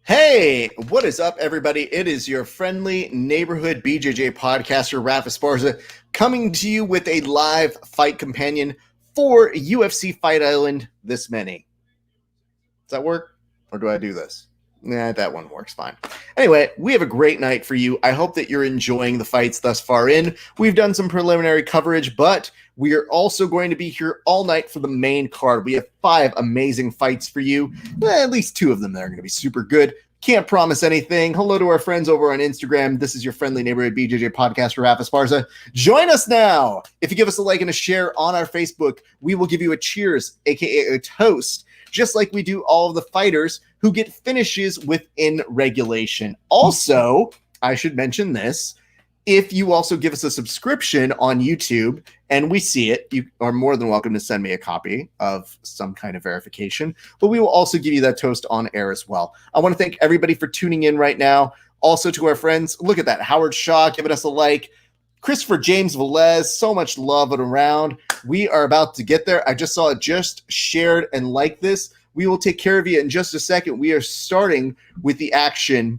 Hey, what is up, everybody? It is your friendly neighborhood BJJ podcaster, Rafa Esparza, coming to you with a live fight companion for UFC Fight Island This Many. Does that work? Or do I do this? Nah, that one works fine. Anyway, we have a great night for you. I hope that you're enjoying the fights thus far in. We've done some preliminary coverage, but we are also going to be here all night for the main card. We have 5 amazing fights for you. At least 2 of them that are going to be super good. Can't promise anything. Hello to our friends over on Instagram. This is your friendly neighborhood BJJ podcaster, Rafa Esparza. Join us now. If you give us a like and a share on our Facebook, we will give you a cheers, aka a toast, just like we do all of the fighters who get finishes within regulation. Also, I should mention this. If you also give us a subscription on YouTube and we see it, you are more than welcome to send me a copy of some kind of verification, but we will also give you that toast on air as well. I want to thank everybody for tuning in right now. Also to our friends, look at that. Howard Shaw giving us a like. Christopher James Velez, so much love around. We are about to get there. I just saw it just shared and liked this. We will take care of you in just a second. We are starting with the action.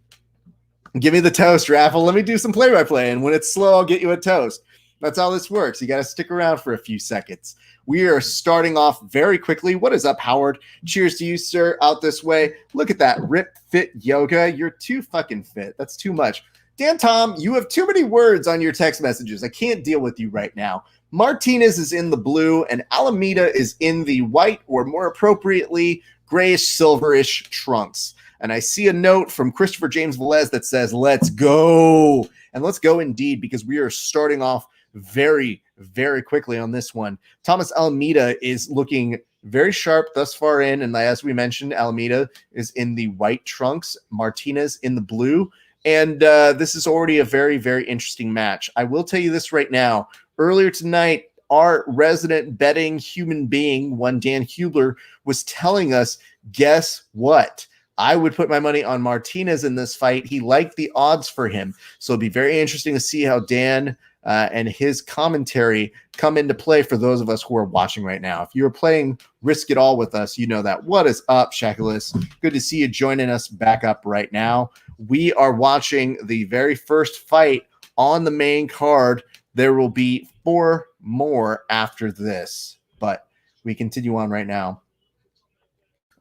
Give me the toast, Raffle. Let me do some play-by-play, and when it's slow, I'll get you a toast. That's how this works. You got to stick around for a few seconds. We are starting off very quickly. What is up, Howard? Cheers to you, sir, out this way. Look at that. Rip Fit Yoga. You're too fucking fit. That's too much. Damn, Tom, you have too many words on your text messages. I can't deal with you right now. Martinez is in the blue, and Alameda is in the white, or more appropriately, grayish, silverish trunks. And I see a note from Christopher James Velez that says, let's go. And let's go indeed, because we are starting off very, very quickly on this one. Thomas Alameda is looking very sharp thus far in. And as we mentioned, Alameda is in the white trunks, Martinez in the blue. And this is already a very, very interesting match. I will tell you this right now. Earlier tonight, our resident betting human being, one Dan Hubler, was telling us, guess what? I would put my money on Martinez in this fight. He liked the odds for him. So it'll be very interesting to see how Dan and his commentary come into play for those of us who are watching right now. If you're playing Risk It All with us, you know that. What is up, Shakulis? Good to see you joining us back up right now. We are watching the very first fight on the main card. There will be 4 more after this, but we continue on right now.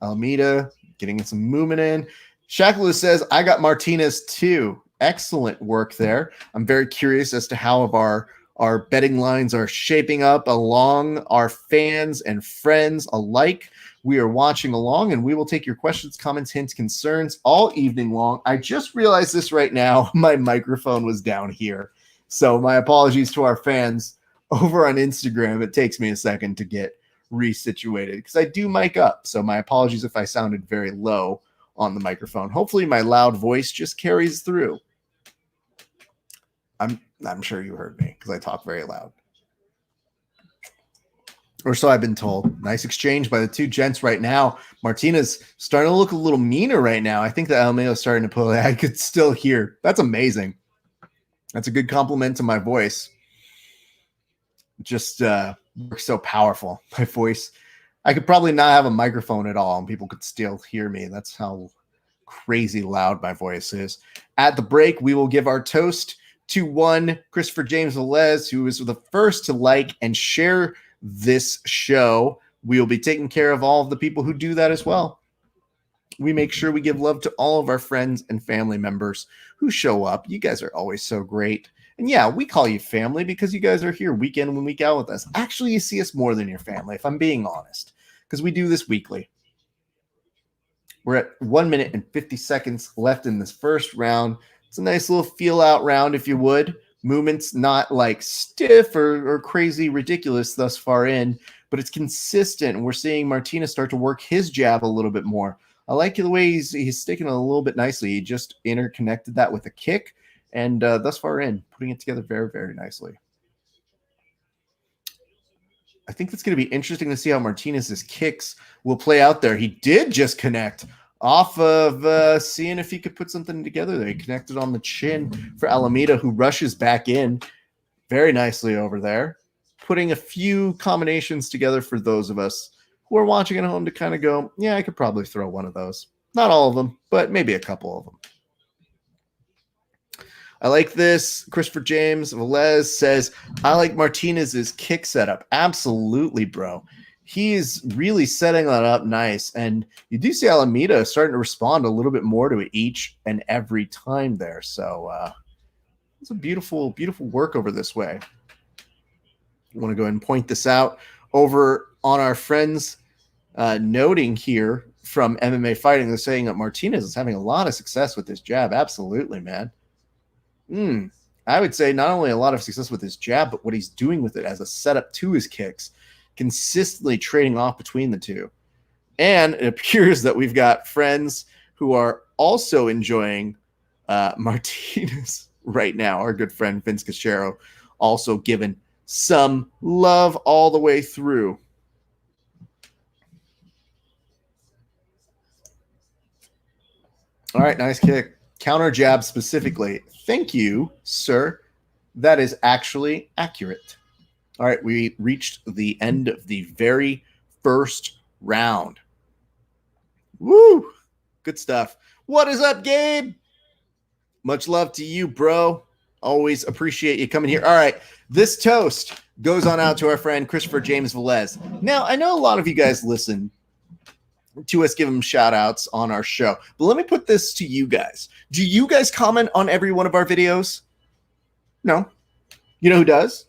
Alameda getting some movement in. Shackleton says, I got Martinez too. Excellent work there. I'm very curious as to how of our betting lines are shaping up along our fans and friends alike. We are watching along, and we will take your questions, comments, hints, concerns all evening long. I just realized this right now. My microphone was down here. So my apologies to our fans over on Instagram. It takes me a second to get resituated because I do mic up. So my apologies if I sounded very low on the microphone. Hopefully my loud voice just carries through. I'm sure you heard me because I talk very loud. Or so I've been told. Nice exchange by the 2 gents right now. Martinez starting to look a little meaner right now. I think that Almeida is starting to pull it. I could still hear. That's amazing. That's a good compliment to my voice. Just works so powerful. My voice. I could probably not have a microphone at all and people could still hear me. That's how crazy loud my voice is. At the break, we will give our toast to one Christopher James Velez, who was the first to like and share this show. We will be taking care of all of the people who do that as well. We make sure we give love to all of our friends and family members who show up. You guys are always so great. And yeah, we call you family because you guys are here week in and week out with us. Actually, you see us more than your family, if I'm being honest, because we do this weekly. We're at 1 minute and 50 seconds left in this first round. It's a nice little feel out round, if you would. Movement's not like stiff or crazy ridiculous thus far in, but it's consistent. We're seeing Martinez start to work his jab a little bit more. I like the way he's sticking it a little bit nicely. He just interconnected that with a kick, and thus far in, putting it together very, very nicely. I think it's going to be interesting to see how Martinez's kicks will play out there. He did just connect off of seeing if he could put something together there. He connected on the chin for Alameda, who rushes back in very nicely over there, putting a few combinations together for those of us who are watching at home to kind of go, yeah, I could probably throw one of those. Not all of them, but maybe a couple of them. I like this. Christopher James Velez says, I like Martinez's kick setup. Absolutely, bro. He's really setting that up nice. And you do see Alameda starting to respond a little bit more to it each and every time there. So it's a beautiful, beautiful work over this way. I want to go ahead and point this out over on our friends noting here from MMA Fighting. They're saying that Martinez is having a lot of success with this jab. Absolutely, man. I would say not only a lot of success with his jab, but what he's doing with it as a setup to his kicks, consistently trading off between the two. And it appears that we've got friends who are also enjoying Martinez right now. Our good friend Vince Cachero also giving some love all the way through. All right, nice kick. Counter jab specifically. Thank you, sir. That is actually accurate. All right, we reached the end of the very first round. Woo! Good stuff. What is up, Gabe? Much love to you, bro. Always appreciate you coming here. All right, this toast goes on out to our friend Christopher James Velez. Now, I know a lot of you guys listen to us give them shout outs on our show, but let me put this to you guys. Do you guys comment on every one of our videos? No. You know who does?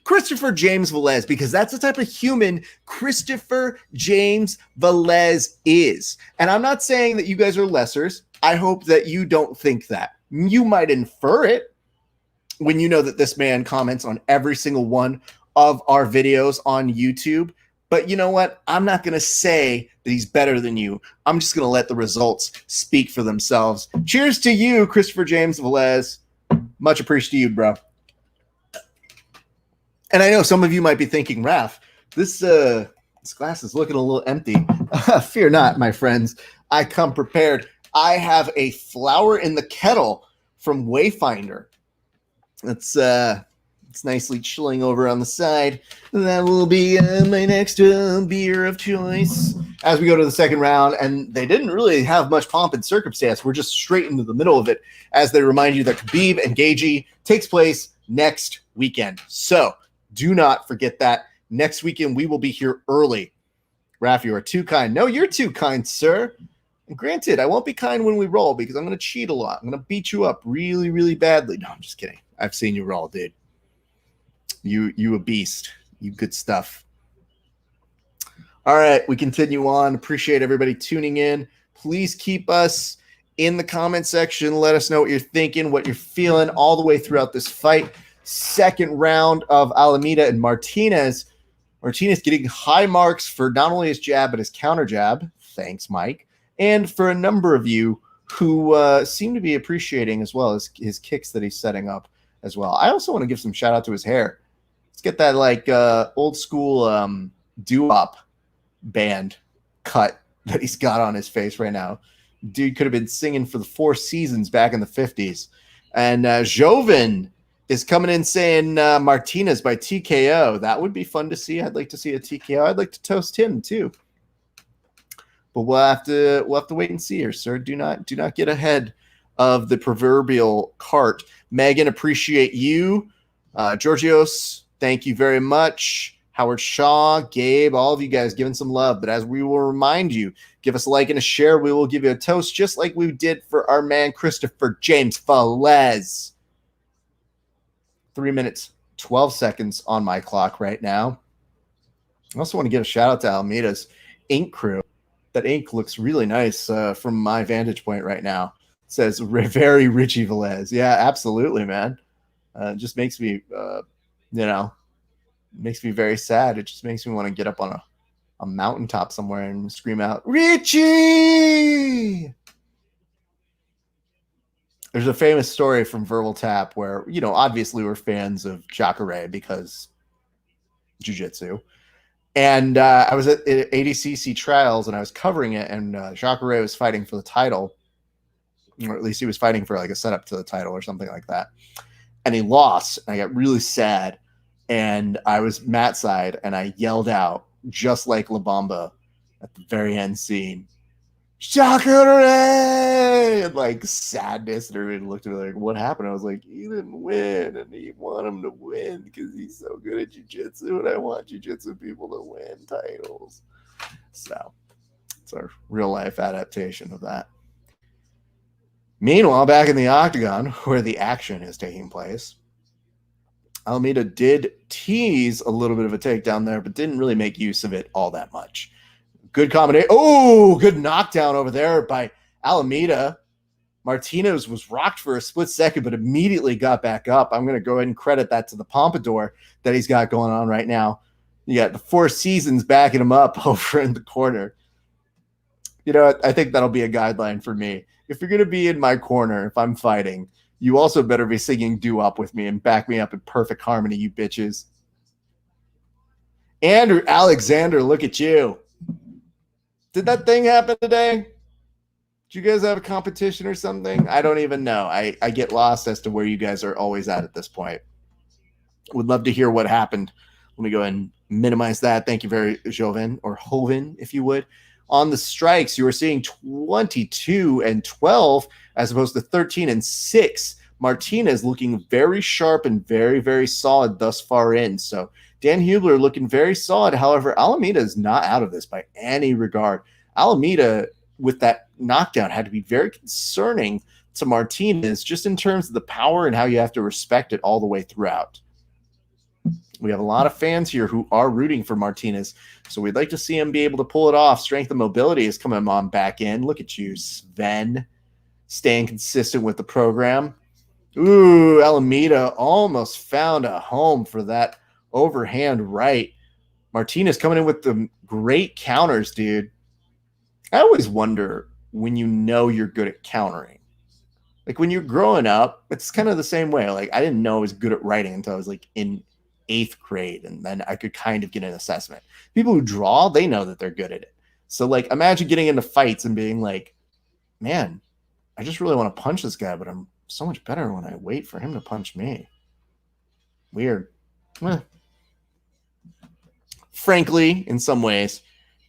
Christopher James Velez, because that's the type of human Christopher James Velez is. And I'm not saying that you guys are lessers. I hope that you don't think that. You might infer it when you know that this man comments on every single one of our videos on YouTube. But you know what? I'm not going to say that he's better than you. I'm just going to let the results speak for themselves. Cheers to you, Christopher James Velez. Much appreciated, bro. And I know some of you might be thinking, Raph, this glass is looking a little empty. Fear not, my friends. I come prepared. I have a flower in the kettle from Wayfinder. It's nicely chilling over on the side. That will be my next beer of choice as we go to the second round. And they didn't really have much pomp and circumstance. We're just straight into the middle of it as they remind you that Khabib and Gaethje takes place next weekend. So do not forget that. Next weekend, we will be here early. Raph, you are too kind. No, you're too kind, sir. And granted, I won't be kind when we roll because I'm going to cheat a lot. I'm going to beat you up really, really badly. No, I'm just kidding. I've seen you roll, dude. You a beast. You good stuff. All right, we continue on. Appreciate everybody tuning in. Please keep us in the comment section. Let us know what you're thinking, what you're feeling all the way throughout this fight. Second round of Alameda and Martinez. Martinez getting high marks for not only his jab, but his counter jab. Thanks, Mike. And for a number of you who seem to be appreciating as well as his kicks that he's setting up as well. I also want to give some shout out to his hair. Let's get that like old school doo-wop band cut that he's got on his face right now. Dude could have been singing for the Four Seasons back in the 50s. And Joven is coming in saying Martinez by TKO. That would be fun to see. I'd like to see a TKO. I'd like to toast him too. But we'll have to wait and see here, sir. Do not get ahead of the proverbial cart. Megan, appreciate you. Georgios, thank you very much. Howard Shaw, Gabe, all of you guys giving some love. But as we will remind you, give us a like and a share. We will give you a toast just like we did for our man Christopher James Velez. 3 minutes, 12 seconds on my clock right now. I also want to give a shout out to Alameda's ink crew. That ink looks really nice from my vantage point right now. It says very Richie Velez. Yeah, absolutely, man. It just makes me, makes me very sad. It just makes me want to get up on a mountaintop somewhere and scream out, Richie! There's a famous story from Verbal Tap where, obviously we're fans of Jacare because jiu-jitsu. And I was at ADCC trials and I was covering it, and Jacare was fighting for the title, or at least he was fighting for like a setup to the title or something like that. And he lost. And I got really sad. And I was mat side and I yelled out, just like La Bamba at the very end scene, Shakure! And like sadness, and everybody looked at me like, what happened? I was like, he didn't win, and you want him to win because he's so good at jiu-jitsu, and I want jiu-jitsu people to win titles. So it's our real life adaptation of that. Meanwhile, back in the octagon where the action is taking place, Alameda did tease a little bit of a takedown there, but didn't really make use of it all that much. Good combination. Oh, good knockdown over there by Alameda. Martinez was rocked for a split second, but immediately got back up. I'm going to go ahead and credit that to the pompadour that he's got going on right now. You got the Four Seasons backing him up over in the corner. You know, I think that'll be a guideline for me. If you're going to be in my corner, if I'm fighting, you also better be singing doo-wop with me and back me up in perfect harmony, you bitches. Andrew Alexander, look at you. Did that thing happen today? Did you guys have a competition or something? I don't even know. I get lost as to where you guys are always at this point. Would love to hear what happened. Let me go ahead and minimize that. Thank you very Joven, or Hoven, if you would. On the strikes, you were seeing 22-12 as opposed to 13-6. Martinez looking very sharp and very, very solid thus far in. So Dan Hubler looking very solid. However, Alameda is not out of this by any regard. Alameda, with that knockdown, had to be very concerning to Martinez just in terms of the power and how you have to respect it all the way throughout. We have a lot of fans here who are rooting for Martinez, so we'd like to see him be able to pull it off. Strength and mobility is coming on back in. Look at you, Sven, staying consistent with the program. Ooh, Alameda almost found a home for that overhand right. Martinez coming in with the great counters, dude. I always wonder when you know you're good at countering. Like when you're growing up, it's kind of the same way. Like I didn't know I was good at writing until I was like in 8th grade, and then I could kind of get an assessment. People who draw, they know that they're good at it. So like imagine getting into fights and being like, man, I just really want to punch this guy, but I'm so much better when I wait for him to punch me. Weird. Frankly, in some ways,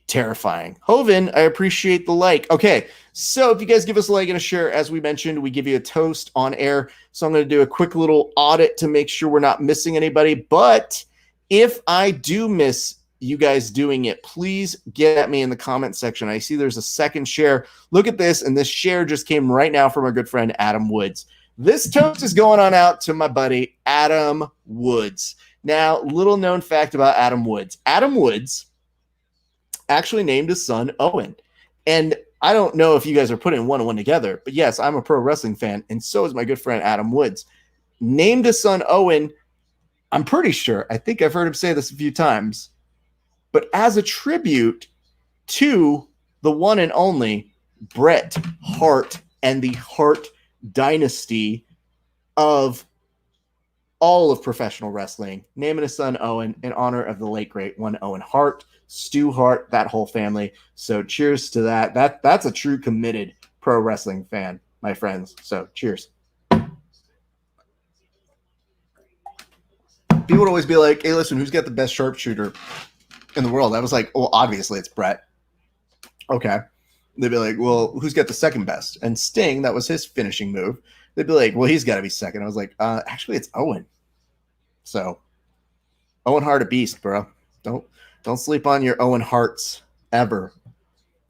terrifying. Hoven, I appreciate the like. Okay, so if you guys give us a like and a share, as we mentioned, we give you a toast on air. So I'm going to do a quick little audit to make sure we're not missing anybody. But if I do miss you guys doing it, please get at me in the comment section. I see there's a second share. Look at this, and this share just came right now from our good friend Adam Woods. This toast is going on out to my buddy Adam Woods. Now, little known fact about Adam Woods. Adam Woods actually named his son Owen. And I don't know if you guys are putting one and one together, but yes, I'm a pro wrestling fan, and so is my good friend Adam Woods. Named his son Owen, I'm pretty sure, I think I've heard him say this a few times, but as a tribute to the one and only Bret Hart and the Hart dynasty of all of professional wrestling, naming his son Owen in honor of the late great one Owen Hart, Stu Hart, that whole family. So cheers to that. That's a true committed pro wrestling fan, my friends. So cheers. People would always be like, hey, listen, who's got the best sharpshooter in the world? I was like, well, obviously it's Bret. Okay. They'd be like, well, who's got the second best? And Sting, that was his finishing move. They'd be like, well, he's got to be second. I was like, actually, it's Owen. So, Owen Hart, a beast, bro. Don't sleep on your Owen Harts ever.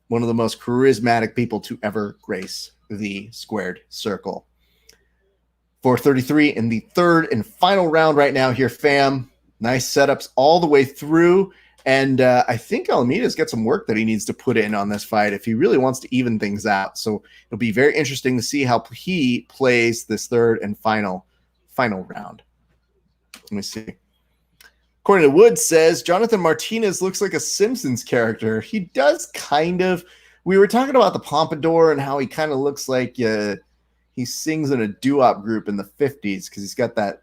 One of the most charismatic people to ever grace the squared circle. 4:33 in the third and final round right now here, fam. Nice setups all the way through. And I think Alameda's got some work that he needs to put in on this fight if he really wants to even things out. So it'll be very interesting to see how he plays this third and final round. Let me see. According to Woods says, Jonathan Martinez looks like a Simpsons character. He does kind of. We were talking about the pompadour and how he kind of looks like he sings in a doo-wop group in the 50s because he's got that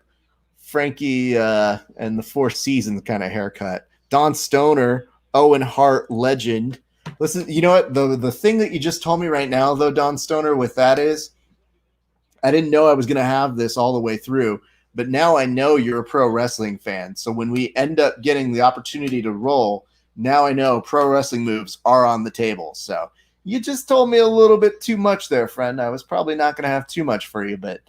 Frankie and the Four Seasons kind of haircut. Don Stoner, Owen Hart legend. Listen, you know what? The thing that you just told me right now, though, Don Stoner, with that is, I didn't know I was going to have this all the way through, but now I know you're a pro wrestling fan. So when we end up getting the opportunity to roll, now I know pro wrestling moves are on the table. So You just told me a little bit too much there, friend. I was probably not going to have too much for you, but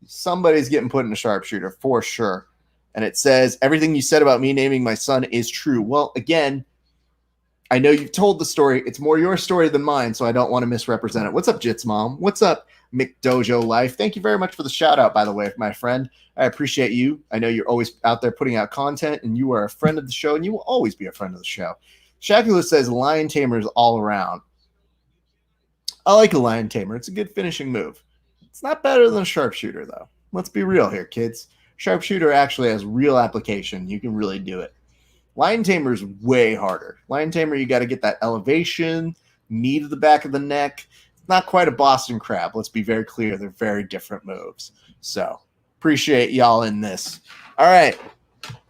somebody's getting put in a sharpshooter for sure. And it says, everything you said about me naming my son is true. Well, again, I know you've told the story. It's more your story than mine, so I don't want to misrepresent it. What's up, Jits Mom? What's up, McDojo Life? Thank you very much for the shout out, by the way, my friend. I appreciate you. I know you're always out there putting out content, and you are a friend of the show, and you will always be a friend of the show. Shakula says lion tamers all around. I like a lion tamer. It's a good finishing move. It's not better than a sharpshooter, though. Let's be real here, kids. Sharpshooter actually has real application. You can really do it. Lion tamer is way harder. Lion tamer, you got to get that elevation, knee to the back of the neck. It's not quite a Boston crab. Let's be very clear. They're very different moves. So appreciate y'all in this. All right.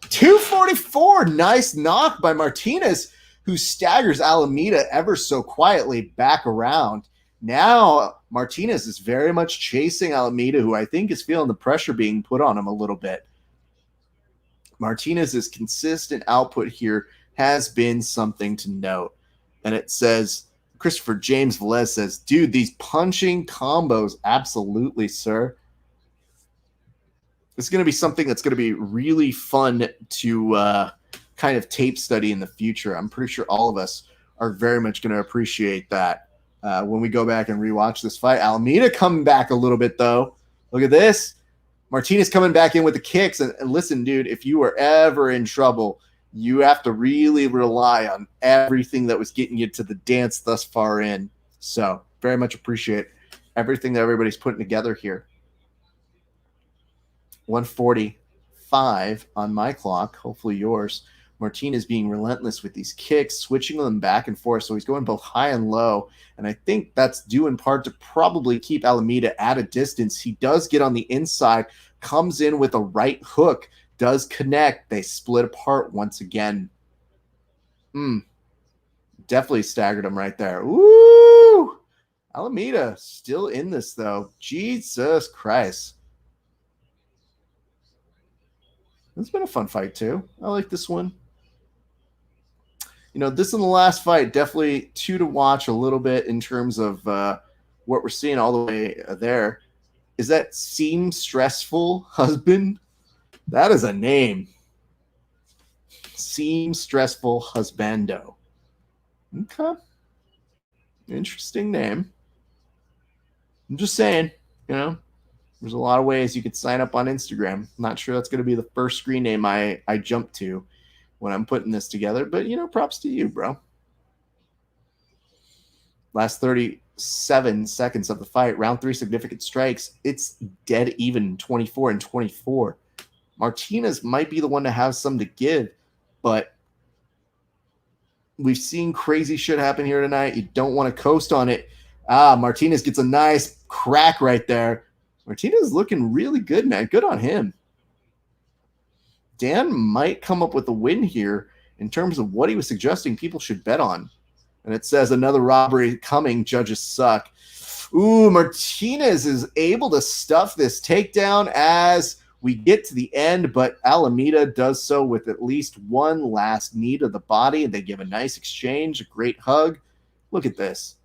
244. Nice knock by Martinez, who staggers Alameda ever so quietly back around. Now Martinez is very much chasing Alameda, who I think is feeling the pressure being put on him a little bit. Martinez's consistent output here has been something to note. And it says, Christopher James Velez says, dude, these punching combos, absolutely, sir. It's going to be something that's going to be really fun to kind of tape study in the future. I'm pretty sure all of us are very much going to appreciate that when we go back and rewatch this fight. Alameda coming back a little bit, though. Look at this. Martinez coming back in with the kicks. And listen, dude, if you are ever in trouble, you have to really rely on everything that was getting you to the dance thus far in. So very much appreciate everything that everybody's putting together here. 145 on my clock, hopefully yours. Martinez being relentless with these kicks, switching them back and forth. So he's going both high and low. And I think that's due in part to probably keep Alameda at a distance. He does get on the inside, comes in with a right hook, does connect. They split apart once again. Definitely staggered him right there. Woo! Alameda still in this, though. Jesus Christ. It's been a fun fight, too. I like this one. You know, this in the last fight, definitely two to watch a little bit in terms of what we're seeing all the way there. Is that Seem Stressful Husband? That is a name. Seem Stressful Husbando. Okay. Interesting name. I'm just saying, you know, there's a lot of ways you could sign up on Instagram. I'm not sure that's going to be the first screen name I jump to when I'm putting this together, but, you know, props to you, bro. Last 37 seconds of the fight, round 3 significant strikes. It's dead even, 24-24. Martinez might be the one to have some to give, but we've seen crazy shit happen here tonight. You don't want to coast on it. Martinez gets a nice crack right there. Martinez is looking really good, man. Good on him. Dan might come up with a win here in terms of what he was suggesting people should bet on. And it says another robbery coming. Judges suck. Ooh, Martinez is able to stuff this takedown as we get to the end, but Alameda does so with at least one last knee to the body. They give a nice exchange, a great hug. Look at this.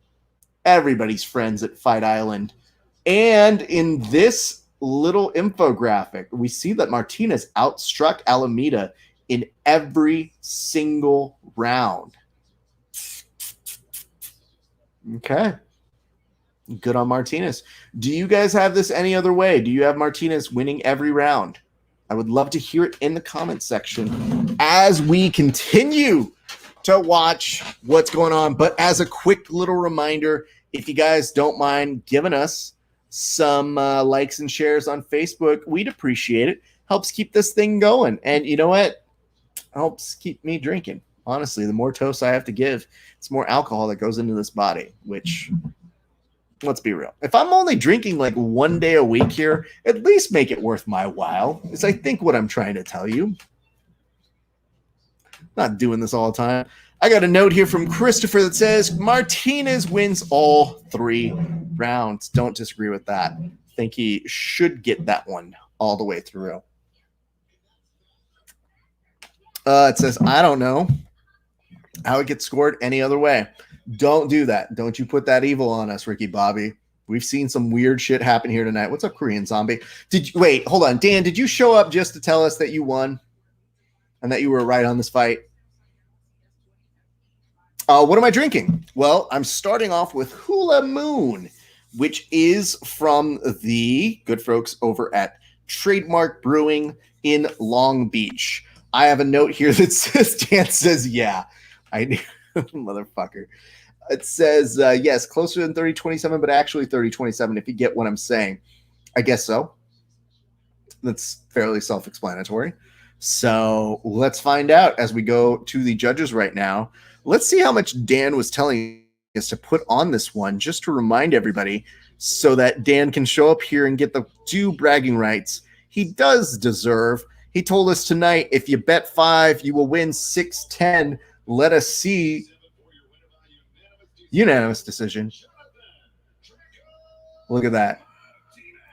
Everybody's friends at Fight Island. And in this little infographic, we see that Martinez outstruck Alameda in every single round. Okay. Good on Martinez. Do you guys have this any other way? Do you have Martinez winning every round? I would love to hear it in the comment section as we continue to watch what's going on. But as a quick little reminder, if you guys don't mind giving us some likes and shares on Facebook, we'd appreciate it. Helps keep this thing going. And you know what? Helps keep me drinking. Honestly, the more toast I have to give, it's more alcohol that goes into this body, which, let's be real. If I'm only drinking like one day a week here, at least make it worth my while, is I think what I'm trying to tell you. Not doing this all the time. I got a note here from Christopher that says Martinez wins all 3 rounds. Don't disagree with that. I think he should get that one all the way through. It says, I don't know how it gets scored any other way. Don't do that. Don't you put that evil on us, Ricky Bobby. We've seen some weird shit happen here tonight. What's up, Korean Zombie? Wait, hold on. Dan, did you show up just to tell us that you won and that you were right on this fight? What am I drinking? Well, I'm starting off with Hula Moon, which is from the good folks over at Trademark Brewing in Long Beach. I have a note here that says, Dan says, yeah, I knew, motherfucker. It says, yes, closer than 30-27, but actually 30-27, if you get what I'm saying. I guess so. That's fairly self-explanatory. So let's find out as we go to the judges right now. Let's see how much Dan was telling us to put on this one, just to remind everybody, so that Dan can show up here and get the due bragging rights he does deserve. He told us tonight, if you bet 5, you will win 6-10. Let us see. Unanimous decision. Look at that.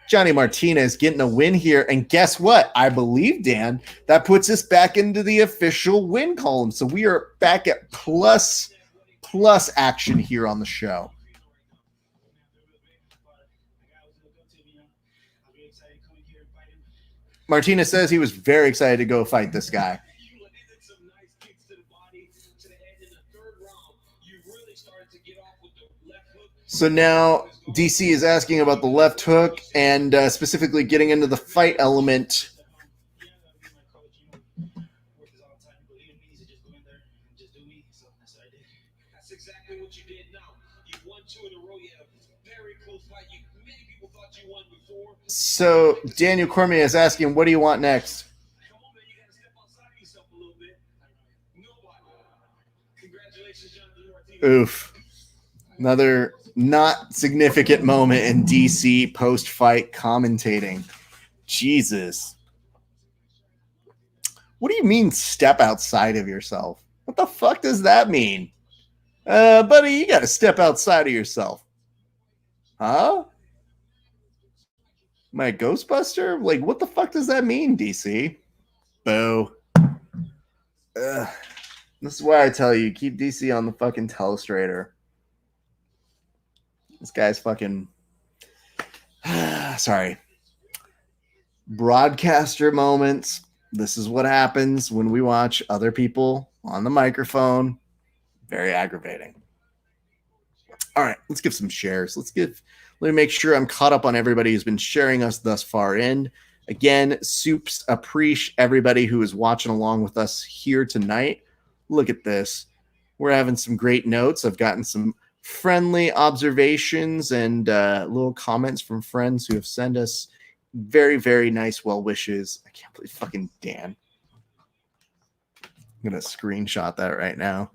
Johnny Martinez getting a win here. And guess what? I believe, Dan, that puts us back into the official win column. So we are back at plus action here on the show. Martinez says he was very excited to go fight this guy. So now DC is asking about the left hook and specifically getting into the fight element. So Daniel Cormier is asking, what do you want next? Oof. Another not significant moment in DC post-fight commentating. Jesus. What do you mean step outside of yourself? What the fuck does that mean? Buddy, you got to step outside of yourself. Huh? My Ghostbuster? Like, what the fuck does that mean, DC? Boo. This is why I tell you, keep DC on the fucking telestrator. This guy's fucking... Sorry. Broadcaster moments. This is what happens when we watch other people on the microphone. Very aggravating. All right, let's give some shares. Let me make sure I'm caught up on everybody who's been sharing us thus far in. Again, soups appreciate everybody who is watching along with us here tonight. Look at this. We're having some great notes. I've gotten some friendly observations and little comments from friends who have sent us very, very nice well wishes. I can't believe fucking Dan. I'm going to screenshot that right now.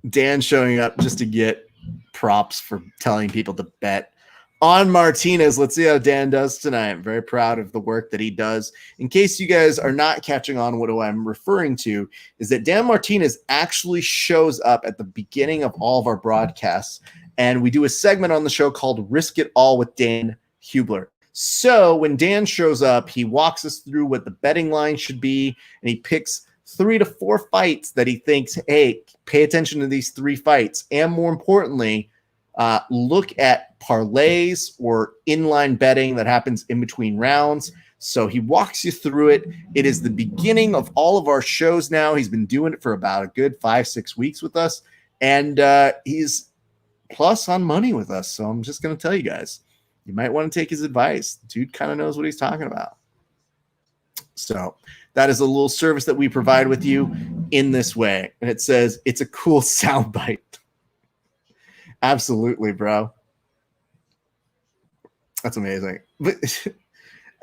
Dan showing up just to get props for telling people to bet on Martinez. Let's see how Dan does tonight. I'm very proud of the work that he does. In case you guys are not catching on, what I'm referring to is that Dan Martinez actually shows up at the beginning of all of our broadcasts, and we do a segment on the show called Risk It All with Dan Hubler. So when Dan shows up, he walks us through what the betting line should be, and he picks 3 to 4 fights that he thinks, hey, pay attention to these 3 fights. And more importantly, look at parlays or inline betting that happens in between rounds. So he walks you through it. It is the beginning of all of our shows now. He's been doing it for about a good 5-6 weeks with us. And he's plus on money with us. So I'm just going to tell you guys, you might want to take his advice. Dude kind of knows what he's talking about. So that is a little service that we provide with you in this way. And it says, it's a cool soundbite. Absolutely, bro. That's amazing. But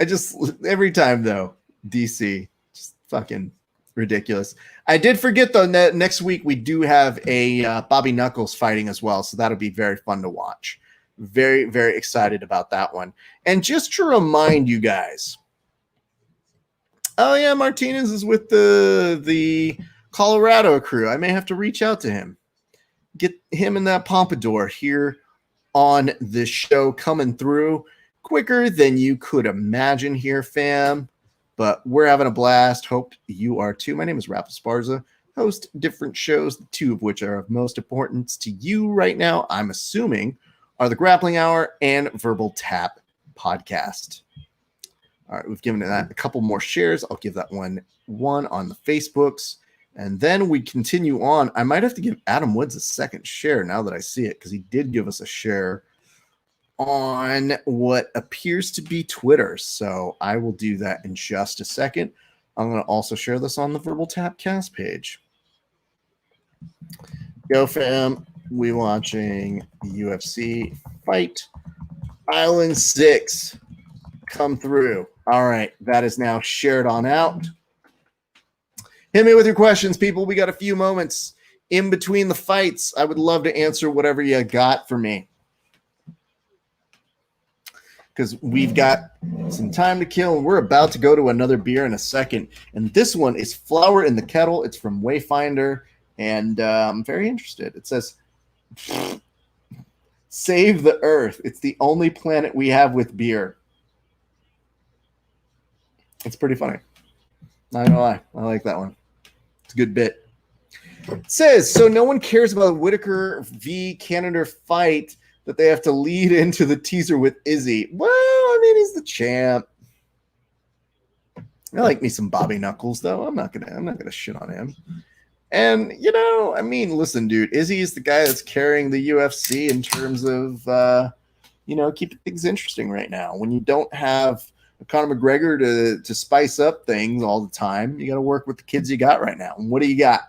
I just, every time though, DC, just fucking ridiculous. I did forget though, next week we do have a Bobby Knuckles fighting as well. So that'll be very fun to watch. Very, very excited about that one. And just to remind you guys, oh yeah, Martinez is with the Colorado crew. I may have to reach out to him. Get him in that pompadour here on this show coming through quicker than you could imagine here, fam. But we're having a blast. Hope you are too. My name is Rafa Sparza. host different shows, the two of which are of most importance to you right now, I'm assuming, are the Grappling Hour and Verbal Tap podcast. All right, we've given that a couple more shares. I'll give that one on the Facebooks. And then we continue on. I might have to give Adam Woods a second share now that I see it, because he did give us a share on what appears to be Twitter. So I will do that in just a second. I'm going to also share this on the Verbal Tapcast page. Go fam, we watching UFC Fight Island 6 come through. All right, that is now shared on out. Hit me with your questions, people. We got a few moments in between the fights. I would love to answer whatever you got for me, because we've got some time to kill, and we're about to go to another beer in a second. And this one is Flower in the Kettle. It's from Wayfinder, and I'm very interested. It says, "Save the Earth. It's the only planet we have with beer." It's pretty funny. Not gonna lie. I like that one. It's a good bit. It says, so no one cares about the Whitaker v. Canada fight that they have to lead into the teaser with Izzy. Well, I mean, he's the champ. I like me some Bobby Knuckles, though. I'm not gonna shit on him. And I mean, listen, dude, Izzy is the guy that's carrying the UFC in terms of keeping things interesting right now. When you don't have Conor McGregor to spice up things all the time, you got to work with the kids you got right now. And what do you got?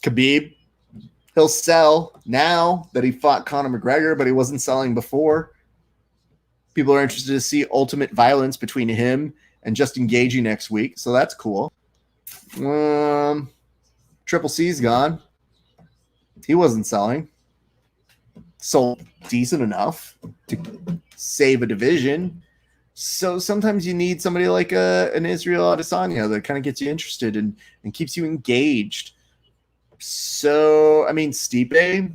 Khabib. He'll sell now that he fought Conor McGregor, but he wasn't selling before. People are interested to see ultimate violence between him and Justin Gaethje next week, so that's cool. Triple C's gone. He wasn't selling. Sold decent enough to save a division. So sometimes you need somebody like an Israel Adesanya that kind of gets you interested and keeps you engaged. So, I mean, Stipe,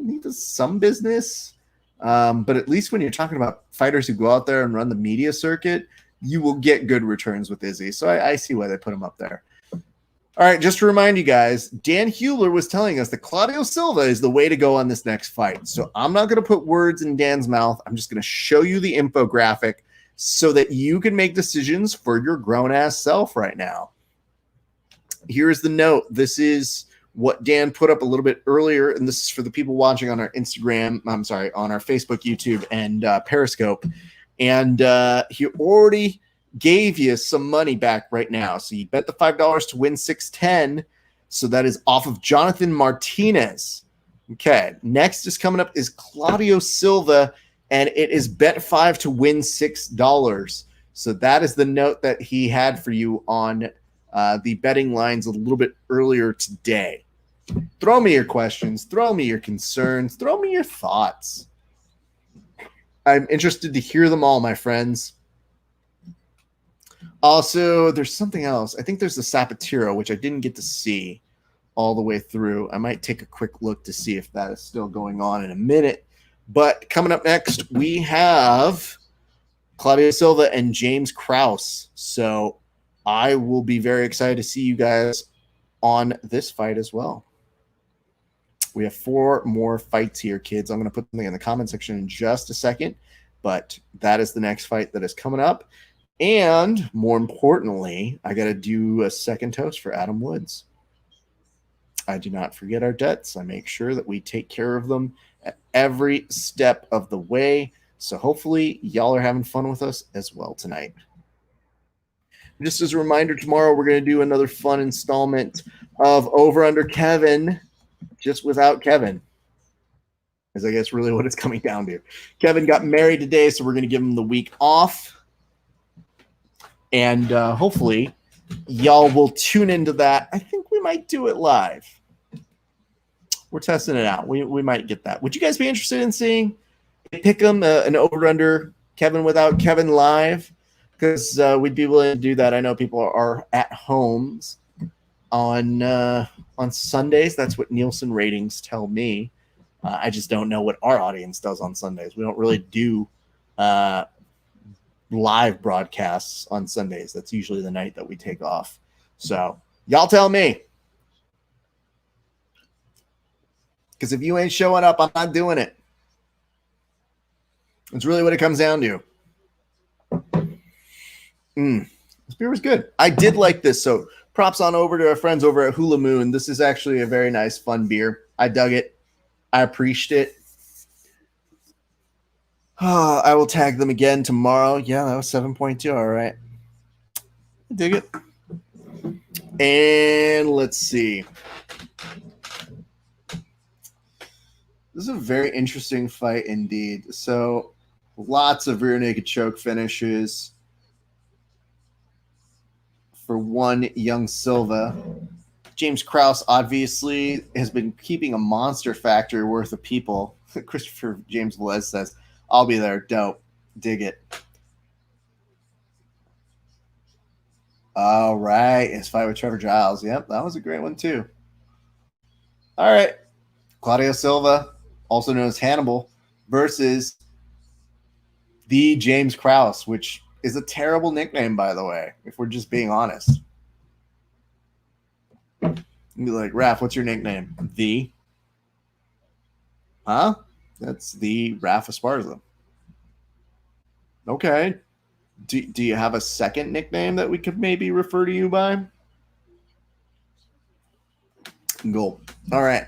he does some business. But at least when you're talking about fighters who go out there and run the media circuit, you will get good returns with Izzy. So I see why they put him up there. All right, just to remind you guys, Dan Hewler was telling us that Claudio Silva is the way to go on this next fight. So I'm not going to put words in Dan's mouth. I'm just going to show you the infographic so that you can make decisions for your grown-ass self right now. Here's the note. This is what Dan put up a little bit earlier, and this is for the people watching on our on our Facebook, YouTube, and Periscope. And he already gave you some money back right now. So you bet the $5 to win 610. So that is off of Jonathan Martinez. Okay, next is coming up is Claudio Silva, and it is bet 5 to win $6. So that is the note that he had for you on the betting lines a little bit earlier today. Throw me your questions, throw me your concerns, throw me your thoughts. I'm interested to hear them all, my friends. Also, there's something else. I think there's the Sapatero, which I didn't get to see all the way through. I might take a quick look to see if that is still going on in a minute. But coming up next, we have Claudio Silva and James Krauss. So I will be very excited to see you guys on this fight as well. We have 4 more fights here, kids. I'm going to put something in the comment section in just a second, but that is the next fight that is coming up. And more importantly, I got to do a second toast for Adam Woods. I do not forget our debts. I make sure that we take care of them at every step of the way. So hopefully y'all are having fun with us as well tonight. Just as a reminder, tomorrow we're going to do another fun installment of Over Under Kevin, just without Kevin, is I guess really what it's coming down to. Kevin got married today, so we're going to give him the week off. And hopefully y'all will tune into that. I think we might do it live. We're testing it out. We might get that. Would you guys be interested in seeing Pick'em, an over-under Kevin without Kevin live? Because we'd be willing to do that. I know people are at homes on Sundays. That's what Nielsen ratings tell me. I just don't know what our audience does on Sundays. We don't really do live broadcasts on Sundays. That's usually the night that we take off. So y'all tell me. Because if you ain't showing up, I'm not doing it. It's really what it comes down to. This beer was good. I did like this. So props on over to our friends over at Hula Moon. This is actually a very nice, fun beer. I dug it. I appreciate it. I will tag them again tomorrow. Yeah, that was 7.2. All right. I dig it. And let's see. This is a very interesting fight indeed. So lots of rear naked choke finishes for one young Silva. James Krauss obviously has been keeping a monster factory worth of people. Christopher James Velez says, I'll be there. Dope. Dig it. All right. His fight with Trevor Giles. Yep, that was a great one too. All right. Claudio Silva, also known as Hannibal, versus the James Krauss, which is a terrible nickname, by the way, if we're just being honest. You'd be like, Raph, what's your nickname? The? Huh? That's the Raph Esparza. Okay. Do you have a second nickname that we could maybe refer to you by? Cool. All right.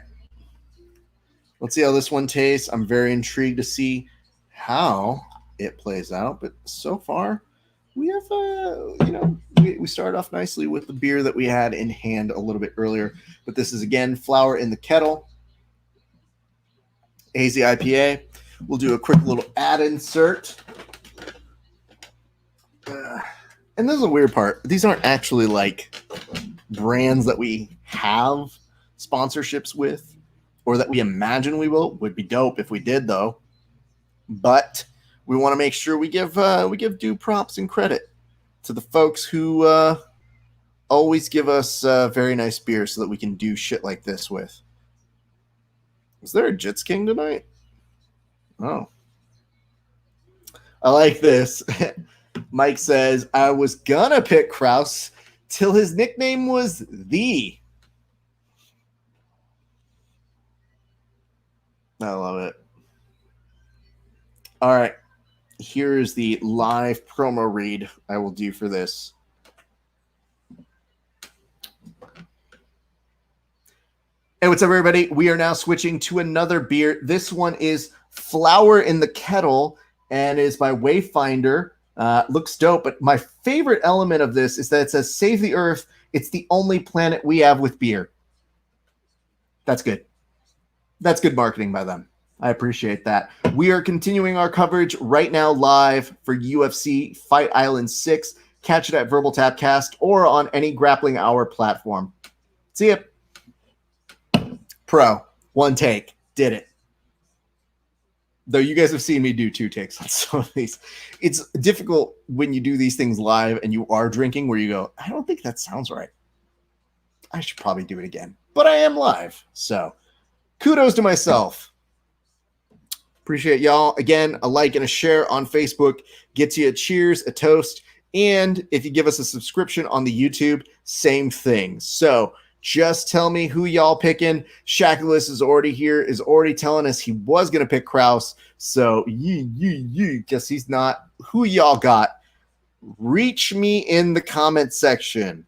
Let's see how this one tastes. I'm very intrigued to see how it plays out. But so far, we have, we started off nicely with the beer that we had in hand a little bit earlier. But this is, again, Flower in the Kettle, hazy IPA. We'll do a quick little ad insert. And this is a weird part. These aren't actually like brands that we have sponsorships with or that we imagine we will. Would be dope if we did, though. But we want to make sure we give due props and credit to the folks who always give us very nice beer so that we can do shit like this with. Is there a Jits King tonight? Oh. I like this. Mike says, I was gonna pick Krauss till his nickname was The. I love it. All right. Here's the live promo read I will do for this. Hey, what's up, everybody? We are now switching to another beer. This one is Flower in the Kettle and is by Wayfinder. Looks dope, but my favorite element of this is that it says, save the earth. It's the only planet we have with beer. That's good. That's good marketing by them. I appreciate that. We are continuing our coverage right now live for UFC Fight Island 6. Catch it at Verbal Tapcast or on any Grappling Hour platform. See ya. Pro. One take. Did it. Though you guys have seen me do 2 takes on some of these. It's difficult when you do these things live and you are drinking where you go, I don't think that sounds right. I should probably do it again. But I am live. So kudos to myself. Appreciate y'all. Again, a like and a share on Facebook gets you a cheers, a toast. And if you give us a subscription on the YouTube, same thing. So just tell me who y'all picking. Shackleus is already here, is already telling us he was going to pick Krauss. So, guess he's not. Who y'all got? Reach me in the comment section.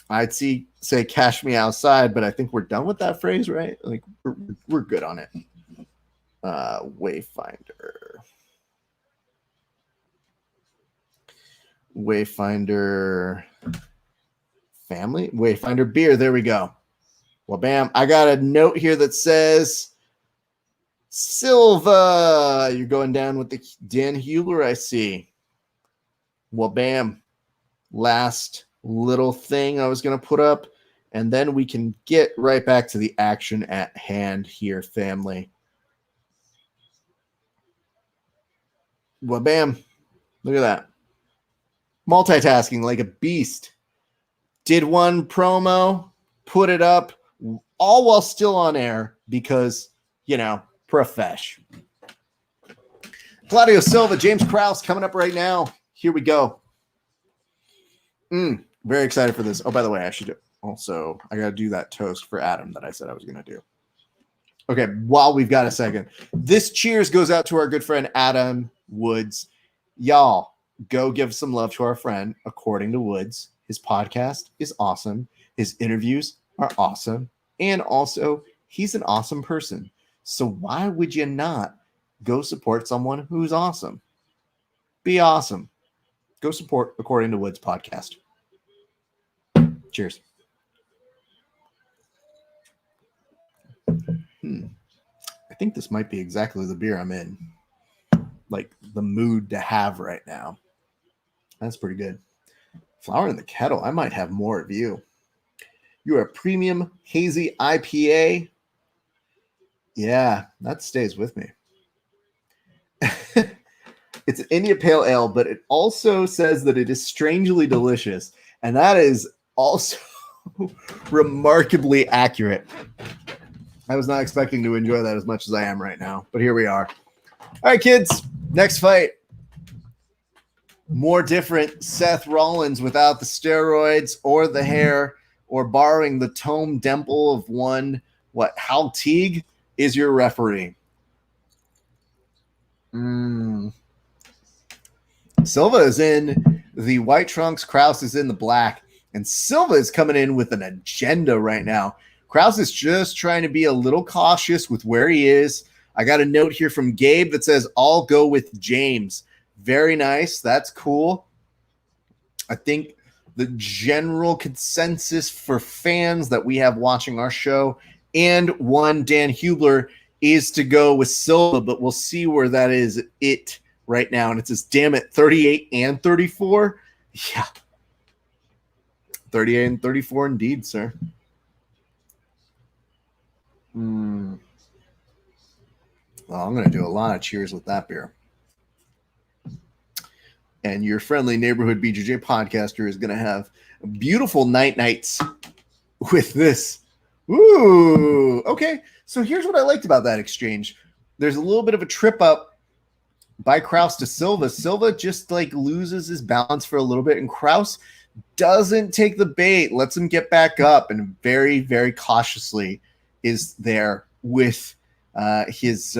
I'd say cash me outside, but I think we're done with that phrase, right? Like, we're good on it. Wayfinder. Family? Wayfinder beer. There we go. Well, bam. I got a note here that says, Silva. You're going down with the Dan Hugler, I see. Well, bam. Last little thing I was going to put up, and then we can get right back to the action at hand here, family. Well, bam. Look at that. Multitasking like a beast. Did one promo, put it up, all while still on air because, profesh. Claudio Silva, James Krauss coming up right now. Here we go. Very excited for this. Oh, by the way, I got to do that toast for Adam that I said I was going to do. Okay, while we've got a second, this cheers goes out to our good friend Adam Woods. Y'all, go give some love to our friend. According to Woods, his podcast is awesome. His interviews are awesome. And also, he's an awesome person. So why would you not go support someone who's awesome? Be awesome. Go support According to Woods podcast. Cheers. I think this might be exactly the beer I'm in. Like the mood to have right now. That's pretty good. Flower in the kettle. I might have more of you. You're a premium hazy IPA. Yeah, that stays with me. It's an India Pale Ale, but it also says that it is strangely delicious. And that is also remarkably accurate. I was not expecting to enjoy that as much as I am right now, but here we are. All right, kids, next fight. More different. Seth Rollins without the steroids or the hair or borrowing the Tome Demple of one. Hal Teague is your referee. Silva is in the white trunks. Krauss is in the black. And Silva is coming in with an agenda right now. Krauss is just trying to be a little cautious with where he is. I got a note here from Gabe that says, I'll go with James. Very nice. That's cool. I think the general consensus for fans that we have watching our show and one Dan Hubler is to go with Silva, but we'll see where that is it right now. And it says, damn it, 38 and 34. Yeah. 38 and 34 indeed, sir. Well, I'm going to do a lot of cheers with that beer. And your friendly neighborhood BJJ podcaster is going to have beautiful nights with this. Ooh, okay. So here's what I liked about that exchange. There's a little bit of a trip up by Krauss to Silva. Silva just like loses his balance for a little bit, and Krauss doesn't take the bait, lets him get back up, and very, very cautiously is there with his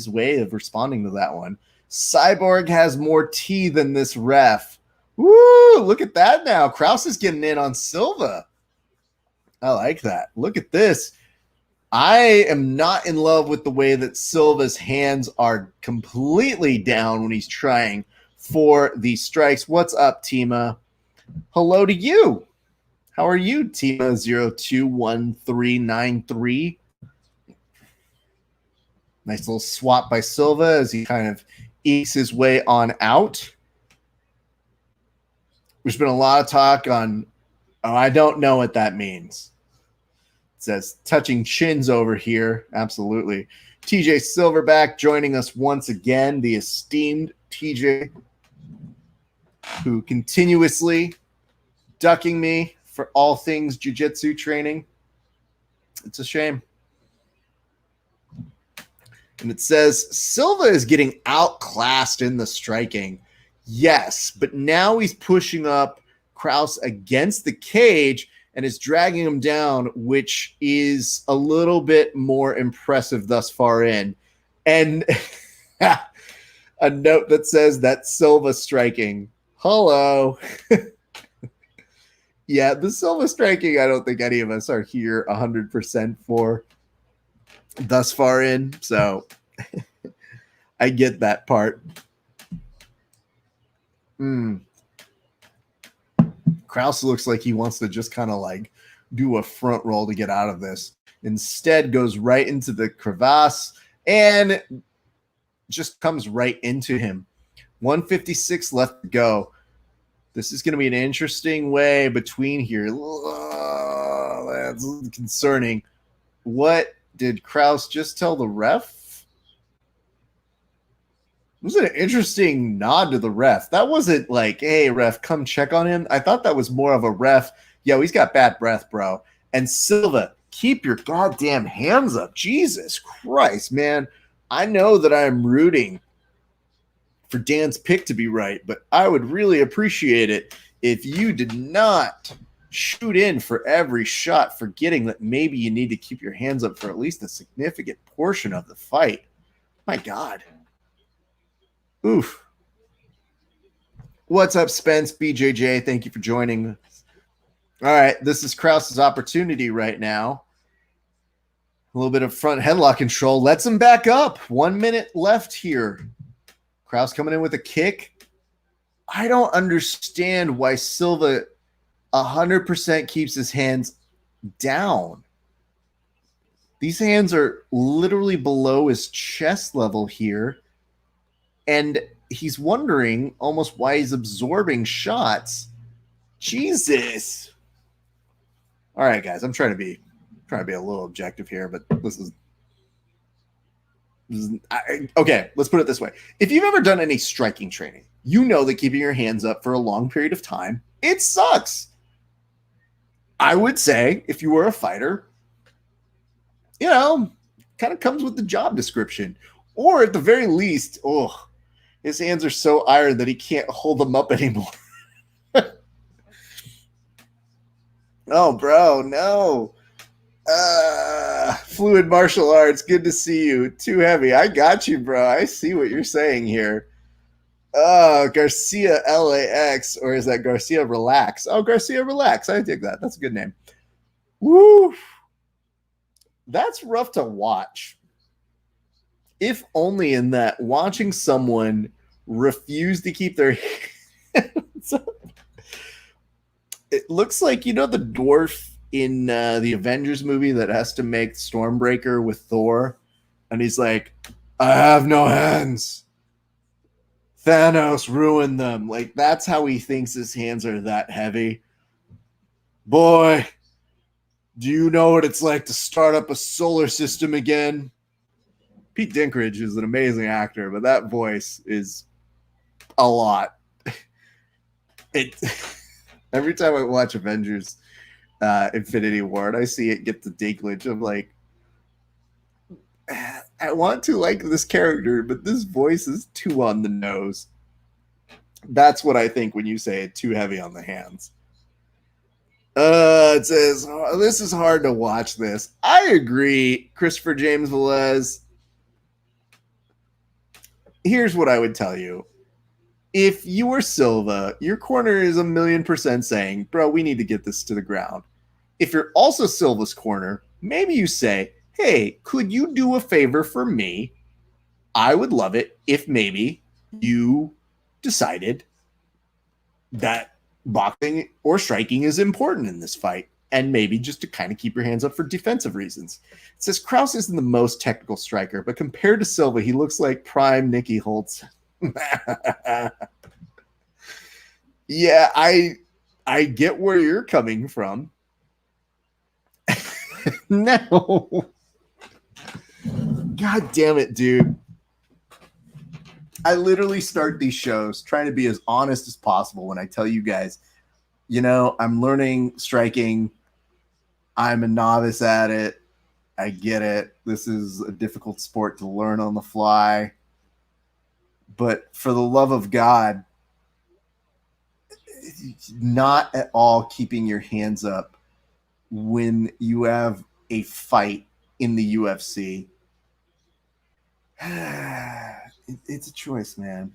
way of responding to that one. Cyborg has more tea than this ref. Woo! Look at that now. Krauss is getting in on Silva. I like that. Look at this. I am not in love with the way that Silva's hands are completely down when he's trying for the strikes. What's up, Tima? Hello to you. How are you, Tima021393? Nice little swap by Silva as he kind of ekes his way on out. There's been a lot of talk on, I don't know what that means. It says touching chins over here. Absolutely. TJ Silverback joining us once again, the esteemed TJ, who continuously ducking me for all things jiu-jitsu training. It's a shame. And it says Silva is getting outclassed in the striking. Yes, but now he's pushing up Krauss against the cage and is dragging him down, which is a little bit more impressive thus far in. And a note that says that Silva striking. Hello. Yeah, the Silva striking, I don't think any of us are here 100% for thus far in, so I get that part. Krauss looks like he wants to just kind of like do a front roll to get out of this. Instead, goes right into the crevasse and just comes right into him. 156 left to go. This is going to be an interesting way between here. That's concerning. What did Krauss just tell the ref? It was an interesting nod to the ref. That wasn't like, hey, ref, come check on him. I thought that was more of a ref. Yo, he's got bad breath, bro. And Silva, keep your goddamn hands up. Jesus Christ, man. I know that I'm rooting for Dan's pick to be right, but I would really appreciate it if you did not shoot in for every shot, forgetting that maybe you need to keep your hands up for at least a significant portion of the fight. My God. Oof. What's up, Spence? BJJ, thank you for joining. All right, this is Krauss's opportunity right now. A little bit of front headlock control. Lets him back up. 1 minute left here. Krauss coming in with a kick. I don't understand why Silva 100% keeps his hands down. These hands are literally below his chest level here. And he's wondering almost why he's absorbing shots. Jesus. All right, guys, I'm trying to be a little objective here, but this is okay, let's put it this way. If you've ever done any striking training, you know that keeping your hands up for a long period of time, it sucks. I would say if you were a fighter, kind of comes with the job description. Or at the very least, his hands are so iron that he can't hold them up anymore. Oh, bro, no. Fluid martial arts, good to see you. Too heavy. I got you, bro. I see what you're saying here. Garcia LAX, or is that Garcia Relax? Oh, Garcia Relax. I dig that. That's a good name. Woo! That's rough to watch. If only in that watching someone refuse to keep their hands up. It looks like, the dwarf in the Avengers movie that has to make Stormbreaker with Thor. And he's like, I have no hands. Thanos ruined them. Like, that's how he thinks his hands are that heavy. Boy, do you know what it's like to start up a solar system again? Pete Dinklage is an amazing actor, but that voice is a lot. Every time I watch Avengers Infinity War and I see it get to Dinklage, I'm like, I want to like this character, but this voice is too on the nose. That's what I think when you say it too heavy on the hands. It says, this is hard to watch this. I agree, Christopher James Velez. Here's what I would tell you. If you were Silva, your corner is 1,000,000% saying, bro, we need to get this to the ground. If you're also Silva's corner, maybe you say, hey, could you do a favor for me? I would love it if maybe you decided that boxing or striking is important in this fight, and maybe just to kind of keep your hands up for defensive reasons. It says Krauss isn't the most technical striker, but compared to Silva, he looks like prime Nicky Holtz. Yeah, I get where you're coming from. No. God damn it, dude. I literally start these shows trying to be as honest as possible when I tell you guys, I'm learning striking. I'm a novice at it. I get it. This is a difficult sport to learn on the fly. But for the love of God, not at all keeping your hands up when you have a fight in the UFC. It's a choice, man.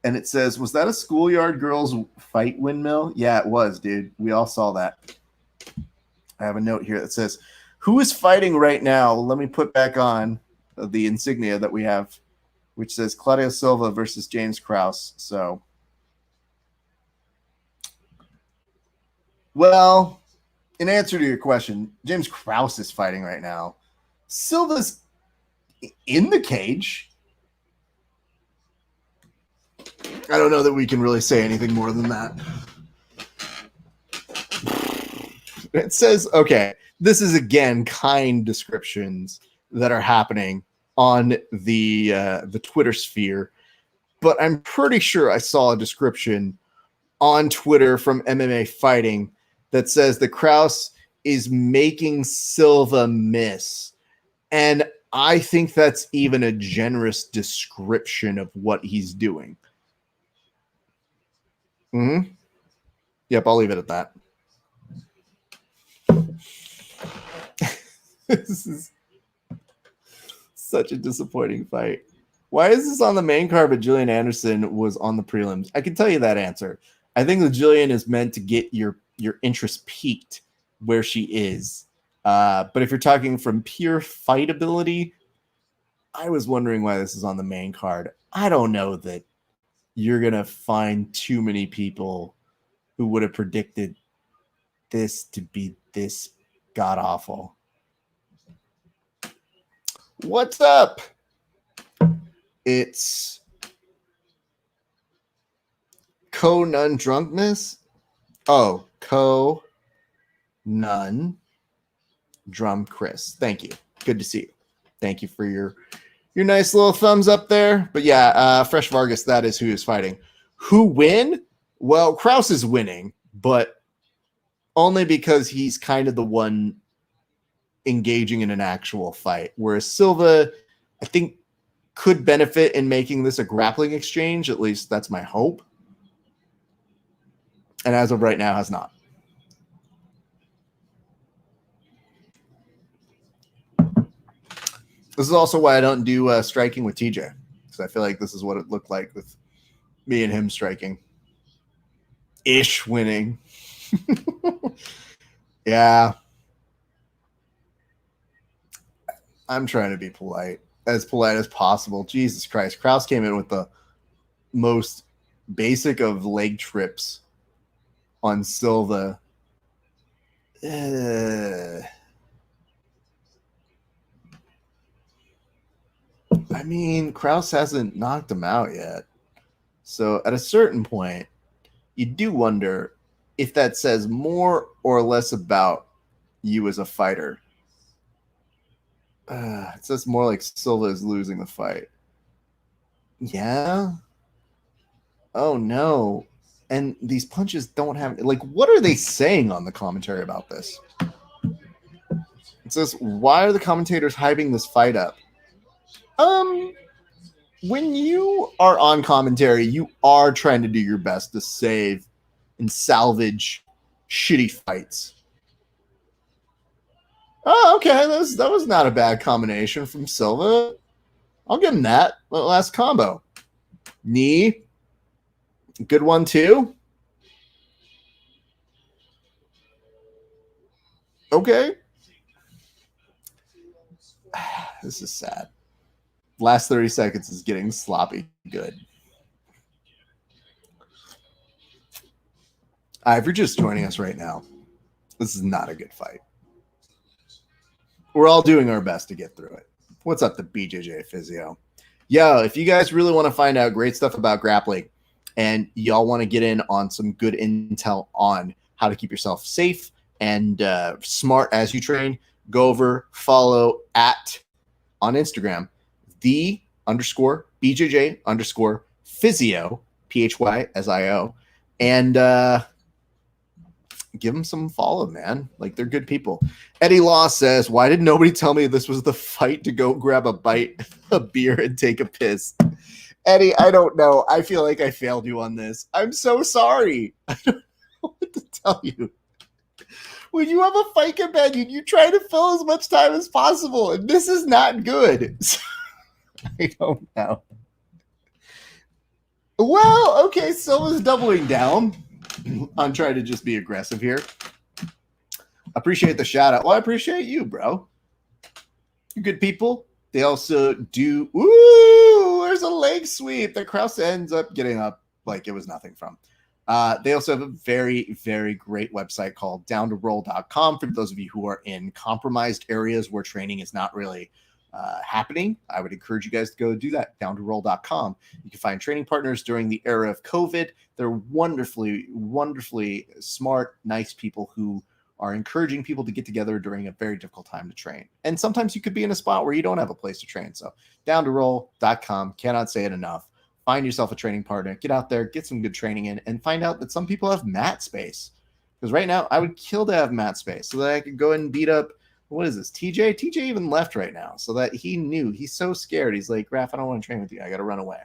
And it says, was that a schoolyard girls fight windmill? Yeah, it was, dude. We all saw that. I have a note here that says, who is fighting right now? Let me put back on the insignia that we have, which says Claudio Silva versus James Krauss. So, well, in answer to your question, James Krauss is fighting right now. Silva's in the cage. I don't know that we can really say anything more than that. It says, okay, this is again kind descriptions that are happening on the Twitter sphere, but I'm pretty sure I saw a description on Twitter from MMA Fighting that says that Krauss is making Silva miss. And I think that's even a generous description of what he's doing. Mm-hmm. Yep, I'll leave it at that. This is such a disappointing fight. Why is this on the main card, but Jillian Anderson was on the prelims? I can tell you that answer. I think that Jillian is meant to get your interest peaked where she is. But if you're talking from pure fight ability, I was wondering why this is on the main card. I don't know that you're going to find too many people who would have predicted this to be this god-awful. What's up? It's Co-Nun Drunkness. Oh, Co-Nun Drum Chris. Thank you. Good to see you. Thank you for your nice little thumbs up there. But yeah, Fresh Vargas, that is who is fighting. Who win? Well, Krauss is winning, but only because he's kind of the one engaging in an actual fight. Whereas Silva, I think, could benefit in making this a grappling exchange. At least that's my hope. And as of right now, has not. This is also why I don't do striking with TJ, because I feel like this is what it looked like with me and him striking. Ish winning. Yeah. I'm trying to be polite as possible. Jesus Christ. Krauss came in with the most basic of leg trips on Silva. I mean, Krauss hasn't knocked him out yet. So at a certain point, you do wonder if that says more or less about you as a fighter. It says more like Silva is losing the fight. Yeah? Oh, no. And these punches don't have... Like, what are they saying on the commentary about this? It says, why are the commentators hyping this fight up? When you are on commentary, you are trying to do your best to save and salvage shitty fights. Oh, okay. That was not a bad combination from Silva. I'll give him that. Last combo. Knee. Good one, too. Okay. This is sad. Last 30 seconds is getting sloppy good. If you're just joining us right now, this is not a good fight. We're all doing our best to get through it. What's up, the BJJ Physio? Yo, if you guys really want to find out great stuff about grappling and y'all want to get in on some good intel on how to keep yourself safe and smart as you train, go over, follow on Instagram, _BJJ_physio, PHYSIO, and give them some follow, man. Like, they're good people. Eddie Law says, why did nobody tell me this was the fight to go grab a bite, a beer, and take a piss? Eddie, I don't know. I feel like I failed you on this. I'm so sorry. I don't know what to tell you. When you have a fight companion, you try to fill as much time as possible, and this is not good. I don't know. Well, okay, Silva's doubling down. I'm trying to just be aggressive here. Appreciate the shout out. Well, I appreciate you, bro. You're good people. They also do. Ooh, there's a leg sweep that Krauss ends up getting up like it was nothing from. They also have a very, very great website called downtoroll.com for those of you who are in compromised areas where training is not really happening. I would encourage you guys to go do that, downtoroll.com. You can find training partners during the era of COVID. They're wonderfully, wonderfully smart, nice people who are encouraging people to get together during a very difficult time to train. And sometimes you could be in a spot where you don't have a place to train. So downtoroll.com, cannot say it enough. Find yourself a training partner, get out there, get some good training in, and find out that some people have mat space. Because right now, I would kill to have mat space so that I could go and beat up, what is this, TJ? TJ even left right now so that he knew. He's so scared. He's like, Raph, I don't want to train with you. I got to run away.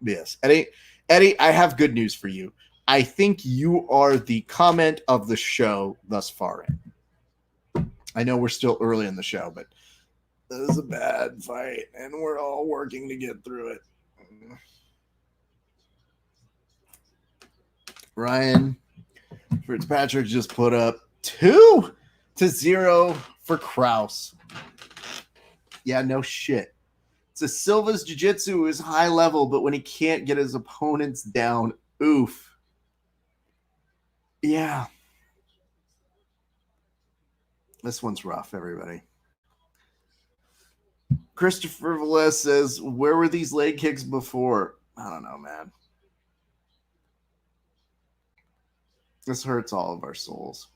Yes. Eddie, I have good news for you. I think you are the comment of the show thus far. I know we're still early in the show, but this is a bad fight, and we're all working to get through it. Ryan Fitzpatrick just put up 2-0 for Krauss. Yeah, no shit. So Silva's jiu-jitsu is high level, but when he can't get his opponents down, oof. Yeah. This one's rough, everybody. Christopher Velez says, where were these leg kicks before? I don't know, man. This hurts all of our souls.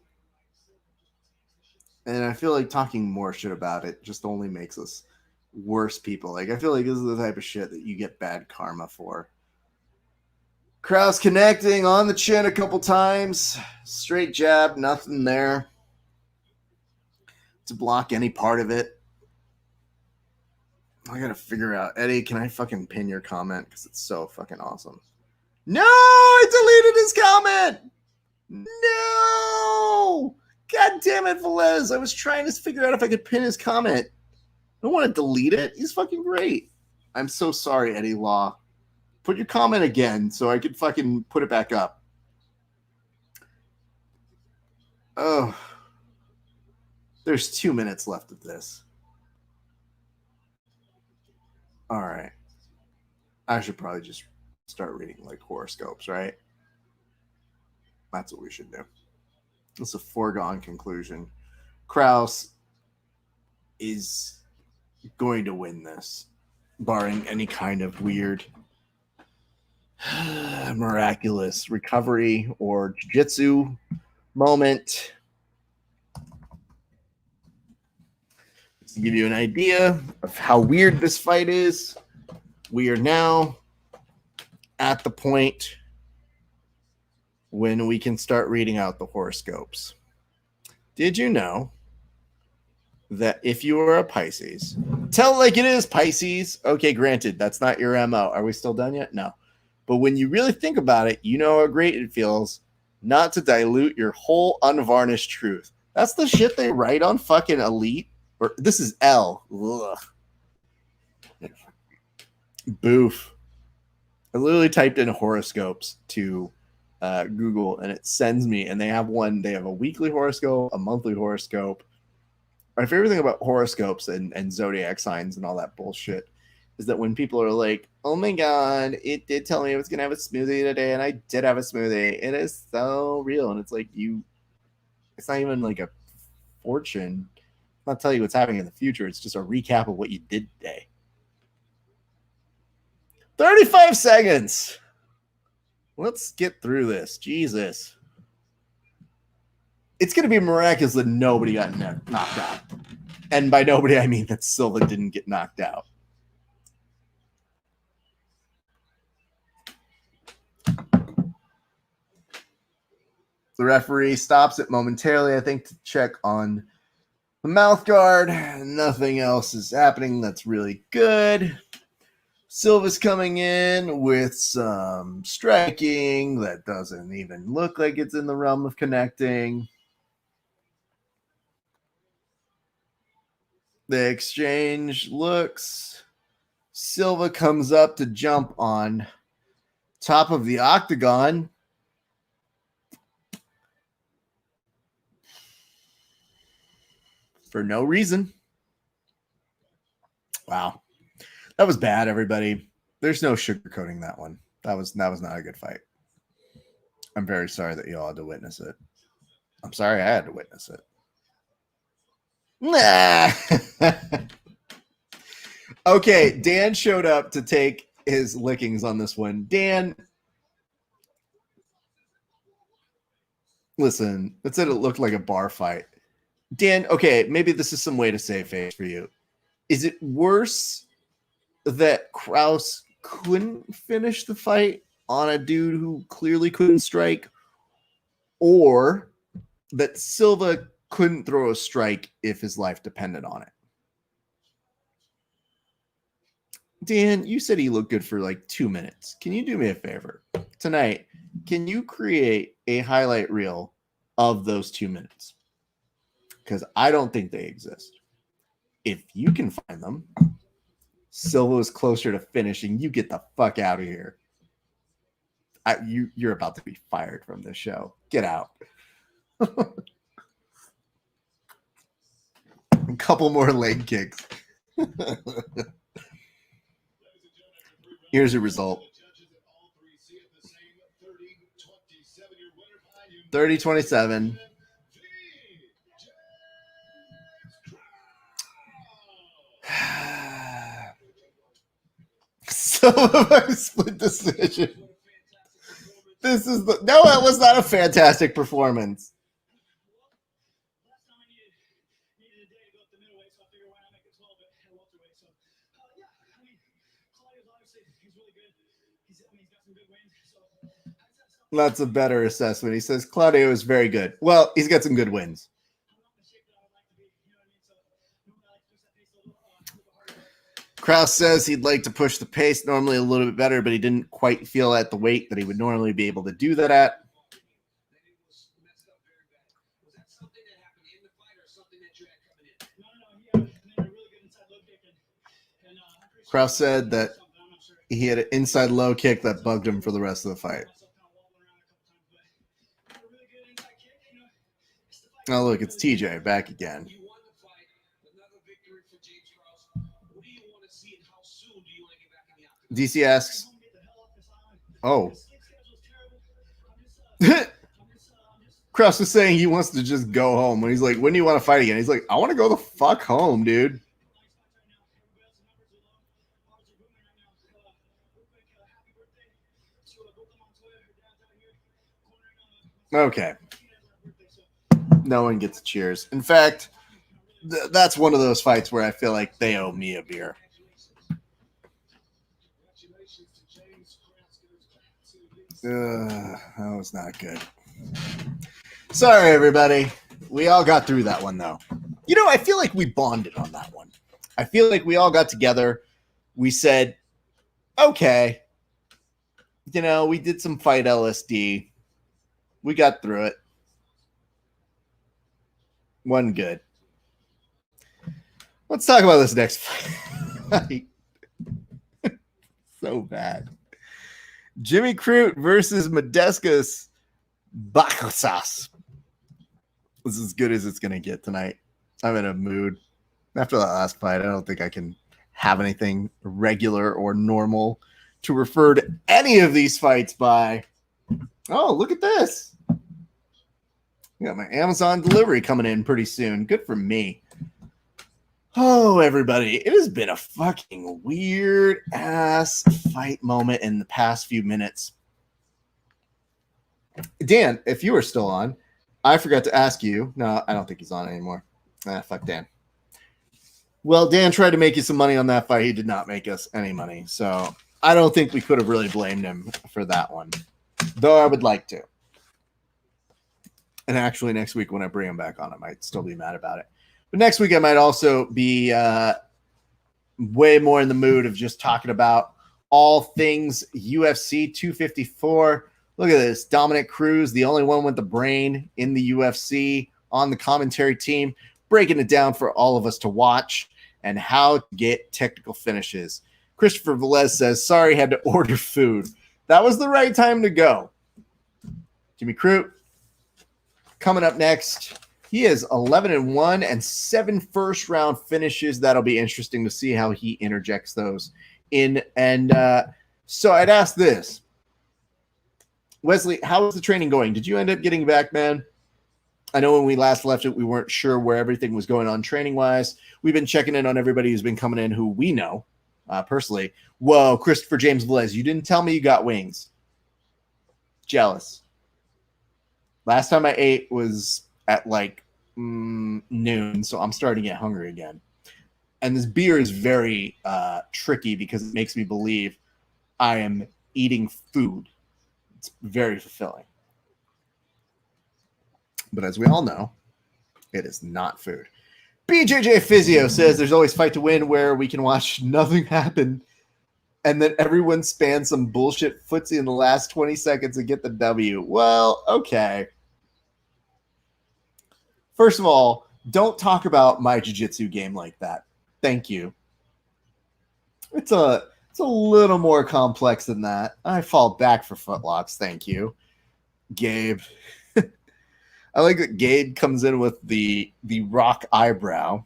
And I feel like talking more shit about it just only makes us worse people. Like, I feel like this is the type of shit that you get bad karma for. Krauss connecting on the chin a couple times. Straight jab, nothing there to block any part of it. I gotta figure out. Eddie, can I fucking pin your comment? Because it's so fucking awesome. No! I deleted his comment! No! God damn it, Velez. I was trying to figure out if I could pin his comment. I don't want to delete it. He's fucking great. I'm so sorry, Eddie Law. Put your comment again so I could fucking put it back up. Oh. There's 2 minutes left of this. All right. I should probably just start reading like horoscopes, right? That's what we should do. It's a foregone conclusion. Krauss is going to win this, barring any kind of weird, miraculous recovery or jiu-jitsu moment. To give you an idea of how weird this fight is, we are now at the point when we can start reading out the horoscopes. Did you know that if you are a Pisces, tell it like it is, Pisces. Okay, granted, that's not your MO. Are we still done yet? No. But when you really think about it, you know how great it feels not to dilute your whole unvarnished truth. That's the shit they write on fucking Elite. Or this is L. Ugh. Boof. I literally typed in horoscopes to Google, and it sends me, and they have a weekly horoscope, a monthly horoscope. My favorite thing about horoscopes and zodiac signs and all that bullshit is that when people are like, oh my God, it did tell me I was going to have a smoothie today, and I did have a smoothie. It is so real. And it's like, it's not even like a fortune. I'll tell you what's happening in the future. It's just a recap of what you did today. 35 seconds. Let's get through this. Jesus. It's going to be miraculous that nobody got knocked out. And by nobody, I mean that Silva didn't get knocked out. The referee stops it momentarily, I think, to check on the mouth guard. Nothing else is happening. That's really good. Silva's coming in with some striking that doesn't even look like it's in the realm of connecting. The exchange looks. Silva comes up to jump on top of the octagon. For no reason. Wow. That was bad, everybody. There's no sugarcoating that one. That was not a good fight. I'm very sorry that you all had to witness it. I'm sorry I had to witness it. Nah. Okay, Dan showed up to take his lickings on this one. Dan, listen, it said it looked like a bar fight. Dan, okay, maybe this is some way to save face for you. Is it worse that Krauss couldn't finish the fight on a dude who clearly couldn't strike, or that Silva couldn't throw a strike if his life depended on it? Dan, you said he looked good for like 2 minutes. Can you do me a favor? Tonight, can you create a highlight reel of those 2 minutes? because I don't think they exist. If you can find them, Silva is closer to finishing. You get the fuck out of here. You're about to be fired from this show. Get out. A couple more leg kicks. Here's a result. 30-27. So split decision. This is it was not a fantastic performance. That's a better assessment. He says Claudio is very good. Well, he's got some good wins. Krauss says he'd like to push the pace normally a little bit better, but he didn't quite feel at the weight that he would normally be able to do that at. Krauss said that he had an inside low kick that bugged him for the rest of the fight. Oh, look, it's TJ back again. DC asks, oh. Krauss was saying he wants to just go home. When he's like, when do you want to fight again? He's like, I want to go the fuck home, dude. Okay. No one gets cheers. In fact, that's one of those fights where I feel like they owe me a beer. That was not good. Sorry, everybody. We all got through that one, though. You know, I feel like we bonded on that one. I feel like we all got together. We said, okay, you know, we did some fight LSD. We got through it. One good. Let's talk about this next fight. So bad. Jimmy Crute versus Modestas Bakosas. This is as good as it's going to get tonight. I'm in a mood. After that last fight, I don't think I can have anything regular or normal to refer to any of these fights by. Oh, look at this. I got my Amazon delivery coming in pretty soon. Good for me. Oh, everybody. It has been a fucking weird ass fight moment in the past few minutes. Dan, if you are still on, I forgot to ask you. No, I don't think he's on anymore. Fuck Dan. Well, Dan tried to make you some money on that fight. He did not make us any money. So I don't think we could have really blamed him for that one. Though I would like to. And actually next week when I bring him back on, I might still be mad about it. But next week I might also be way more in the mood of just talking about all things UFC 254. Look at this. Dominick Cruz, the only one with the brain in the UFC on the commentary team, breaking it down for all of us to watch and how to get technical finishes. Christopher Velez says, sorry, had to order food. That was the right time to go. Jimmy Crute coming up next. He is 11-1 and 7 first-round finishes. That'll be interesting to see how he interjects those in. And so I'd ask this. Wesley, how is the training going? Did you end up getting back, man? I know when we last left it, we weren't sure where everything was going on training-wise. We've been checking in on everybody who's been coming in who we know personally. Whoa, Christopher James Velez, you didn't tell me you got wings. Jealous. Last time I ate was at like noon, so I'm starting to get hungry again. And this beer is very tricky because it makes me believe I am eating food. It's very fulfilling. But as we all know, it is not food. BJJ Physio says there's always fight to win where we can watch nothing happen and then everyone spans some bullshit footsie in the last 20 seconds and get the W. Well, okay. First of all, Don't talk about my jiu-jitsu game like that. Thank you. It's a little more complex than that. I fall back for footlocks. Thank you, Gabe. I like that Gabe comes in with the rock eyebrow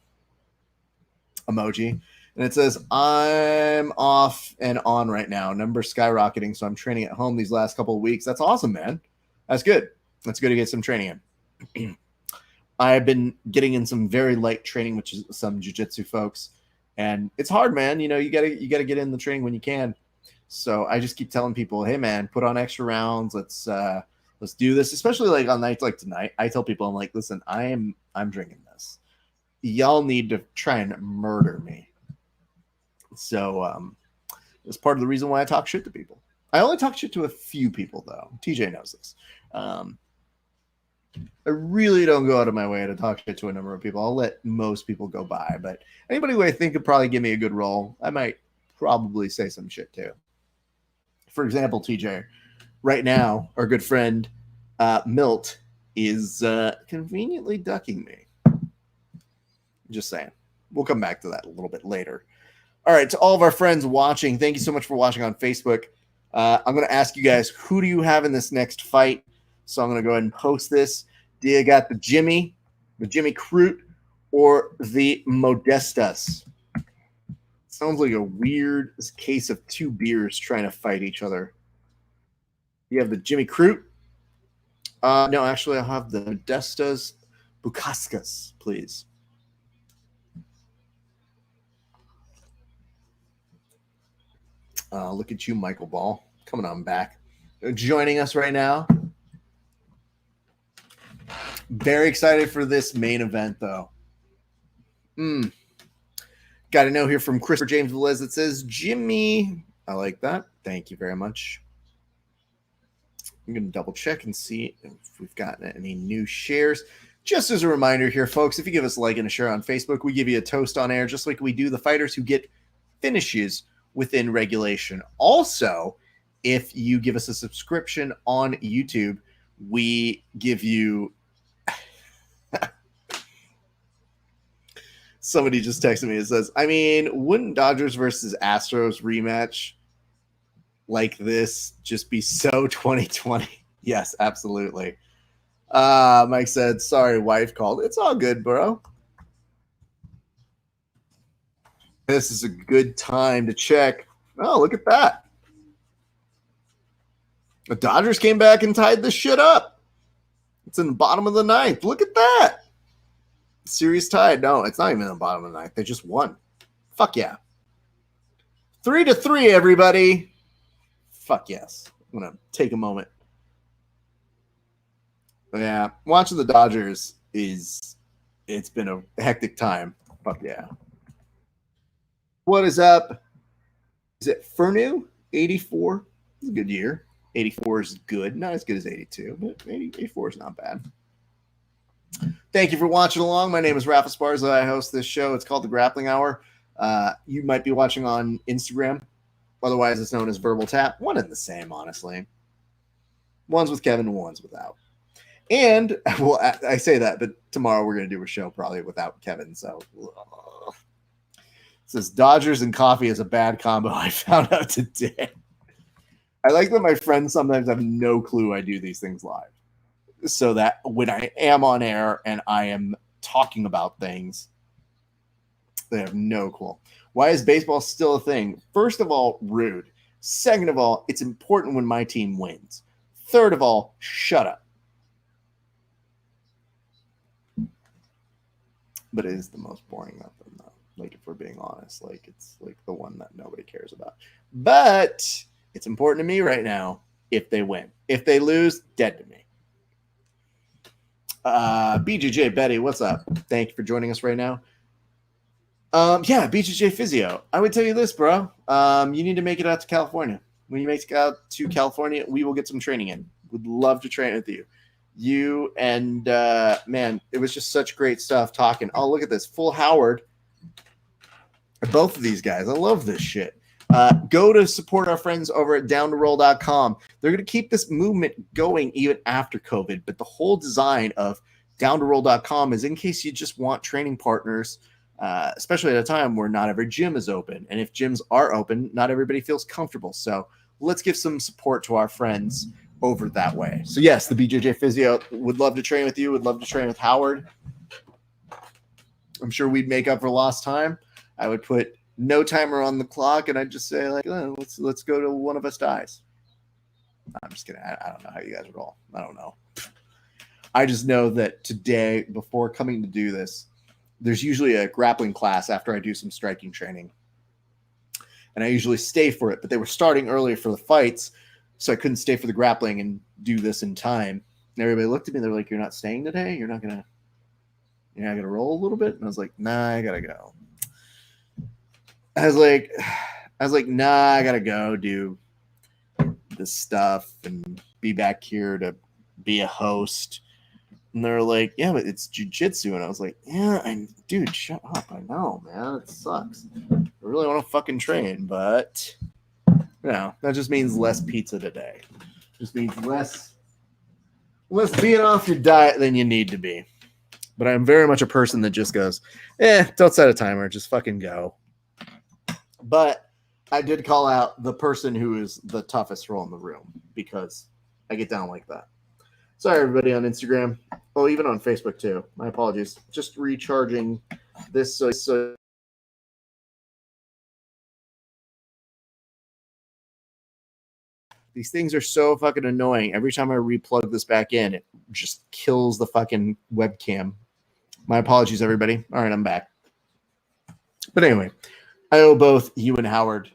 emoji, and it says, "I'm off and on right now. Numbers skyrocketing, so I'm training at home these last couple of weeks." That's awesome, man. That's good. That's good to get some training in. I've been getting in some very light training, which is some jiu-jitsu folks, and it's hard, man. You gotta get in the training when you can. So I just keep telling people, hey, man, put on extra rounds. Let's do this, especially like on nights like tonight. I tell people, I'm like, listen, I'm drinking this. Y'all need to try and murder me. So it's part of the reason why I talk shit to people. I only talk shit to a few people, though. TJ knows this. I really don't go out of my way to talk shit to a number of people. I'll let most people go by, but anybody who I think could probably give me a good role, I might probably say some shit too. For example, TJ, right now, our good friend Milt is conveniently ducking me. Just saying. We'll come back to that a little bit later. All right, to all of our friends watching, thank you so much for watching on Facebook. I'm going to ask you guys, who do you have in this next fight? So I'm going to go ahead and post this. Do you got the Jimmy Cruz, or the Modestas? Sounds like a weird case of two beers trying to fight each other. You have the Jimmy Cruz. No, actually, I'll have the Modestas Bukaskas, please. Look at you, Michael Ball, coming on back. Joining us right now. Very excited for this main event, though. Got to know here from Christopher James Velez that says, Jimmy. I like that. Thank you very much. I'm going to double check and see if we've gotten any new shares. Just as a reminder here, folks, if you give us a like and a share on Facebook, we give you a toast on air, just like we do the fighters who get finishes within regulation. Also, if you give us a subscription on YouTube, we give you... Somebody just texted me and says, I mean, wouldn't Dodgers versus Astros rematch like this just be so 2020? Yes, absolutely. Mike said, sorry, wife called. It's all good, bro. This is a good time to check. Oh, look at that. The Dodgers came back and tied this shit up. It's in the bottom of the ninth. Look at that. Series tied. No, it's not even in the bottom of the ninth. They just won. Fuck yeah. 3-3, everybody. Fuck yes. I'm going to take a moment. Yeah, watching the Dodgers it's been a hectic time. Fuck yeah. What is up? Is it Fernu? 84? It's a good year. 84 is good. Not as good as 82, but 84 is not bad. Thank you for watching along. My name is Rafa Esparza. I host this show. It's called The Grappling Hour. You might be watching on Instagram. Otherwise, it's known as Verbal Tap. One and the same, honestly. One's with Kevin, one's without. And, well, I say that, but tomorrow we're going to do a show probably without Kevin. So, it says Dodgers and coffee is a bad combo. I found out today. I like that my friends sometimes have no clue I do these things live. So that when I am on air and I am talking about things, they have no clue. Why is baseball still a thing? First of all, rude. Second of all, it's important when my team wins. Third of all, shut up. But it is the most boring of them, though. Like, if we're being honest, like, it's like the one that nobody cares about. But it's important to me right now if they win. If they lose, dead to me. BJJ Betty, what's up? Thank you for joining us right now. Yeah, BJJ Physio. I would tell you this, bro. You need to make it out to California. When you make it out to California, we will get some training in. Would love to train with you. You and, man, it was just such great stuff talking. Oh, look at this. Full Howard. Both of these guys. I love this shit. Go to support our friends over at downtoroll.com. They're going to keep this movement going even after COVID, but the whole design of downtoroll.com is in case you just want training partners, especially at a time where not every gym is open. And if gyms are open, not everybody feels comfortable. So let's give some support to our friends over that way. So yes, the BJJ Physio would love to train with you, would love to train with Howard. I'm sure we'd make up for lost time. I would put no timer on the clock, and I'd just say, like, oh, let's go till one of us dies. I'm just kidding. I don't know how you guys roll. I don't know. I just know that today, before coming to do this, there's usually a grappling class after I do some striking training. And I usually stay for it, but they were starting earlier for the fights, so I couldn't stay for the grappling and do this in time. And everybody looked at me, they're like, "You're not staying today? You're not gonna roll a little bit?" And I was like, "Nah, I gotta go." I was like, "Nah, I gotta go do this stuff and be back here to be a host." And they're like, "Yeah, but it's jiu-jitsu." And I was like, "Yeah, dude, shut up. I know, man. It sucks. I really want to fucking train, but that just means less pizza today. Just means less being off your diet than you need to be." But I'm very much a person that just goes, don't set a timer, just fucking go. But I did call out the person who is the toughest role in the room because I get down like that. Sorry, everybody on Instagram. Oh, even on Facebook, too. My apologies. Just recharging this. So these things are so fucking annoying. Every time I replug this back in, it just kills the fucking webcam. My apologies, everybody. All right, I'm back. But anyway, I owe both you and Howard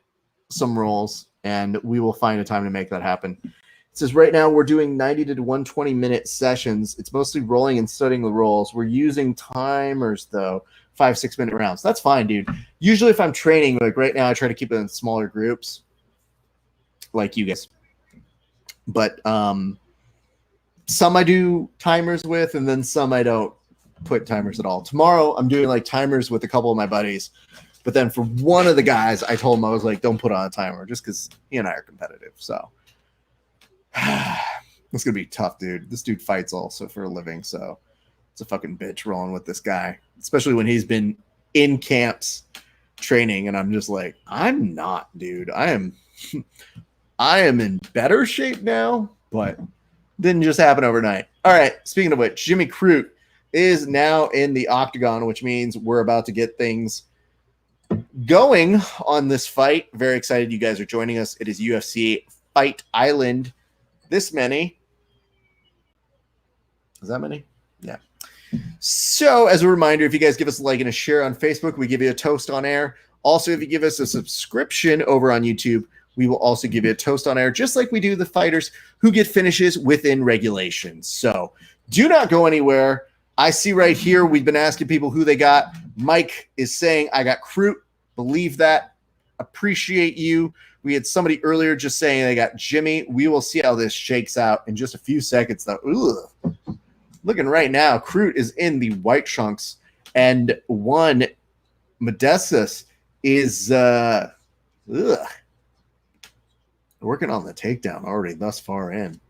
some rolls, and we will find a time to make that happen. It says right now we're doing 90 to 120-minute sessions. It's mostly rolling and studying the rolls. We're using timers, though, 5-6-minute rounds. That's fine, dude. Usually if I'm training, like right now, I try to keep it in smaller groups, like you guys. But some I do timers with, and then some I don't put timers at all. Tomorrow, I'm doing like timers with a couple of my buddies. But then for one of the guys, I told him, I was like, don't put on a timer just because he and I are competitive. So it's going to be tough, dude. This dude fights also for a living. So it's a fucking bitch rolling with this guy, especially when he's been in camps training. And I'm just like, I'm not, dude. I am in better shape now, but didn't just happen overnight. All right. Speaking of which, Jimmy Cruz is now in the octagon, which means we're about to get things going on this fight. Very excited you guys are joining us. It is UFC Fight Island. This many. Is that many? Yeah. So as a reminder, if you guys give us a like and a share on Facebook, we give you a toast on air. Also, if you give us a subscription over on YouTube, we will also give you a toast on air, just like we do the fighters who get finishes within regulations. So do not go anywhere. I see right here, we've been asking people who they got. Mike is saying, I got Cruz. Believe that. Appreciate you. We had somebody earlier just saying they got Jimmy. We will see how this shakes out in just a few seconds, though. Ugh. Looking right now, Cruz is in the white trunks, and one Modestus is working on the takedown already thus far in.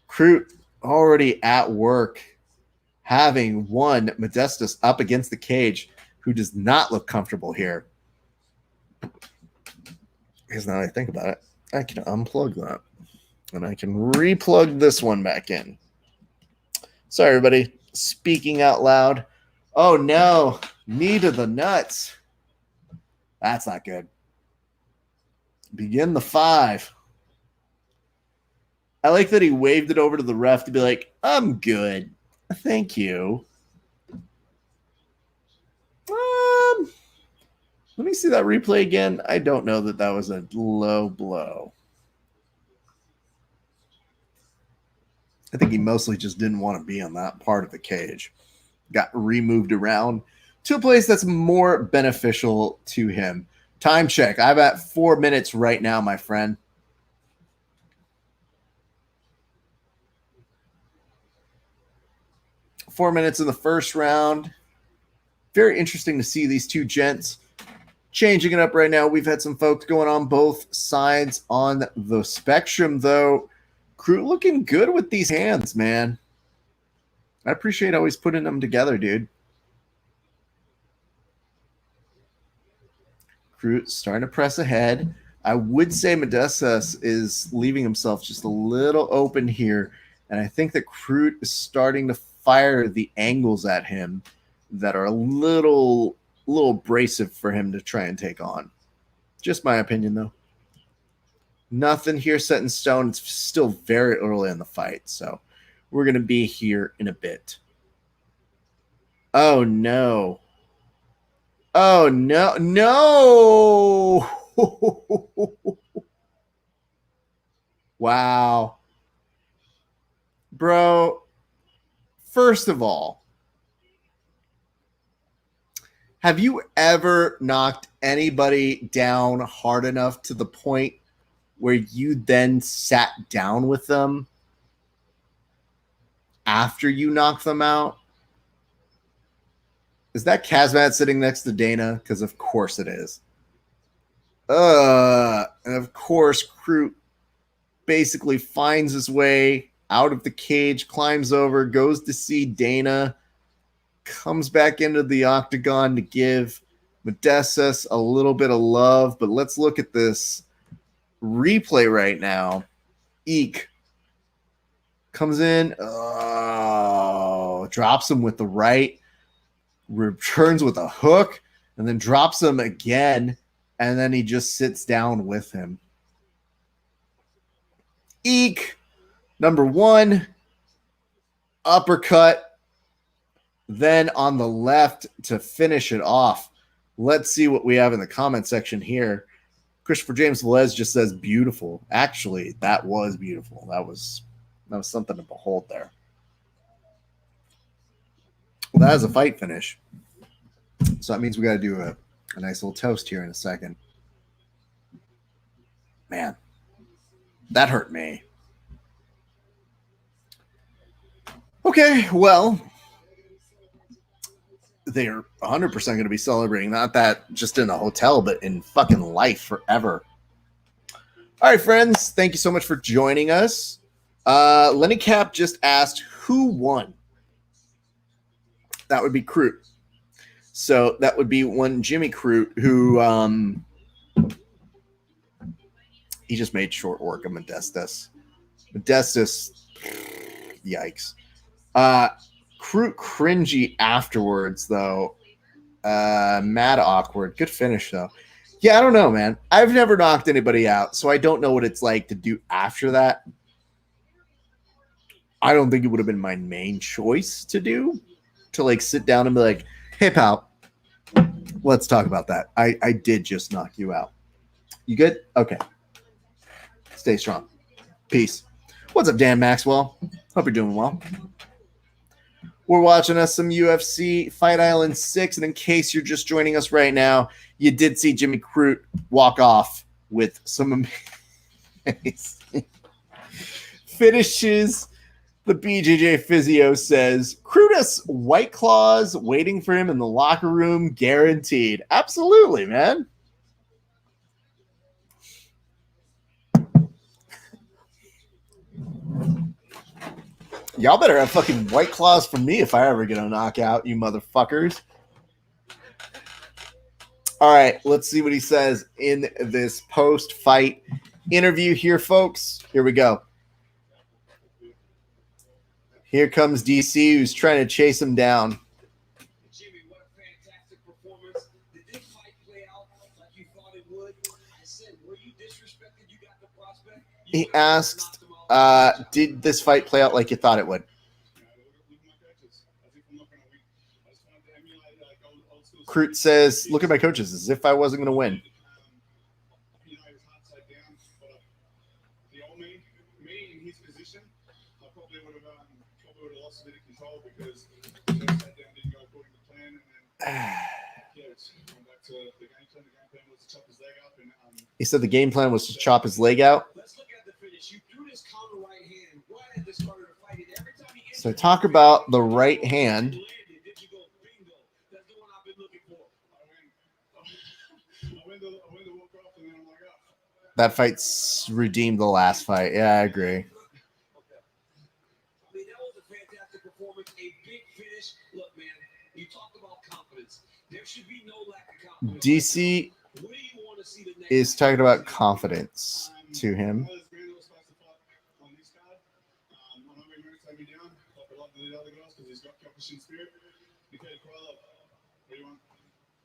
Cruz already at work, having one Modestus up against the cage, who does not look comfortable here. Because now I think about it, I can unplug that. And I can replug this one back in. Sorry, everybody. Speaking out loud. Oh, no. Knee to the nuts. That's not good. Begin the 5. I like that he waved it over to the ref to be like, I'm good. Thank you. Let me see that replay again. I don't know that was a low blow. I think he mostly just didn't want to be on that part of the cage. Got removed around to a place that's more beneficial to him. Time check. I'm at 4 minutes right now, my friend. Four minutes in the first round. Very interesting to see these two gents changing it up right now. We've had some folks going on both sides on the spectrum, though. Cruz looking good with these hands, man. I appreciate always putting them together, dude. Cruz starting to press ahead. I would say Modestas is leaving himself just a little open here. And I think that Cruz is starting to fire the angles at him that are a little abrasive for him to try and take on. Just my opinion, though. Nothing here set in stone. It's still very early in the fight, so we're going to be here in a bit. Oh, no. Oh, no. No! Wow. Bro, first of all, have you ever knocked anybody down hard enough to the point where you then sat down with them after you knocked them out? Is that Kazmat sitting next to Dana? Because of course it is. And of course, Cruz basically finds his way out of the cage, climbs over, goes to see Dana, comes back into the octagon to give Modestas a little bit of love. But let's look at this replay right now. Eek comes in, drops him with the right, returns with a hook, and then drops him again, and then he just sits down with him. Eek, number one, uppercut, then on the left to finish it off. Let's see what we have in the comment section here. Christopher James Velez just says beautiful. Actually, that was beautiful. That was something to behold there. Well, that is a fight finish. So that means we got to do a nice little toast here in a second. Man, that hurt me. Okay, well, they're 100% going to be celebrating. Not that just in a hotel, but in fucking life forever. All right, friends. Thank you so much for joining us. Lenny Cap just asked who won. That would be Cruz. So that would be one Jimmy Cruz who he just made short work of Modestas. Modestas, yikes. Cruz cringy afterwards, though. Mad awkward. Good finish, though. Yeah, I don't know, man. I've never knocked anybody out, so I don't know what it's like to do after that. I don't think it would have been my main choice to do, to like sit down and be like, hey, pal, let's talk about that. I did just knock you out. You good? Okay. Stay strong. Peace. What's up, Dan Maxwell? Hope you're doing well. We're watching us some UFC Fight Island 6, and in case you're just joining us right now, you did see Jimmy Cruz walk off with some amazing finishes. The BJJ physio says, Cruz White Claws waiting for him in the locker room, guaranteed. Absolutely, man. Y'all better have fucking White Claws for me if I ever get a knockout, you motherfuckers. All right, let's see what he says in this post-fight interview here, folks. Here we go. Here comes DC, who's trying to chase him down. Jimmy, what a fantastic performance. Did this fight play out like you thought it would? I said, were you disrespected? You got the prospect? He asked, did this fight play out like you thought it would? Cruz says, look at my coaches as if I wasn't going to win. He said the game plan was to chop his leg out. So talk about the right hand. That fight's redeemed the last fight. Yeah, I agree. should be no lack of confidence. DC Where do you want to see the next is talking about confidence to him.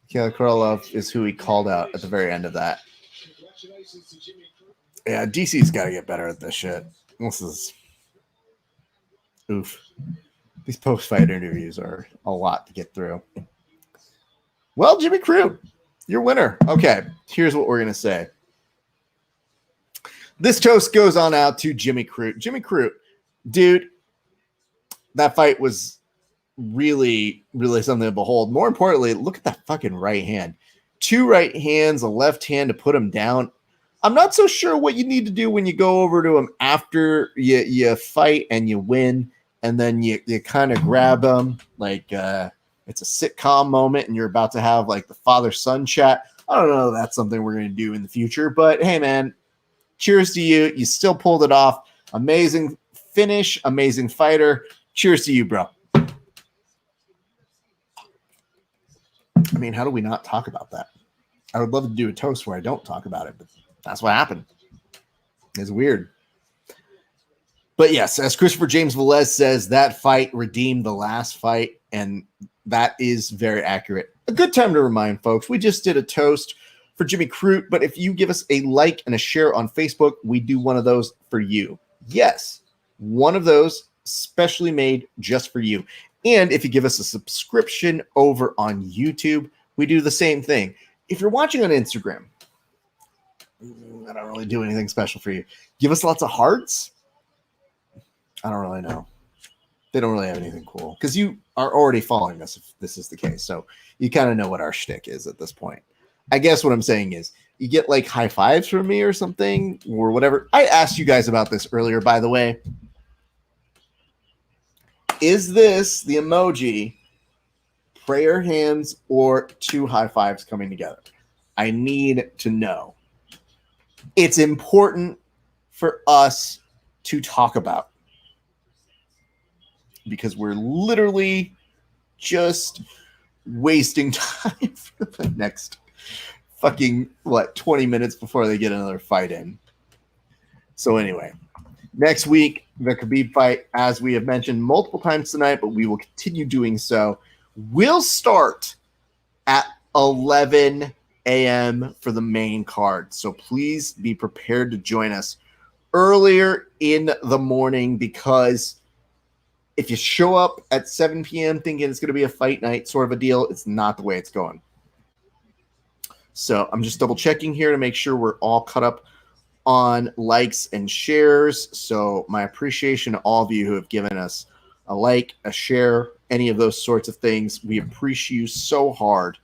Mikhail Krolov is who he called out at the very end of that. Congratulations to Jimmy Cruz. Yeah, DC's got to get better at this shit. This is oof. These post-fight interviews are a lot to get through. Well, Jimmy Cruz, your winner. Okay, here's what we're going to say. This toast goes on out to Jimmy Cruz. Jimmy Cruz, dude, that fight was really, really something to behold. More importantly, look at that fucking right hand. 2 right hands, a left hand to put him down. I'm not so sure what you need to do when you go over to him after you fight and you win, and then you kind of grab him like it's a sitcom moment and you're about to have like the father-son chat. I don't know if that's something we're going to do in the future, but hey, man, cheers to you. You still pulled it off. Amazing finish, amazing fighter. Cheers to you, bro. I mean, how do we not talk about that? I would love to do a toast where I don't talk about it, but that's what happened. It's weird. But yes, as Christopher James Velez says, that fight redeemed the last fight, and that is very accurate. A good time to remind folks, we just did a toast for Jimmy Cruz, but if you give us a like and a share on Facebook, we do one of those for you. Yes, one of those specially made just for you. And if you give us a subscription over on YouTube, we do the same thing. If you're watching on Instagram, I don't really do anything special for you. Give us lots of hearts. I don't really know. They don't really have anything cool because you are already following us if this is the case. So you kind of know what our shtick is at this point. I guess what I'm saying is you get like high fives from me or something or whatever. I asked you guys about this earlier, by the way. Is this the emoji, prayer hands, or 2 high fives coming together? I need to know. It's important for us to talk about because we're literally just wasting time for the next fucking 20 minutes before they get another fight in. So anyway, next week, the Khabib fight, as we have mentioned multiple times tonight, but we will continue doing so, will start at 11 a.m. for the main card. So please be prepared to join us earlier in the morning because if you show up at 7 p.m. thinking it's going to be a fight night sort of a deal, it's not the way it's going. So I'm just double checking here to make sure we're all caught up on likes and shares. So my appreciation to all of you who have given us a like, a share, any of those sorts of things. We appreciate you so hard.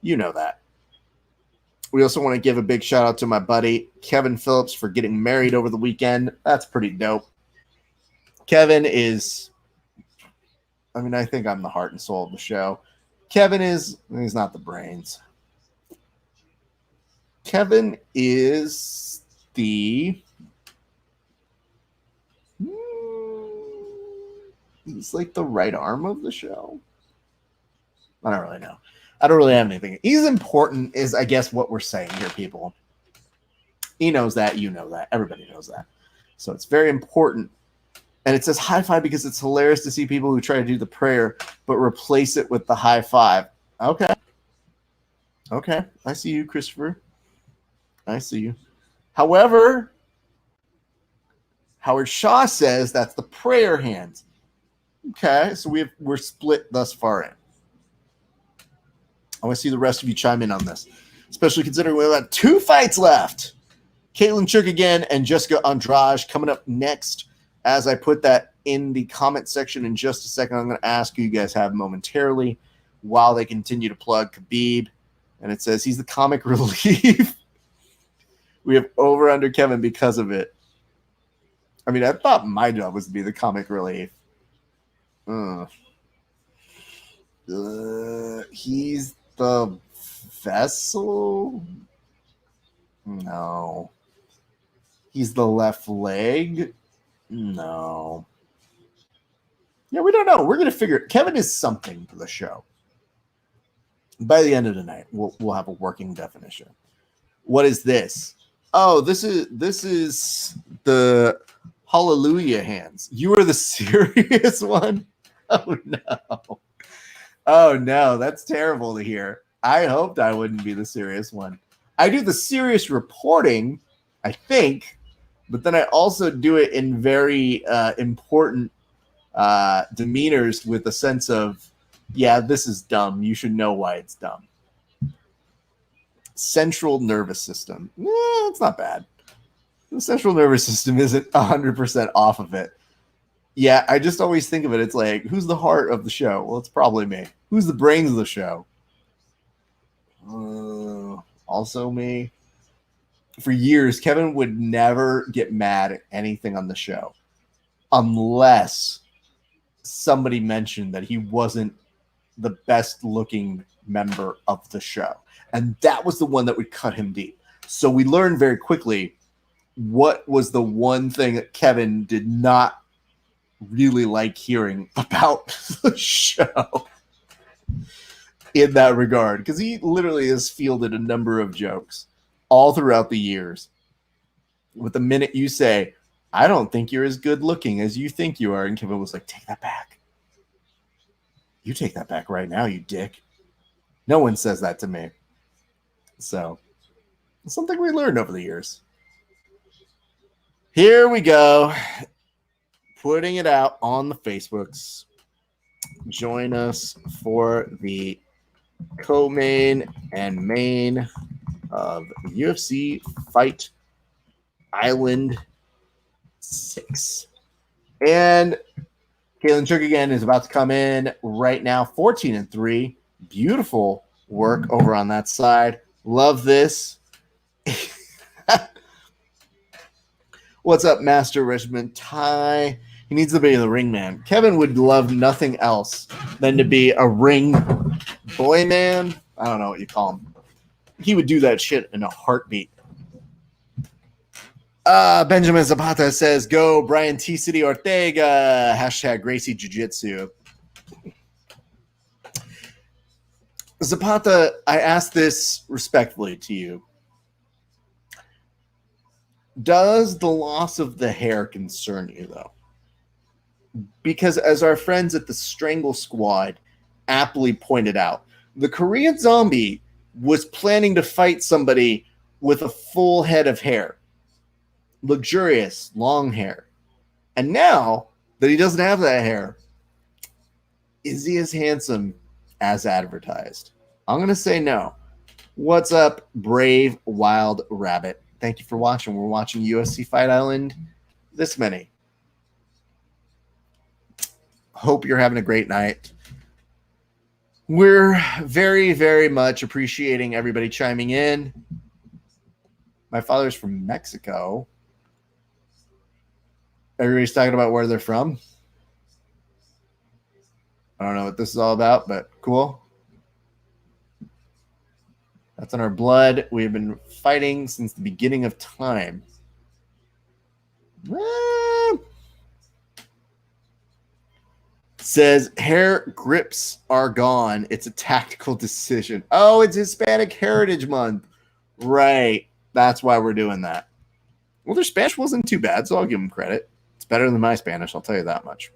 You know that. We also want to give a big shout out to my buddy Kevin Phillips for getting married over the weekend. That's pretty dope. Kevin is, I mean, I think I'm the heart and soul of the show. Kevin is, he's not the brains. Kevin is the, he's like the right arm of the show. I don't really know. I don't really have anything. He's important is, I guess, what we're saying here, people. He knows that. You know that. Everybody knows that. So it's very important. And it says high five because it's hilarious to see people who try to do the prayer but replace it with the high five. Okay. Okay. I see you, Christopher. I see you. However, Howard Shaw says that's the prayer hands. Okay. So we're split thus far in. I want to see the rest of you chime in on this, especially considering we have 2 fights left. Caitlin Chook again and Jessica Andrade coming up next. As I put that in the comment section in just a second, I'm going to ask who you guys have momentarily while they continue to plug Khabib. And it says he's the comic relief. We have over under Kevin because of it. I mean, I thought my job was to be the comic relief. He's the vessel? No. He's the left leg? No. Yeah, we don't know. We're going to figure it. Kevin is something for the show. By the end of the night, we'll have a working definition. What is this? Oh, this is the Hallelujah hands. You are the serious one? Oh no. Oh no, that's terrible to hear. I hoped I wouldn't be the serious one. I do the serious reporting, I think, but then I also do it in very important demeanors with a sense of, yeah, this is dumb. You should know why it's dumb. Central nervous system. It's not bad. The central nervous system isn't 100% off of it. Yeah, I just always think of it. It's like, who's the heart of the show? Well, it's probably me. Who's the brains of the show? Also me. For years, Kevin would never get mad at anything on the show unless somebody mentioned that he wasn't the best looking member of the show. And that was the one that would cut him deep. So we learned very quickly what was the one thing that Kevin did not really like hearing about the show in that regard, because he literally has fielded a number of jokes all throughout the years. With the minute you say, I don't think you're as good looking as you think you are, and Kevin was like, take that back. You take that back right now, you dick. No one says that to me. So it's something we learned over the years. Here we go. Putting it out on the Facebooks. Join us for the co-main and main of UFC Fight Island 6. And Kalen Chuk again is about to come in right now, 14-3. Beautiful work over on that side. Love this. What's up, Master Regiment Ty? He needs to be the ring man. Kevin would love nothing else than to be a ring boy man. I don't know what you call him. He would do that shit in a heartbeat. Benjamin Zapata says, go Brian T. City Ortega. Hashtag Gracie Jiu-Jitsu. Zapata, I ask this respectfully to you. Does the loss of the hair concern you, though? Because as our friends at the Strangle Squad aptly pointed out, the Korean Zombie was planning to fight somebody with a full head of hair. Luxurious, long hair. And now that he doesn't have that hair, is he as handsome as advertised? I'm going to say no. What's up, Brave Wild Rabbit? Thank you for watching. We're watching UFC Fight Island this many. Hope you're having a great night. We're very, very much appreciating everybody chiming in. My father's from Mexico. Everybody's talking about where they're from. I don't know what this is all about, but cool. That's in our blood. We've been fighting since the beginning of time. Says hair grips are gone. It's a tactical decision. Oh, it's Hispanic Heritage Month. Right. That's why we're doing that. Well, their Spanish wasn't too bad, so I'll give them credit. It's better than my Spanish, I'll tell you that much.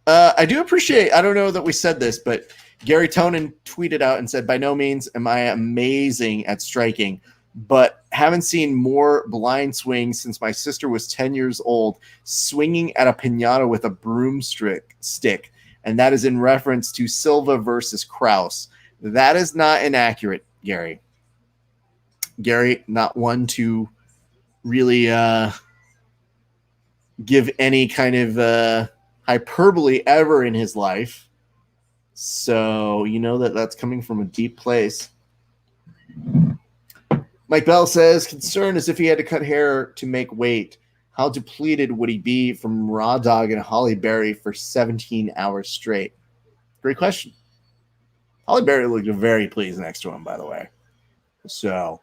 I do appreciate, I don't know that we said this, but Gary Tonin tweeted out and said, by no means am I amazing at striking, but haven't seen more blind swings since my sister was 10 years old, swinging at a piñata with a broomstick, and that is in reference to Silva versus Krauss. That is not inaccurate, Gary. Gary, not one to really give any kind of hyperbole ever in his life. So you know that that's coming from a deep place. Mike Bell says, concern is if he had to cut hair to make weight, how depleted would he be from Raw Dog and Holly Berry for 17 hours straight? Great question. Holly Berry looked very pleased next to him, by the way. So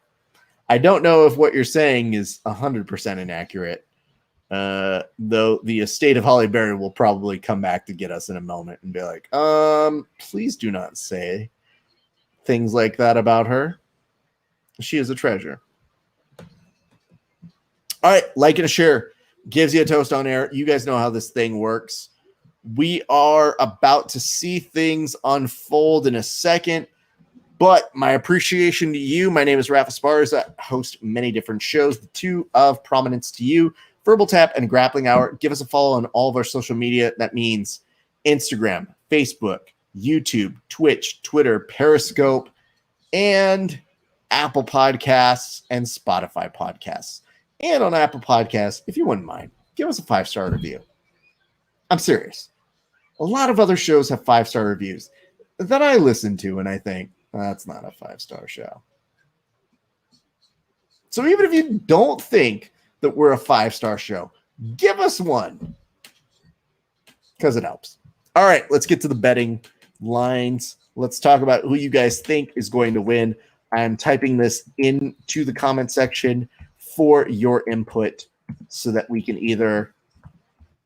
I don't know if what you're saying is 100% inaccurate, Though the estate of Holly Berry will probably come back to get us in a moment and be like, please do not say things like that about her. She is a treasure. All right, like and a share gives you a toast on air. You guys know how this thing works. We are about to see things unfold in a second, but my appreciation to you. My name is Rafa Esparza. I host many different shows. The two of prominence to you, Verbal Tap and Grappling Hour. Give us a follow on all of our social media. That means Instagram, Facebook, YouTube, Twitch, Twitter, Periscope, and Apple Podcasts and Spotify Podcasts. And on Apple Podcasts, if you wouldn't mind, give us a 5-star review. I'm serious. A lot of other shows have 5-star reviews that I listen to, and I think, that's not a 5-star show. So even if you don't think that we're a 5-star show, give us one, because it helps. All right, let's get to the betting lines. Let's talk about who you guys think is going to win. I'm typing this into the comment section for your input so that we can either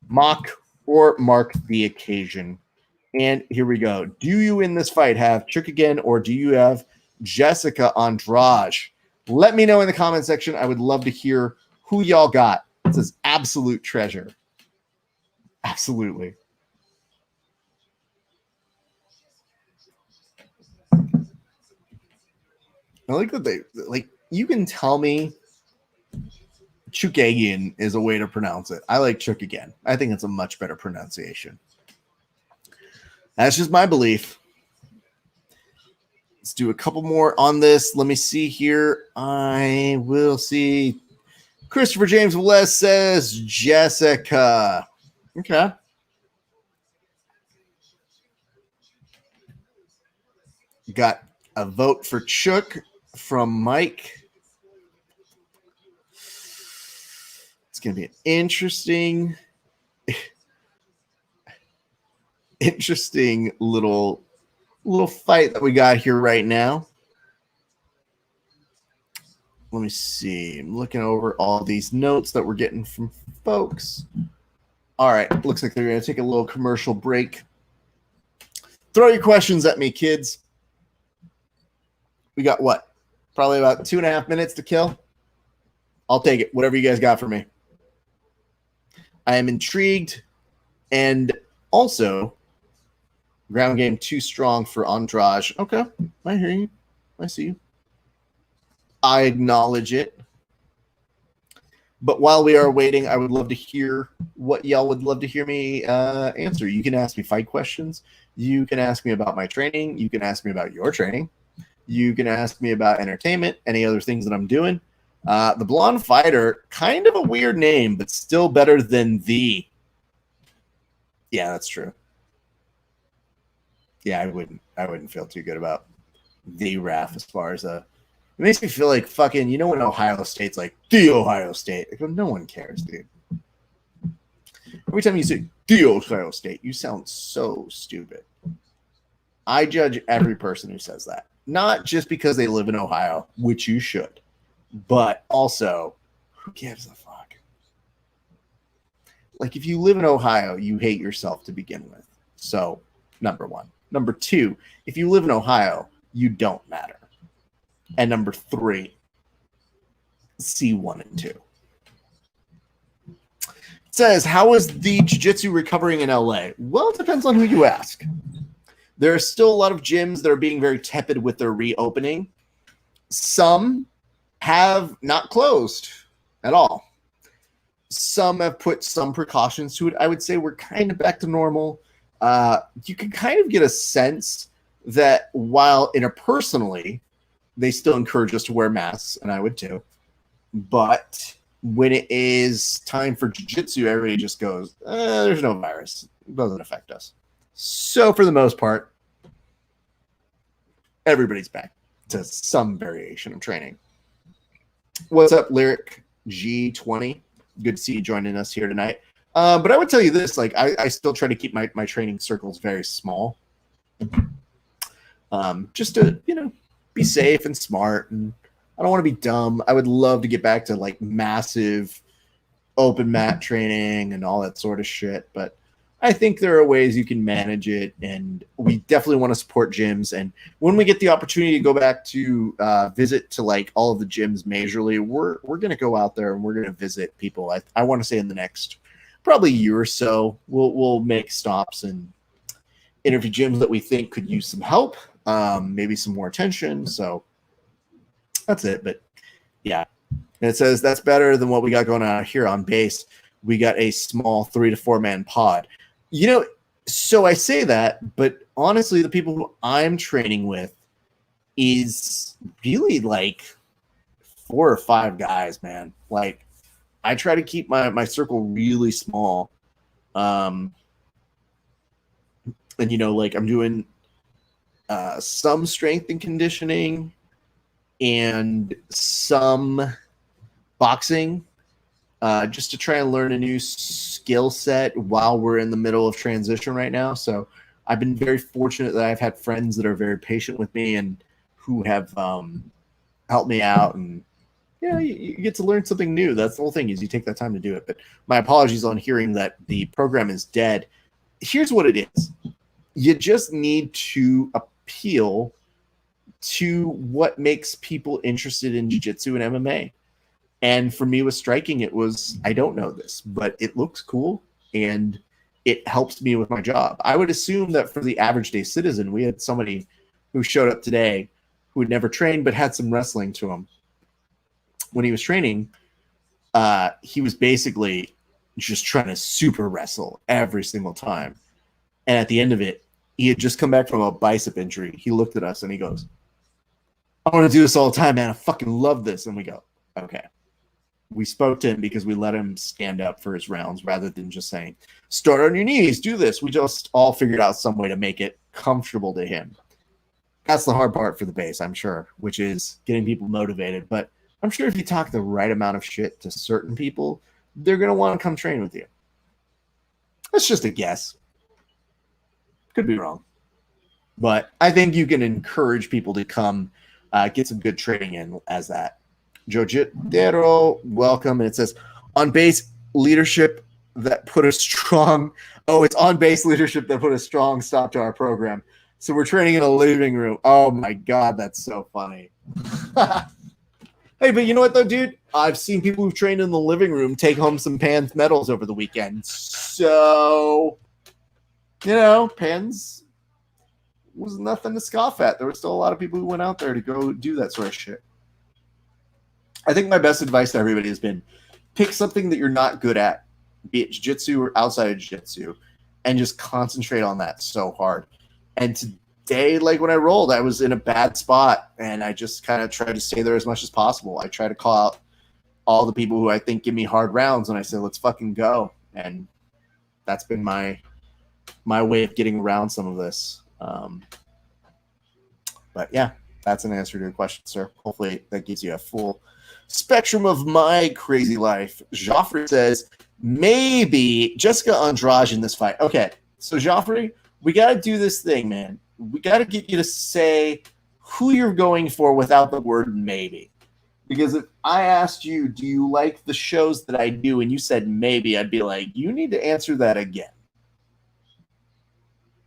mock or mark the occasion. And here we go. Do you in this fight have Chuck again, or do you have Jessica Andrade? Let me know in the comment section. I would love to hear who y'all got. It says absolute treasure. Absolutely. I like that they like. You can tell me Chukagian is a way to pronounce it. I like Chuck again. I think it's a much better pronunciation. That's just my belief. Let's do a couple more on this. Let me see here. I will see. Christopher James Velez says Jessica. Okay. Got a vote for Chuck from Mike. It's going to be an interesting little fight that we got here right now. Let me see. I'm looking over all these notes that we're getting from folks. All right. Looks like they're going to take a little commercial break. Throw your questions at me, kids. We got what? Probably about 2.5 minutes to kill. I'll take it. Whatever you guys got for me. I am intrigued, and also ground game too strong for Andrade. Okay, I hear you. I see you. I acknowledge it. But while we are waiting, I would love to hear what y'all would love to hear me answer. You can ask me fight questions. You can ask me about my training. You can ask me about your training. You can ask me about entertainment, any other things that I'm doing. The Blonde Fighter, kind of a weird name, but still better than the. Yeah, that's true. Yeah, I wouldn't feel too good about the RAF as far as it makes me feel like fucking, you know, when Ohio State's like the Ohio State. I go, no one cares, dude. Every time you say the Ohio State, you sound so stupid. I judge every person who says that. Not just because they live in Ohio, which you should, but also, who gives a fuck? Like, if you live in Ohio, you hate yourself to begin with. So, number one. Number two, if you live in Ohio, you don't matter. And number three, C1 and 2. It says, how is the jiu-jitsu recovering in LA? Well, it depends on who you ask. There are still a lot of gyms that are being very tepid with their reopening. Some have not closed at all. Some have put some precautions to it. I would say we're kind of back to normal. You can kind of get a sense that while interpersonally, they still encourage us to wear masks, and I would too. But when it is time for jiu-jitsu, everybody just goes, there's no virus. It doesn't affect us. So for the most part, everybody's back to some variation of training. What's up, Lyric G20? Good to see you joining us here tonight. But I would tell you this, like I still try to keep my training circles very small. Just to, be safe and smart, and I don't want to be dumb. I would love to get back to like massive open mat training and all that sort of shit. But I think there are ways you can manage it, and we definitely want to support gyms. And when we get the opportunity to go back to visit to like all of the gyms majorly, we're going to go out there and we're going to visit people. I want to say in the next probably year or so, we'll make stops and interview gyms that we think could use some help, maybe some more attention. So that's it. But yeah, and it says that's better than what we got going on here on base. We got a small 3 to 4 man pod. You know, so I say that, but honestly, the people who I'm training with is really like 4 or 5 guys, man. Like, I try to keep my circle really small. And, you know, like I'm doing some strength and conditioning and some boxing just to try and learn a new skill set while we're in the middle of transition right now. So I've been very fortunate that I've had friends that are very patient with me and who have helped me out. And yeah, you get to learn something new. That's the whole thing, is you take that time to do it. But my apologies on hearing that the program is dead. Here's what it is. You just need to appeal to what makes people interested in jiu-jitsu and MMA. And for me with striking, it was, I don't know this, but it looks cool and it helps me with my job. I would assume that for the average day citizen, we had somebody who showed up today who had never trained but had some wrestling to him. When he was training, he was basically just trying to super wrestle every single time. And at the end of it, he had just come back from a bicep injury. He looked at us and he goes, I want to do this all the time, man. I fucking love this. And we go, okay. We spoke to him because we let him stand up for his rounds rather than just saying, start on your knees, do this. We just all figured out some way to make it comfortable to him. That's the hard part for the base, I'm sure, which is getting people motivated. But I'm sure if you talk the right amount of shit to certain people, they're going to want to come train with you. That's just a guess. Could be wrong. But I think you can encourage people to come get some good training in as that. Jojitero, welcome. And it says, on base leadership that put a strong, it's on base leadership that put a strong stop to our program. So we're training in a living room. Oh my God, that's so funny. Hey, but you know what though, dude? I've seen people who've trained in the living room take home some Pans medals over the weekend. So, you know, Pans was nothing to scoff at. There were still a lot of people who went out there to go do that sort of shit. I think my best advice to everybody has been pick something that you're not good at, be it jiu-jitsu or outside of jiu-jitsu, and just concentrate on that so hard. And today, like when I rolled, I was in a bad spot, and I just kind of tried to stay there as much as possible. I try to call out all the people who I think give me hard rounds, and I say, let's fucking go. And that's been my way of getting around some of this. But yeah, that's an answer to your question, sir. Hopefully that gives you a full spectrum of my crazy life. Joffrey says, maybe Jessica Andrade in this fight. Okay, so Joffrey, we got to do this thing, man. We got to get you to say who you're going for without the word maybe. Because if I asked you, do you like the shows that I do, and you said maybe, I'd be like, you need to answer that again.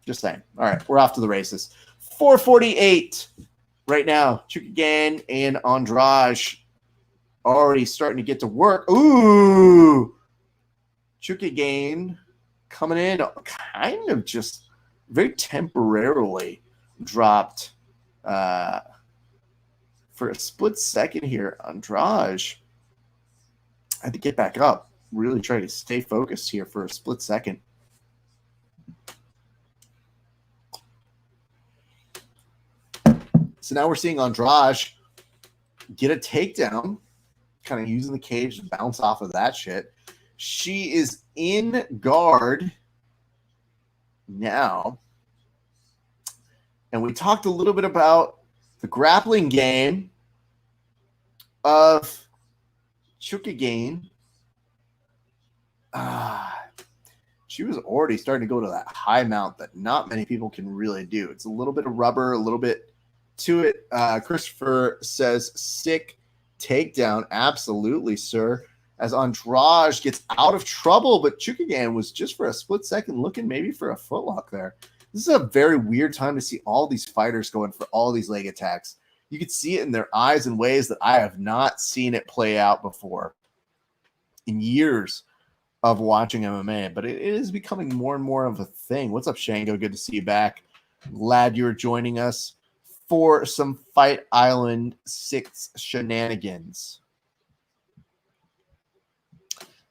Just saying. All right, we're off to the races. 448 right now. Chukagan and Andrade already starting to get to work. Ooh. Chukagan coming in kind of just very temporarily dropped for a split second here. Andrade had to get back up, really try to stay focused here for a split second. So now we're seeing Andrade get a takedown, kind of using the cage to bounce off of that shit. She is in guard now. And we talked a little bit about the grappling game of Chukagan. She was already starting to go to that high mount that not many people can really do. It's a little bit of rubber, a little bit to it. Christopher says, sick takedown. Absolutely, sir. as Andrade gets out of trouble, but Chukagan was just for a split second looking maybe for a footlock there. This is a very weird time to see all these fighters going for all these leg attacks. You could see it in their eyes in ways that I have not seen it play out before in years of watching MMA, but it is becoming more and more of a thing. What's up, Shango? Good to see you back. Glad you're joining us for some Fight Island 6 shenanigans.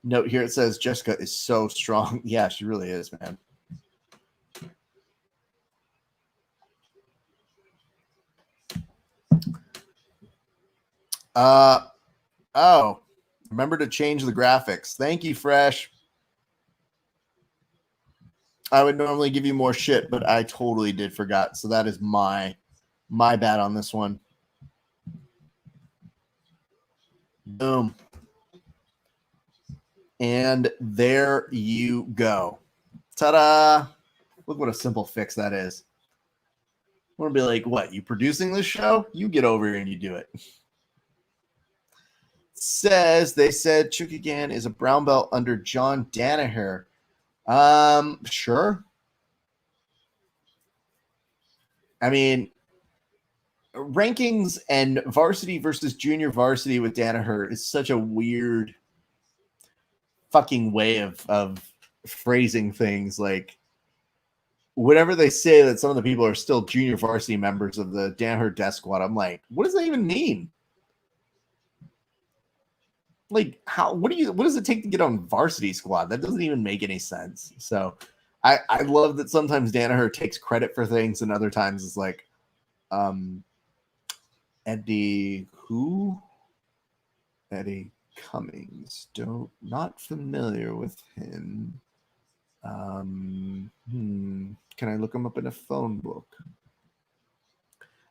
Note here, it says Jessica is so strong. Yeah, she really is, man. Oh, remember to change the graphics. Thank you, Fresh. I would normally give you more shit, but I totally did forgot. So that is my bad on this one. Boom. And there you go. Ta-da. Look what a simple fix that is. I'm going to be like, what, you producing this show? You get over here and you do it. They said Chukagan is a brown belt under John Danaher. Sure. I mean, rankings and varsity versus junior varsity with Danaher is such a weird fucking way of phrasing things. Like, whenever they say that some of the people are still junior varsity members of the Danaher Death Squad, I'm like, what does that even mean? Like, what does it take to get on varsity squad? That doesn't even make any sense. So I love that sometimes Danaher takes credit for things and other times it's like, Eddie Cummings. Not familiar with him. Can I look him up in a phone book?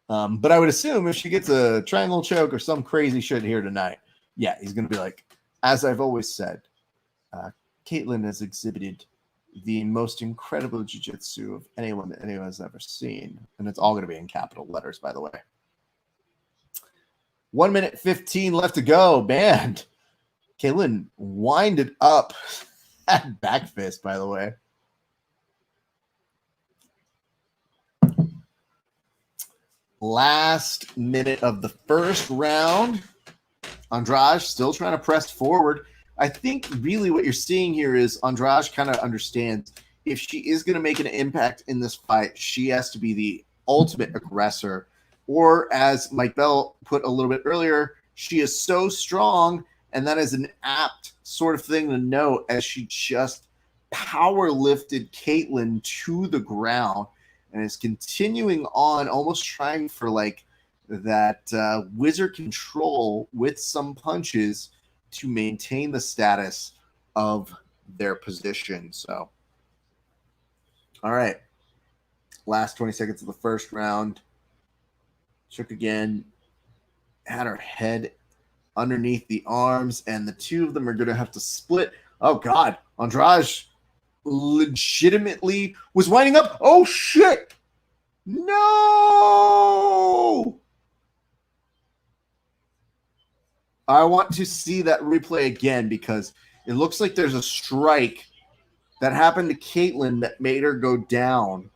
But I would assume if she gets a triangle choke or some crazy shit here tonight, yeah, he's going to be like, as I've always said, Caitlin has exhibited the most incredible jiu-jitsu of anyone that anyone has ever seen. And it's all going to be in capital letters, by the way. 1 minute 15 left to go. Man, Caitlin winded up that back fist, by the way. Last minute of the first round. Andrade still trying to press forward. I think really what you're seeing here is Andrade kind of understands if she is going to make an impact in this fight, she has to be the ultimate aggressor. Or as Mike Bell put a little bit earlier, she is so strong, and that is an apt sort of thing to note as she just power lifted Caitlin to the ground and is continuing on, almost trying for like that wizard control with some punches to maintain the status of their position. So, all right. Last 20 seconds of the first round. Shook again. Had her head underneath the arms, and the two of them are going to have to split. Oh, God. Andrade legitimately was winding up. Oh, shit. No. I want to see that replay again because it looks like there's a strike that happened to Caitlin that made her go down.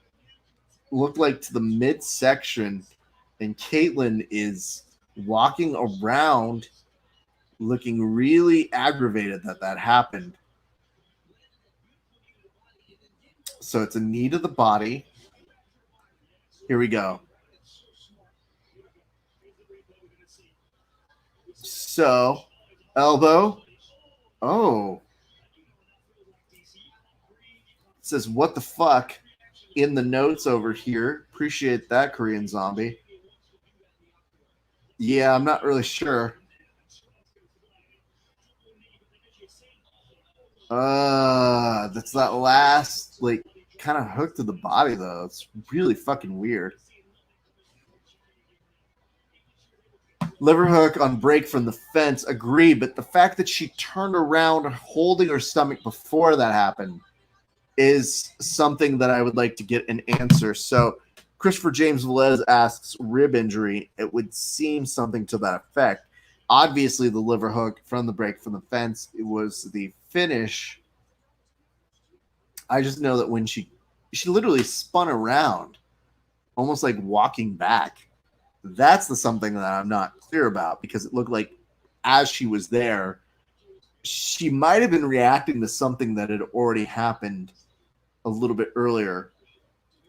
Looked like to the midsection, and Caitlin is walking around looking really aggravated that happened. So it's a knee to the body. Here we go. So, elbow. Oh. It says, what the fuck in the notes over here. Appreciate that, Korean Zombie. Yeah, I'm not really sure. That's that last, like, kind of hook to the body, though. It's really fucking weird. Liver hook on break from the fence, agree, but the fact that she turned around holding her stomach before that happened is something that I would like to get an answer. So Christopher James Velez asks, rib injury. It would seem something to that effect. Obviously, the liver hook from the break from the fence. It was the finish. I just know that when she literally spun around, almost like walking back. That's the something that I'm not clear about, because it looked like as she was there, she might have been reacting to something that had already happened a little bit earlier.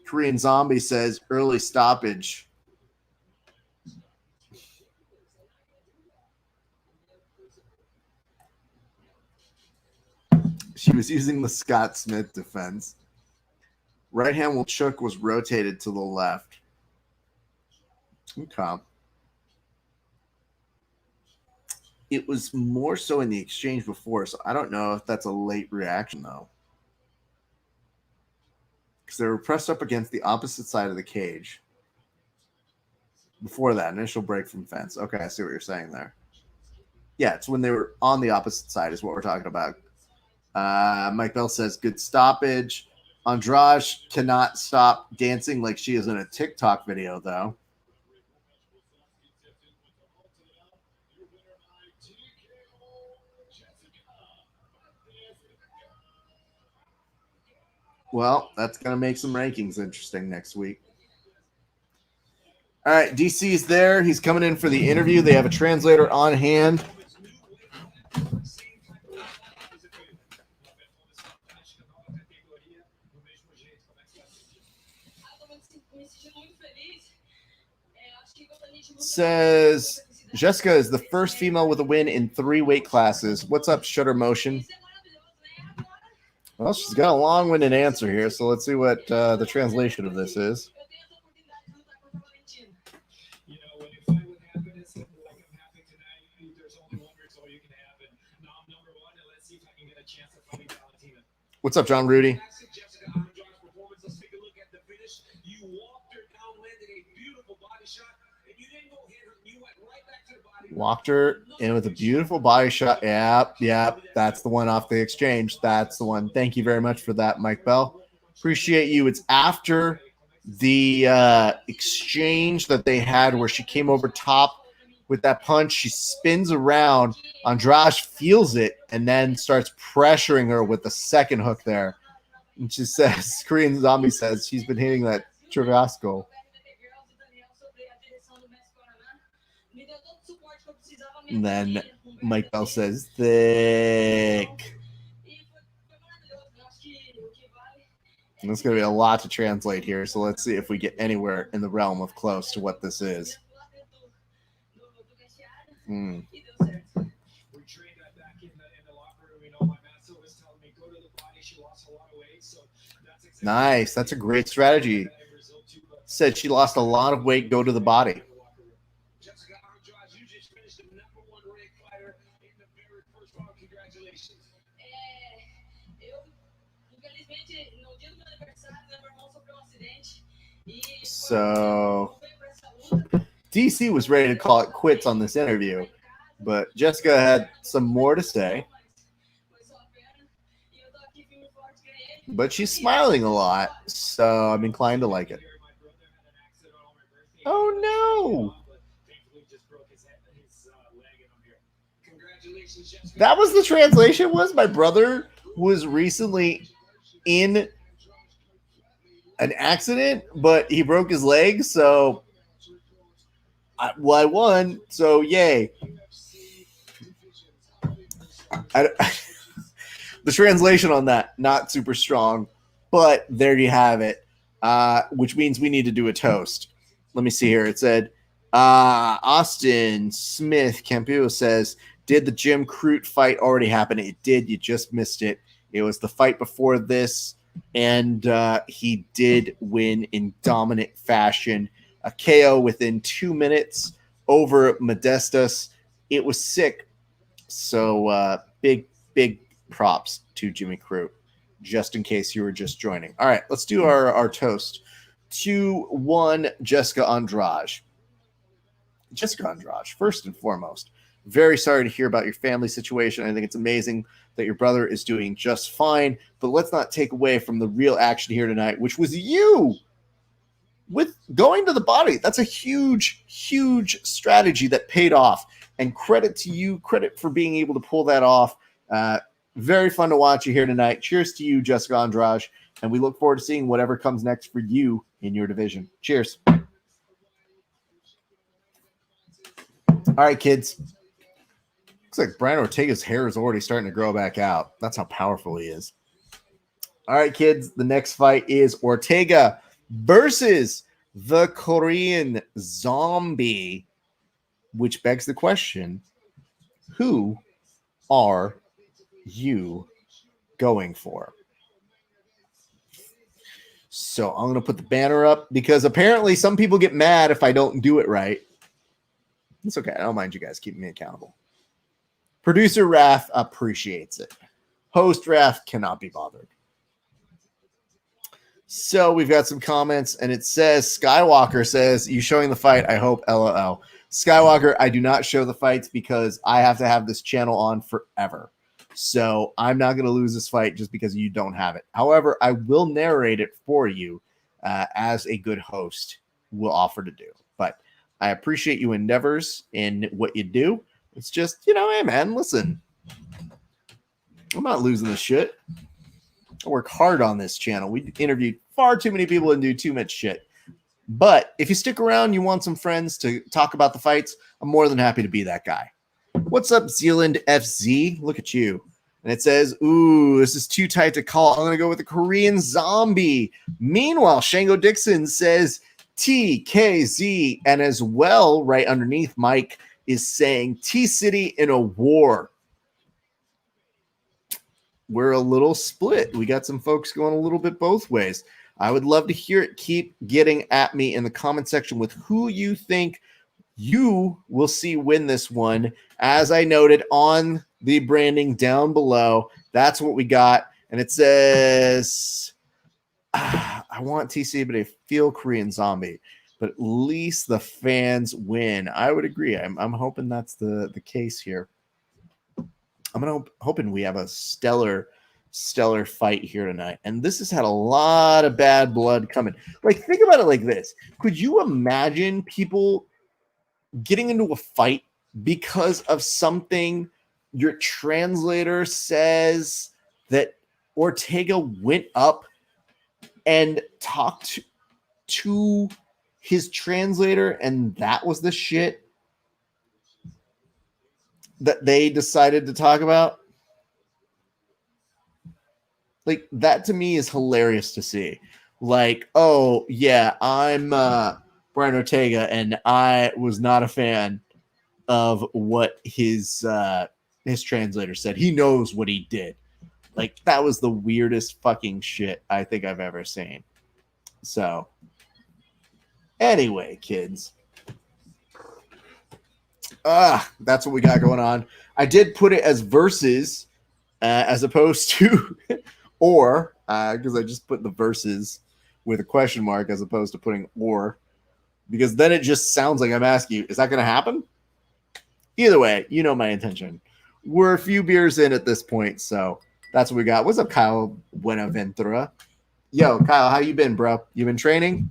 Korean Zombie says early stoppage. She was using the Scott Smith defense. Right hand while Chook was rotated to the left. Okay. It was more so in the exchange before, so I don't know if that's a late reaction, though. Because they were pressed up against the opposite side of the cage. Before that, initial break from fence. Okay, I see what you're saying there. Yeah, it's when they were on the opposite side is what we're talking about. Mike Bell says, good stoppage. Andrade cannot stop dancing like she is in a TikTok video, though. Well, that's going to make some rankings interesting next week. All right, DC's there. He's coming in for the interview. They have a translator on hand. Says Jessica is the first female with a win in 3 weight classes. What's up, Shutter Motion? Well, she's got a long-winded answer here, so let's see what the translation of this is. What's up, John Rudy? Walked her in with a beautiful body shot. Yep. That's the one off the exchange. That's the one. Thank you very much for that, Mike Bell. Appreciate you. It's after the exchange that they had where she came over top with that punch. She spins around. Andrade feels it and then starts pressuring her with the second hook there. And she says, Korean Zombie says, she's been hitting that Churrasco. And then Mike Bell says, thick. And it's going to be a lot to translate here, so let's see if we get anywhere in the realm of close to what this is. Nice. That's a great strategy. Said she lost a lot of weight, go to the body. So DC was ready to call it quits on this interview, but Jessica had some more to say. But she's smiling a lot, so I'm inclined to like it. Oh, no. That was the translation was my brother was recently in an accident, but he broke his leg, so I won, so yay. The translation on that, not super strong, but there you have it, which means we need to do a toast. Let me see here. It said, Austin Smith Campillo says, did the Jim Crute fight already happen? It did. You just missed it. It was the fight before this, and he did win in dominant fashion. A KO within 2 minutes over Modestas. It was sick. So big props to Jimmy Crute, just in case you were just joining. All right, let's do our toast. 2-1 Jessica Andrade. Jessica Andrade, first and foremost, very sorry to hear about your family situation. I think it's amazing that your brother is doing just fine, but let's not take away from the real action here tonight, which was you with going to the body. That's a huge strategy that paid off. And credit to you, credit for being able to pull that off. Very fun to watch you here tonight. Cheers to you, Jessica Andrade. And we look forward to seeing whatever comes next for you in your division. Cheers. All right, kids. Looks like Brian Ortega's hair is already starting to grow back out. That's how powerful he is. All right, kids. The next fight is Ortega versus the Korean Zombie, which begs the question, who are you going for? So I'm going to put the banner up because apparently some people get mad if I don't do it right. It's okay. I don't mind you guys keeping me accountable. Producer Raph appreciates it. Host Raph cannot be bothered. So we've got some comments, and it says, Skywalker says, you showing the fight? I hope, LOL. Skywalker, I do not show the fights because I have to have this channel on forever. So I'm not going to lose this fight just because you don't have it. However, I will narrate it for you as a good host will offer to do. But I appreciate your endeavors in what you do. It's just, hey, man, listen. I'm not losing this shit. I work hard on this channel. We interviewed far too many people and do too much shit. But if you stick around, you want some friends to talk about the fights, I'm more than happy to be that guy. What's up, Zealand FZ? Look at you. And it says, ooh, this is too tight to call. I'm going to go with the Korean Zombie. Meanwhile, Shango Dixon says TKZ. And as well, right underneath, Mike is saying T-City in a war. We're a little split. We got some folks going a little bit both ways. I would love to hear it. Keep getting at me in the comment section with who you think you will see win this one. As I noted on the branding down below, that's what we got. And it says, I want TC, but I feel Korean Zombie. But at least the fans win. I would agree. I'm hoping that's the case here. I'm hoping we have a stellar fight here tonight. And this has had a lot of bad blood coming. Like, think about it like this. Could you imagine people getting into a fight because of something your translator says that Ortega went up and talked to his translator, and that was the shit that they decided to talk about? Like, that to me is hilarious to see. Like, oh yeah, I'm Brian Ortega, and I was not a fan of what his translator said. He knows what he did. Like, that was the weirdest fucking shit I think I've ever seen. So anyway, kids. That's what we got going on. I did put it as versus as opposed to or, because I just put the verses with a question mark as opposed to putting or, because then it just sounds like I'm asking you, is that going to happen? Either way, you know my intention. We're a few beers in at this point, so that's what we got. What's up, Kyle Buenaventura? Yo, Kyle, how you been, bro? You been training?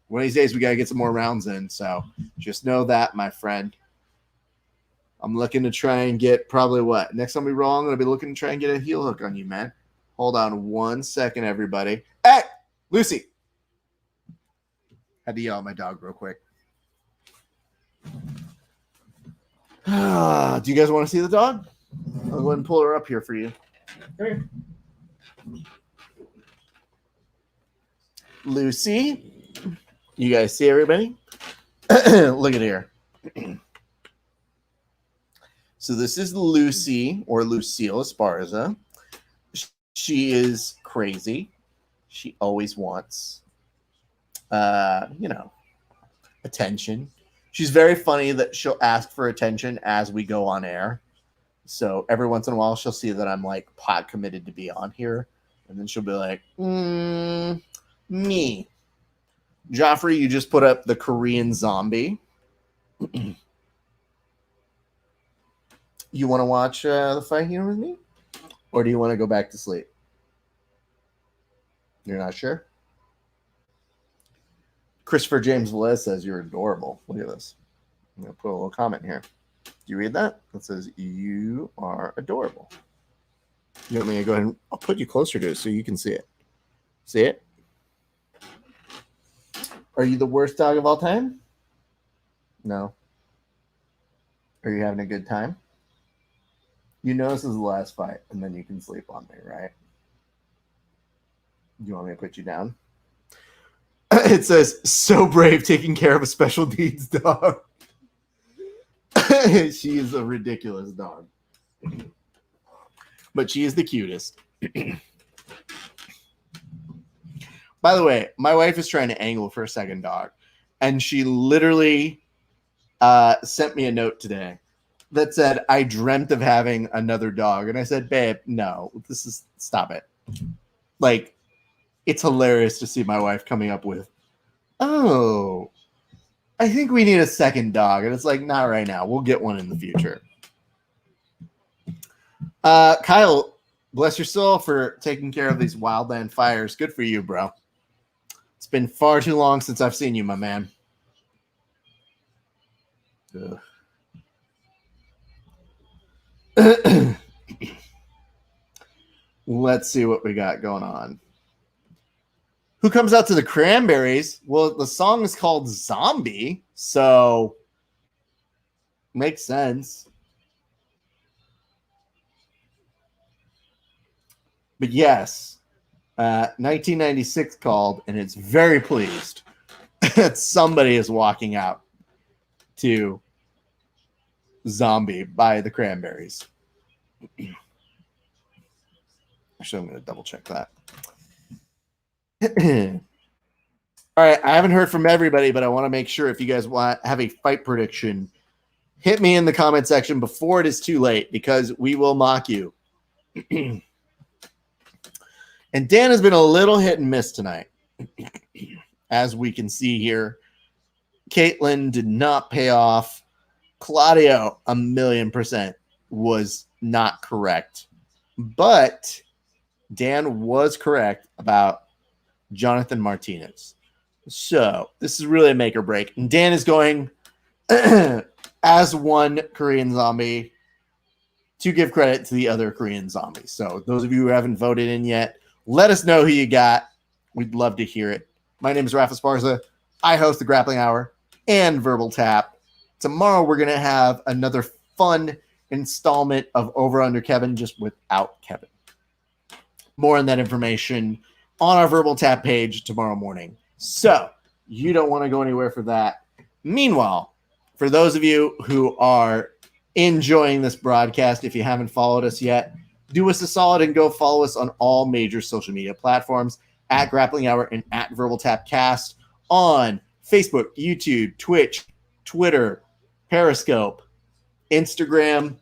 One of these days we got to get some more rounds in, so just know that, my friend. I'm looking to try and get probably what? Next time we roll, I'm going to be looking to try and get a heel hook on you, man. Hold on 1 second, everybody. Hey, Lucy. Had to yell at my dog real quick. Do you guys want to see the dog? I'll go ahead and pull her up here for you. Come here. Lucy. You guys see everybody? Look at here. So this is Lucy, or Lucille Esparza. She is crazy. She always wants, attention. She's very funny that she'll ask for attention as we go on air. So every once in a while, she'll see that I'm like pot committed to be on here. And then she'll be like, me. Joffrey, you just put up the Korean Zombie. You want to watch the fight here with me? Or do you want to go back to sleep? You're not sure? Christopher James Velez says you're adorable. Look at this. I'm going to put a little comment here. Do you read that? It says, "You are adorable." You want me to go ahead and I'll put you closer to it so you can see it. See it? Are you the worst dog of all time? No. Are you having a good time? You know this is the last fight, and then you can sleep on me, right? Do you want me to put you down? It says, "So brave taking care of a special needs dog." She is a ridiculous dog. But she is the cutest. By the way, my wife is trying to angle for a second dog, and she literally sent me a note today that said, "I dreamt of having another dog." And I said, "Babe, no, stop it." Like, it's hilarious to see my wife coming up with, "Oh, I think we need a second dog." And it's like, not right now. We'll get one in the future. Kyle, bless your soul for taking care of these wildland fires. Good for you, bro. It's been far too long since I've seen you, my man. Let's see what we got going on. Who comes out to the Cranberries? Well, the song is called Zombie, so makes sense. But yes, 1996 called, and it's very pleased that somebody is walking out to Zombie by the Cranberries. Actually, I'm going to double check that. All right, I haven't heard from everybody, but I want to make sure if you guys have a fight prediction, hit me in the comment section before it is too late, because we will mock you. And Dan has been a little hit and miss tonight. As we can see here, Caitlin did not pay off. Claudio, 1,000,000% was not correct. But Dan was correct about Jonathan Martinez. So this is really a make or break. And Dan is going as one Korean zombie to give credit to the other Korean zombies. So those of you who haven't voted in yet, let us know who you got. We'd love to hear it. My name is Rafa Esparza. I host the Grappling Hour and Verbal Tap. Tomorrow we're going to have another fun installment of Over Under Kevin, just without Kevin. More on that information on our Verbal Tap page tomorrow morning. So you don't want to go anywhere for that. Meanwhile, for those of you who are enjoying this broadcast, if you haven't followed us yet, do us a solid and go follow us on all major social media platforms at Grappling Hour and at Verbal Tap Cast on Facebook, YouTube, Twitch, Twitter, Periscope, Instagram,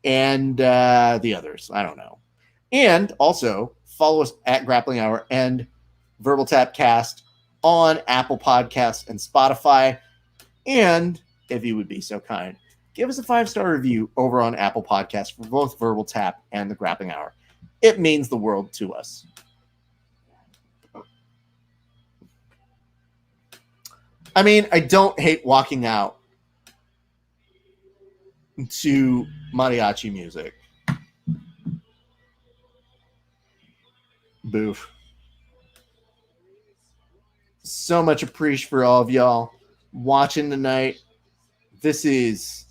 and the others. I don't know. And also follow us at Grappling Hour and Verbal Tap Cast on Apple Podcasts and Spotify. And if you would be so kind, give us a 5-star review over on Apple Podcasts for both Verbal Tap and the Grappling Hour. It means the world to us. I mean, I don't hate walking out to mariachi music. Boof. So much appreciation for all of y'all watching tonight. This has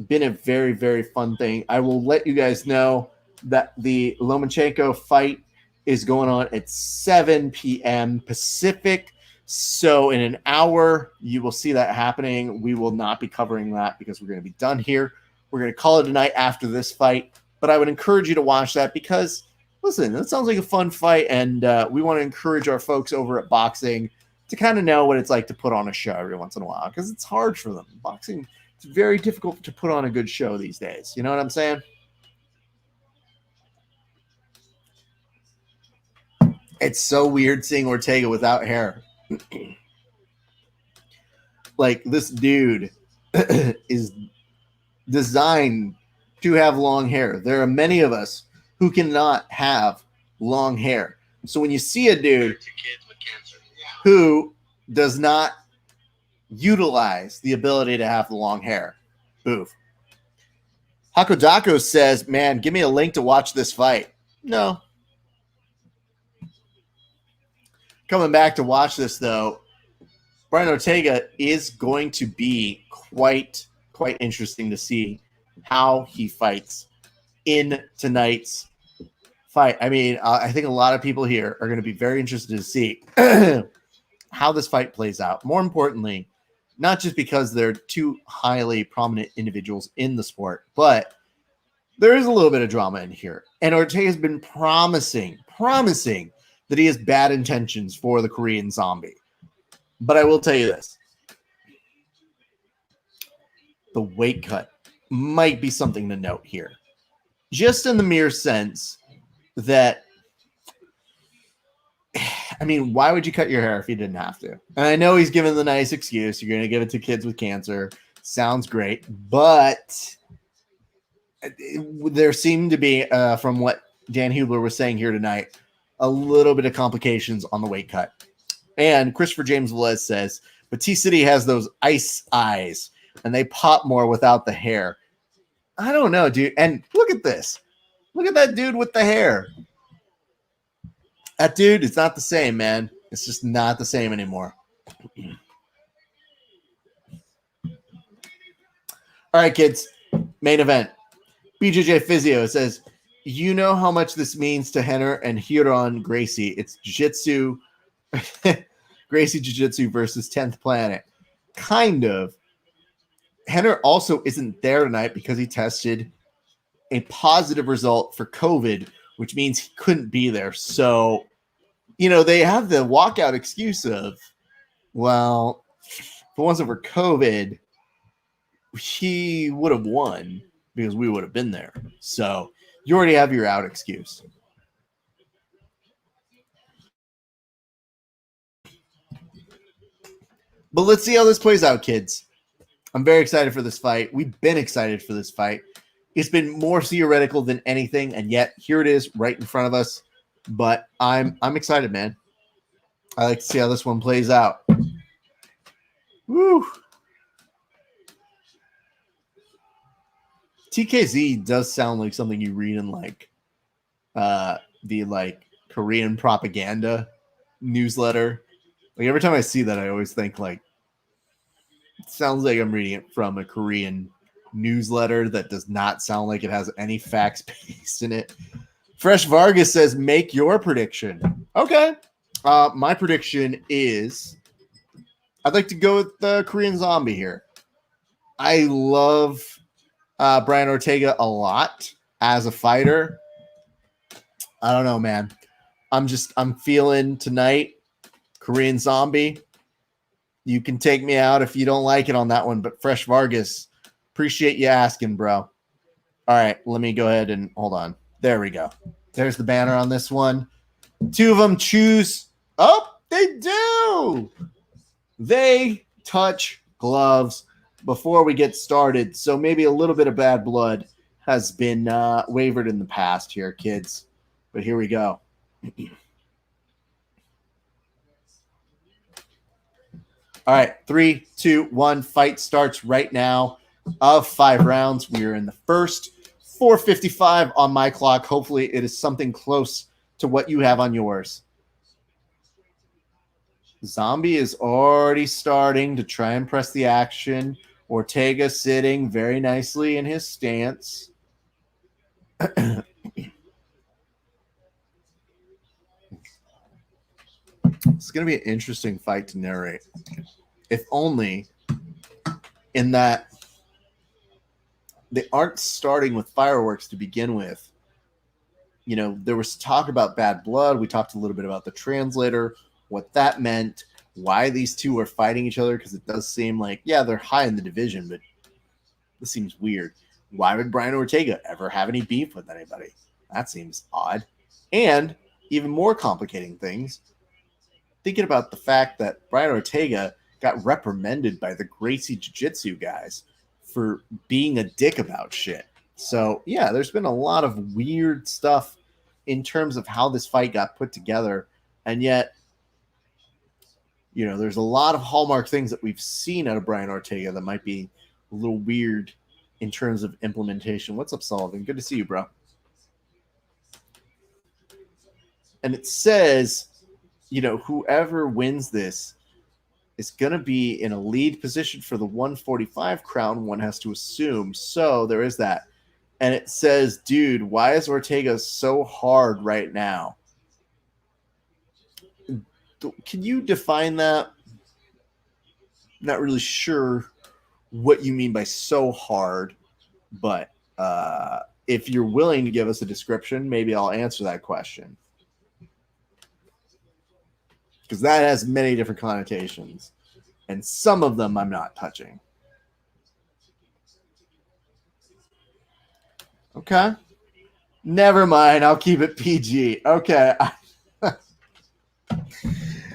been a very, very fun thing. I will let you guys know that the Lomachenko fight is going on at 7 p.m. Pacific. So in an hour, you will see that happening. We will not be covering that because we're going to be done here. We're going to call it a night after this fight. But I would encourage you to watch that because, listen, that sounds like a fun fight. And we want to encourage our folks over at Boxing to kind of know what it's like to put on a show every once in a while because it's hard for them. Boxing, it's very difficult to put on a good show these days. You know what I'm saying? It's so weird seeing Ortega without hair. Like, this dude is designed to have long hair. There are many of us who cannot have long hair. So when you see a dude who does not utilize the ability to have the long hair, boof. Hakodako says, man, give me a link to watch this fight. No. Coming back to watch this, though, Brian Ortega is going to be quite interesting to see how he fights in tonight's fight. I mean, I think a lot of people here are going to be very interested to see how this fight plays out. More importantly, not just because they're two highly prominent individuals in the sport, but there is a little bit of drama in here. And Ortega has been promising that he has bad intentions for the Korean Zombie. But I will tell you this. The weight cut might be something to note here. Just in the mere sense that, I mean, why would you cut your hair if you didn't have to? And I know he's given the nice excuse. You're going to give it to kids with cancer. Sounds great. But there seemed to be, from what Dan Hubler was saying here tonight, a little bit of complications on the weight cut. And Christopher James Velez says, but T-City has those ice eyes, and they pop more without the hair. I don't know, dude. And look at this. Look at that dude with the hair. That dude is not the same, man. It's just not the same anymore. All right, kids. Main event. BJJ Physio says, you know how much this means to Henner and Huron Gracie. It's Jiu-Jitsu. Gracie Jiu-Jitsu versus 10th Planet. Kind of. Henner also isn't there tonight because he tested a positive result for COVID, which means he couldn't be there. So, you know, they have the walkout excuse of, well, if it wasn't for COVID, he would have won because we would have been there. So you already have your out excuse. But let's see how this plays out, kids. I'm very excited for this fight. We've been excited for this fight. It's been more theoretical than anything, and yet here it is right in front of us. But I'm excited, man. I like to see how this one plays out. Woo! TKZ does sound like something you read in like the like Korean propaganda newsletter. Like every time I see that, I always think like it sounds like I'm reading it from a Korean newsletter that does not sound like it has any facts based in it. Fresh Vargas says, make your prediction. Okay. My prediction is I'd like to go with the Korean Zombie here. I love Brian Ortega a lot as a fighter. I don't know, man. I'm feeling tonight Korean Zombie. You can take me out if you don't like it on that one, but Fresh Vargas, appreciate you asking, bro. All right, let me go ahead and hold on. There we go. There's the banner on this one. Two of them choose. Oh, they do. They touch gloves before we get started. So maybe a little bit of bad blood has been wavered in the past here, kids. But here we go. All right, 3, 2, 1. Fight starts right now of 5 rounds. We are in the first. 4:55 on my clock. Hopefully it is something close to what you have on yours. Zombie is already starting to try and press the action. Ortega sitting very nicely in his stance. It's going to be an interesting fight to narrate. If only in that they aren't starting with fireworks to begin with. You know, there was talk about bad blood. We talked a little bit about the translator, what that meant, why these two are fighting each other, because it does seem like, yeah, they're high in the division, but this seems weird. Why would Brian Ortega ever have any beef with anybody? That seems odd. And even more complicating things, thinking about the fact that Brian Ortega got reprimanded by the Gracie Jiu-Jitsu guys for being a dick about shit. So, yeah, there's been a lot of weird stuff in terms of how this fight got put together. And yet, you know, there's a lot of hallmark things that we've seen out of Brian Ortega that might be a little weird in terms of implementation. What's up, Sullivan? Good to see you, bro. And it says, whoever wins this is going to be in a lead position for the 145 crown, one has to assume. So there is that. And it says, dude, why is Ortega so hard right now? Can you define that? Not really sure what you mean by so hard, but if you're willing to give us a description, maybe I'll answer that question. Because that has many different connotations. And some of them I'm not touching. Okay. Never mind. I'll keep it PG. Okay.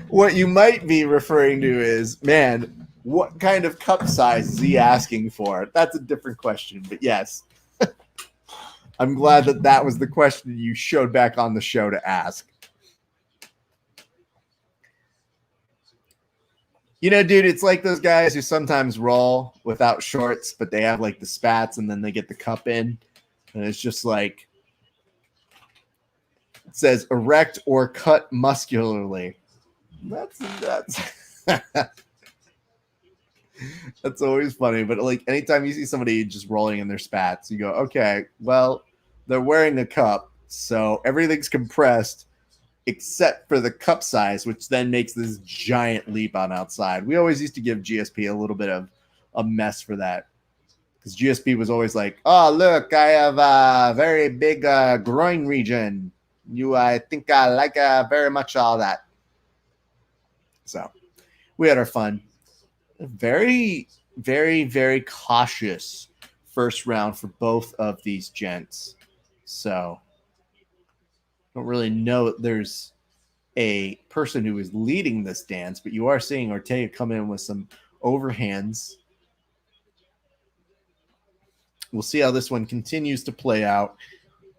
What you might be referring to is, man, what kind of cup size is he asking for? That's a different question. But yes, I'm glad that was the question you showed back on the show to ask. Dude, it's like those guys who sometimes roll without shorts, but they have like the spats and then they get the cup in. And it's just like, it says erect or cut muscularly. That's that's always funny. But like anytime you see somebody just rolling in their spats, you go, okay, well, they're wearing a cup, so everything's compressed except for the cup size, which then makes this giant leap on outside. We always used to give GSP a little bit of a mess for that. Because GSP was always like, oh, look, I have a very big groin region. I think I like very much all that. So we had our fun. Very, very, very cautious first round for both of these gents. So don't really know that there's a person who is leading this dance, but you are seeing Ortega come in with some overhands. We'll see how this one continues to play out.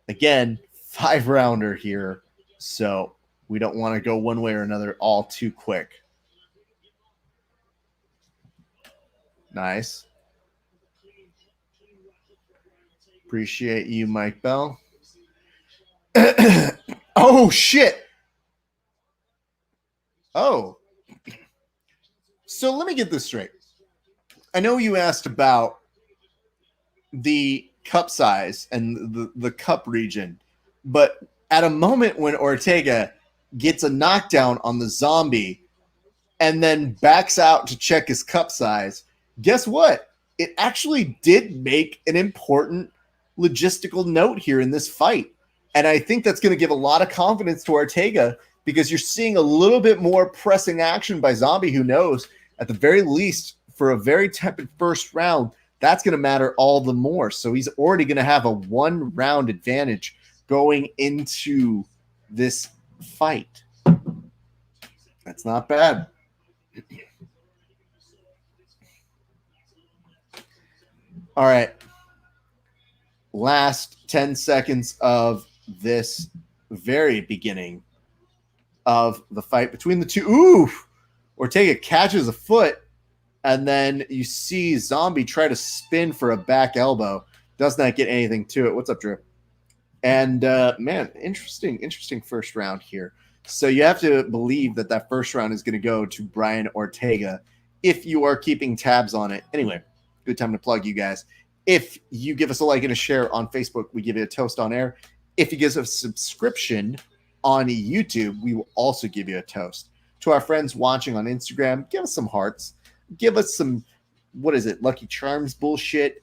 Again, 5-rounder here, so we don't want to go one way or another all too quick. Nice. Appreciate you, Mike Bell. Oh, shit. Oh. So let me get this straight. I know you asked about the cup size and the cup region, but at a moment when Ortega gets a knockdown on the zombie and then backs out to check his cup size, guess what? It actually did make an important logistical note here in this fight. And I think that's going to give a lot of confidence to Ortega because you're seeing a little bit more pressing action by Zombie, who knows, at the very least, for a very tepid first round, that's going to matter all the more. So he's already going to have a 1-round advantage going into this fight. That's not bad. All right. Last 10 seconds of this very beginning of the fight between the two. Ooh! Ortega catches a foot, and then you see Zombie try to spin for a back elbow. Does not get anything to it. What's up, Drew? And, man, interesting first round here. So you have to believe that first round is going to go to Brian Ortega if you are keeping tabs on it. Anyway, good time to plug you guys. If you give us a like and a share on Facebook, we give you a toast on air. If you give us a subscription on YouTube, we will also give you a toast. To our friends watching on Instagram, give us some hearts. Give us some, Lucky Charms bullshit,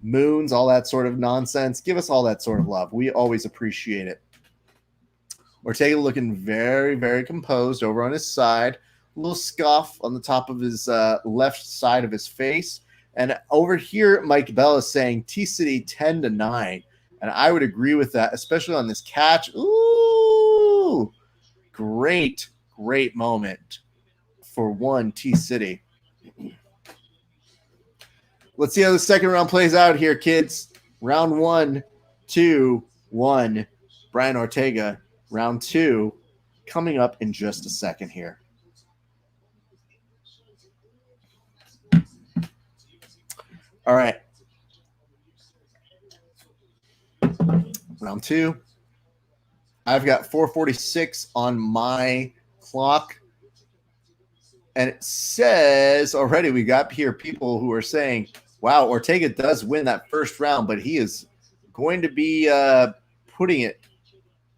moons, all that sort of nonsense. Give us all that sort of love. We always appreciate it. Ortega looking very, very composed over on his side. A little scuff on the top of his left side of his face. And over here, Mike Bell is saying T-City 10-9. And I would agree with that, especially on this catch. Ooh, great moment for one T-City. Let's see how the second round plays out here, kids. Round 1, 2, 1. Brian Ortega. Round 2 coming up in just a second here. All right. Round 2. I've got 4:46 on my clock. And it says already we got here people who are saying, wow, Ortega does win that first round, but he is going to be putting it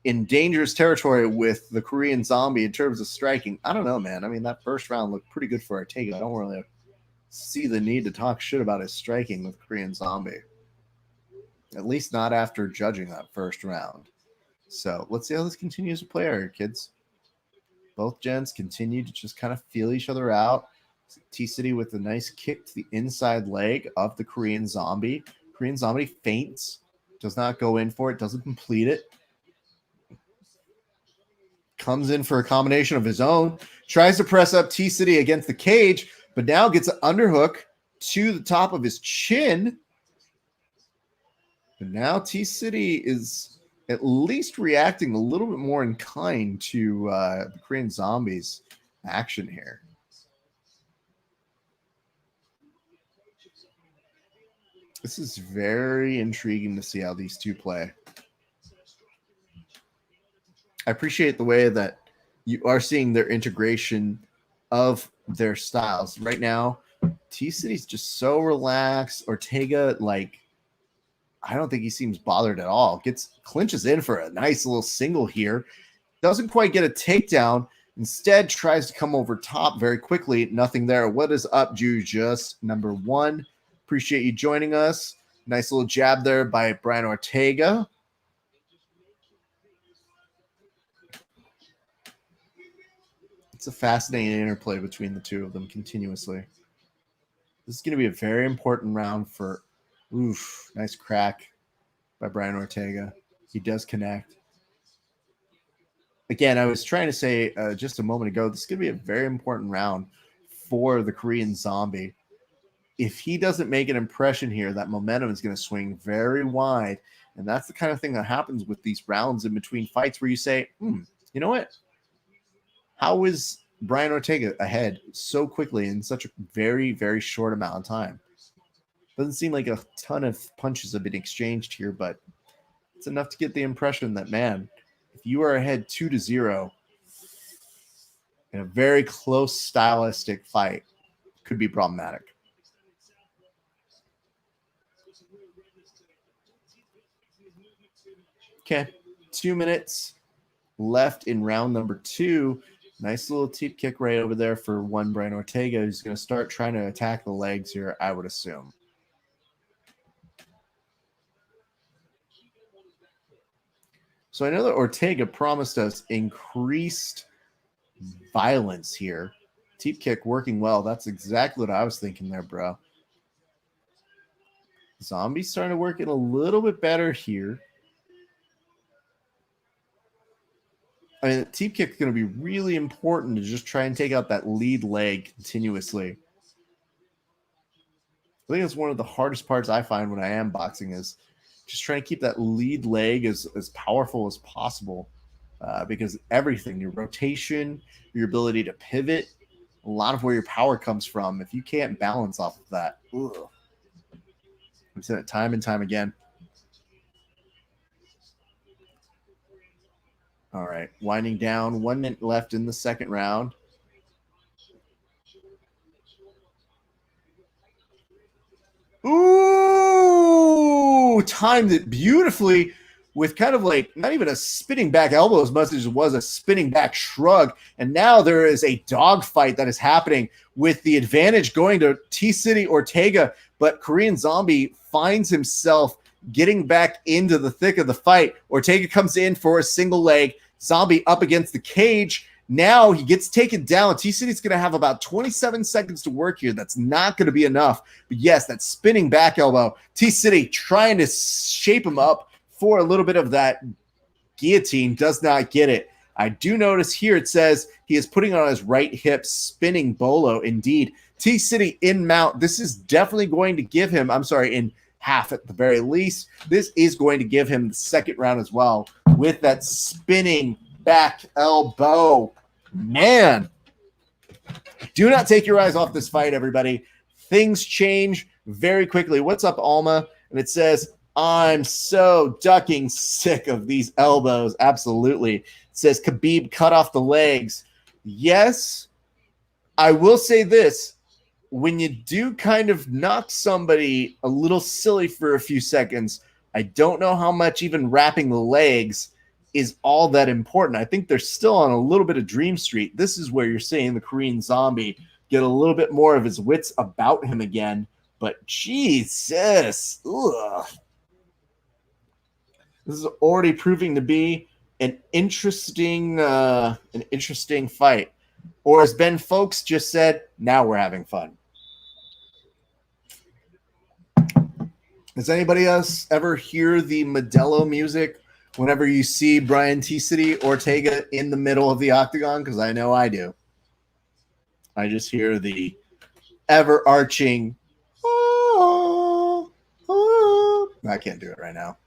in dangerous territory with the Korean Zombie in terms of striking. I don't know, man. I mean, that first round looked pretty good for Ortega. I don't really see the need to talk shit about his striking with Korean Zombie. At least not after judging that first round. So let's see how this continues to play out, kids. Both gents continue to just kind of feel each other out. T-City with a nice kick to the inside leg of the Korean Zombie. Korean Zombie feints, does not go in for it, doesn't complete it. Comes in for a combination of his own. Tries to press up T-City against the cage, but now gets an underhook to the top of his chin. But now T-City is at least reacting a little bit more in kind to the Korean Zombie's action here. This is very intriguing to see how these two play. I appreciate the way that you are seeing their integration of their styles. Right now, T-City's just so relaxed. Ortega, like, I don't think he seems bothered at all. Clinches in for a nice little single here. Doesn't quite get a takedown. Instead, tries to come over top very quickly. Nothing there. What is up, Just number 1? Appreciate you joining us. Nice little jab there by Brian Ortega. It's a fascinating interplay between the two of them continuously. This is going to be a very important round for... Oof, nice crack by Brian Ortega. He does connect. Again, I was trying to say just a moment ago, this is going to be a very important round for the Korean Zombie. If he doesn't make an impression here, that momentum is going to swing very wide. And that's the kind of thing that happens with these rounds in between fights where you say, you know what? How is Brian Ortega ahead so quickly in such a very, very short amount of time? Doesn't seem like a ton of punches have been exchanged here, but it's enough to get the impression that, man, if you are ahead 2-0 in a very close stylistic fight, it could be problematic. Okay, 2 minutes left in round number 2. Nice little teep kick right over there for one Brian Ortega, who's going to start trying to attack the legs here, I would assume. So I know that Ortega promised us increased violence here. Teep kick working well. That's exactly what I was thinking there, bro. Zombie's starting to work in a little bit better here. I mean, the teep kick is going to be really important to just try and take out that lead leg continuously. I think it's one of the hardest parts I find when I am boxing is just trying to keep that lead leg as powerful as possible because everything, your rotation, your ability to pivot, a lot of where your power comes from, if you can't balance off of that, I've said it time and time again. All right, winding down, 1 minute left in the second round. Ooh, timed it beautifully with kind of like not even a spinning back elbow as much as it was a spinning back shrug. And now there is a dogfight that is happening with the advantage going to T-City Ortega, but Korean Zombie finds himself getting back into the thick of the fight. Ortega comes in for a single leg. Zombie up against the cage. Now he gets taken down. T-City's going to have about 27 seconds to work here. That's not going to be enough. But yes, that spinning back elbow. T-City trying to shape him up for a little bit of that guillotine. Does not get it. I do notice here it says he is putting on his right hip, spinning bolo. Indeed. T-City in mount. This is definitely going to give him, in half at the very least. This is going to give him the second round as well with that spinning back elbow. Man, do not take your eyes off this fight, everybody. Things change very quickly. What's up, Alma? And it says, I'm so ducking sick of these elbows. Absolutely. It says Khabib cut off the legs. Yes, I will say this. When you do kind of knock somebody a little silly for a few seconds, I don't know how much even wrapping the legs is all that important. I think they're still on a little bit of Dream Street. This is where you're seeing the Korean Zombie get a little bit more of his wits about him again. But Jesus, ugh. This is already proving to be an interesting fight. Or as Ben Folks just said, now we're having fun. Does anybody else ever hear the Modelo music whenever you see Brian T. City Ortega in the middle of the octagon? Because I know I do. I just hear the ever-arching, oh, oh. I can't do it right now.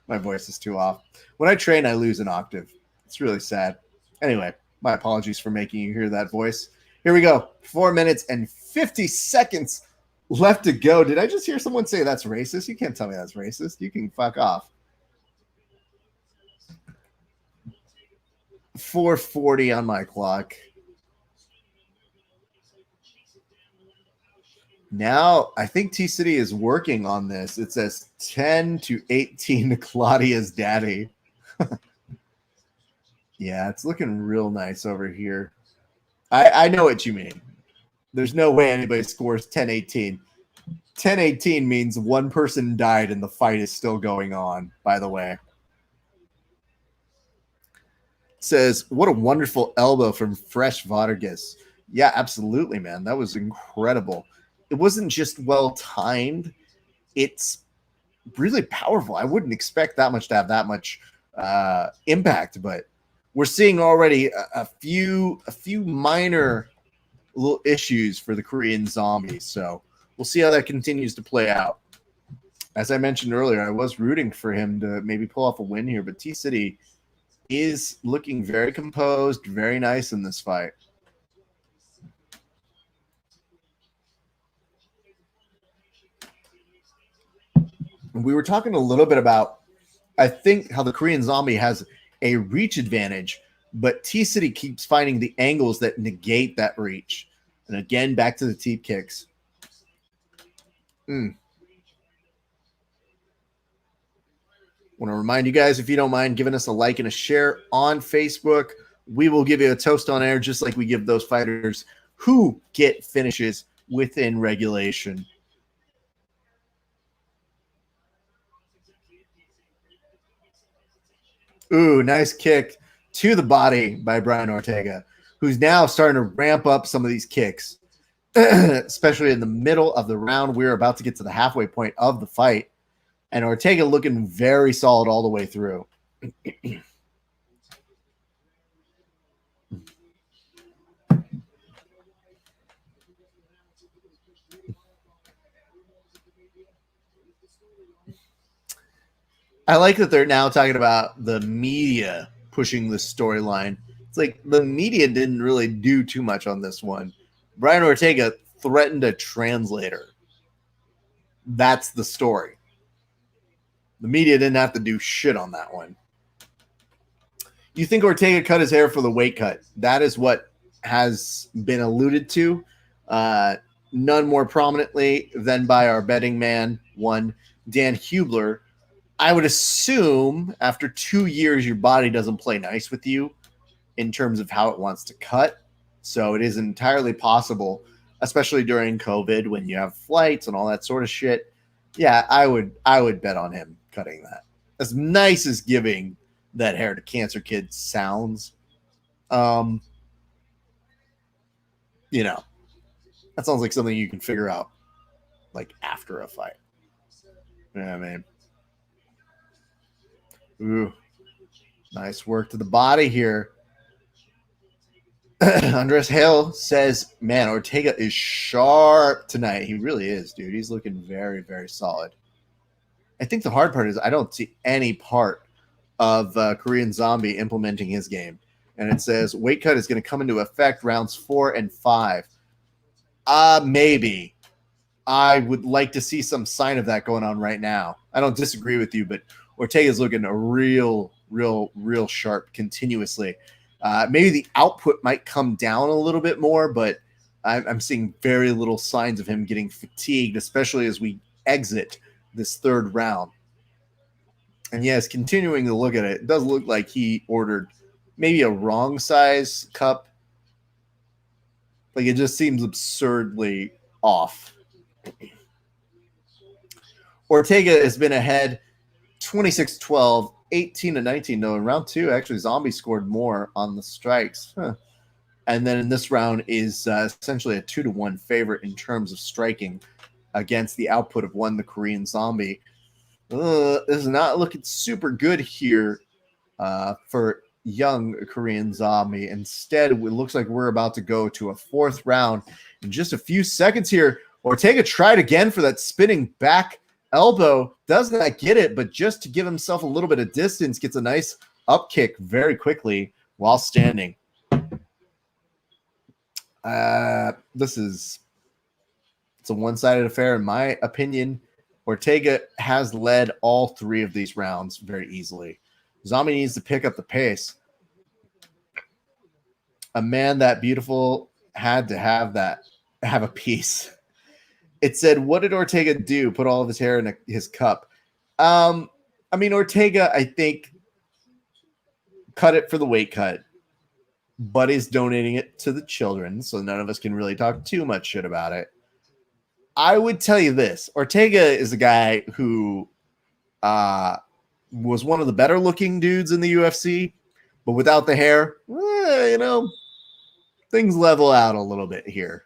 My voice is too off. When I train, I lose an octave. It's really sad. Anyway, my apologies for making you hear that voice. Here we go. 4 minutes and 50 seconds left to go. Did I just hear someone say that's racist? You can't tell me that's racist. You can fuck off. 4:40 on my clock. Now, I think T-City is working on this. It says 10-18 to Claudia's daddy. Yeah, it's looking real nice over here. I know what you mean. There's no way anybody scores 10-18. 10-18 means one person died and the fight is still going on, by the way. It says, what a wonderful elbow from Fresh Vargas. Yeah, absolutely, man. That was incredible. It wasn't just well-timed. It's really powerful. I wouldn't expect that much to have that much impact, but we're seeing already a few minor little issues for the Korean Zombie. So we'll see how that continues to play out. As I mentioned earlier, I was rooting for him to maybe pull off a win here, but T-City is looking very composed, very nice in this fight. We were talking a little bit about, I think, how the Korean Zombie has a reach advantage, but T-City keeps finding the angles that negate that reach. And again, back to the teep kicks. Want to remind you guys, if you don't mind giving us a like and a share on Facebook, we will give you a toast on air just like we give those fighters who get finishes within regulation. Ooh, nice kick to the body by Brian Ortega, who's now starting to ramp up some of these kicks, especially in the middle of the round. We're about to get to the halfway point of the fight, and Ortega looking very solid all the way through. I like that they're now talking about the media pushing the storyline. It's like the media didn't really do too much on this one. Brian Ortega threatened a translator. That's the story. The media didn't have to do shit on that one. You think Ortega cut his hair for the weight cut? That is what has been alluded to. None more prominently than by our betting man, one Dan Hubler. I would assume after 2 years, your body doesn't play nice with you in terms of how it wants to cut. So it is entirely possible, especially during COVID when you have flights and all that sort of shit. Yeah, I would bet on him cutting that. As nice as giving that hair to cancer kids sounds, that sounds like something you can figure out like after a fight. You know what I mean? Ooh, nice work to the body here. Andres Hale says, man, Ortega is sharp tonight. He really is, dude. He's looking very, very solid. I think the hard part is I don't see any part of Korean Zombie implementing his game. And it says weight cut is going to come into effect rounds 4 and 5. Maybe. I would like to see some sign of that going on right now. I don't disagree with you, but Ortega's looking a real sharp continuously. Maybe the output might come down a little bit more, but I'm seeing very little signs of him getting fatigued, especially as we exit this third round. And yes, continuing to look at it, it does look like he ordered maybe a wrong size cup. Like it just seems absurdly off. Ortega has been ahead 26-12, 18-19. No, in round two, actually, Zombie scored more on the strikes. And then in this round is essentially a 2-1 favorite in terms of striking against the output of one, the Korean Zombie. This is not looking super good here for young Korean Zombie. Instead, it looks like we're about to go to a fourth round in just a few seconds here. Ortega tried again for that spinning back elbow, does not get it, but just to give himself a little bit of distance, gets a nice up kick very quickly while standing. It's a one-sided affair in my opinion. Ortega has led all three of these rounds very easily. Zombie needs to pick up the pace. A man that beautiful had to have a piece. It said, what did Ortega do? Put all of his hair in his cup. I mean, Ortega, I think, cut it for the weight cut, but is donating it to the children, so none of us can really talk too much shit about it. I would tell you this. Ortega is a guy who was one of the better looking dudes in the UFC, but without the hair, things level out a little bit here.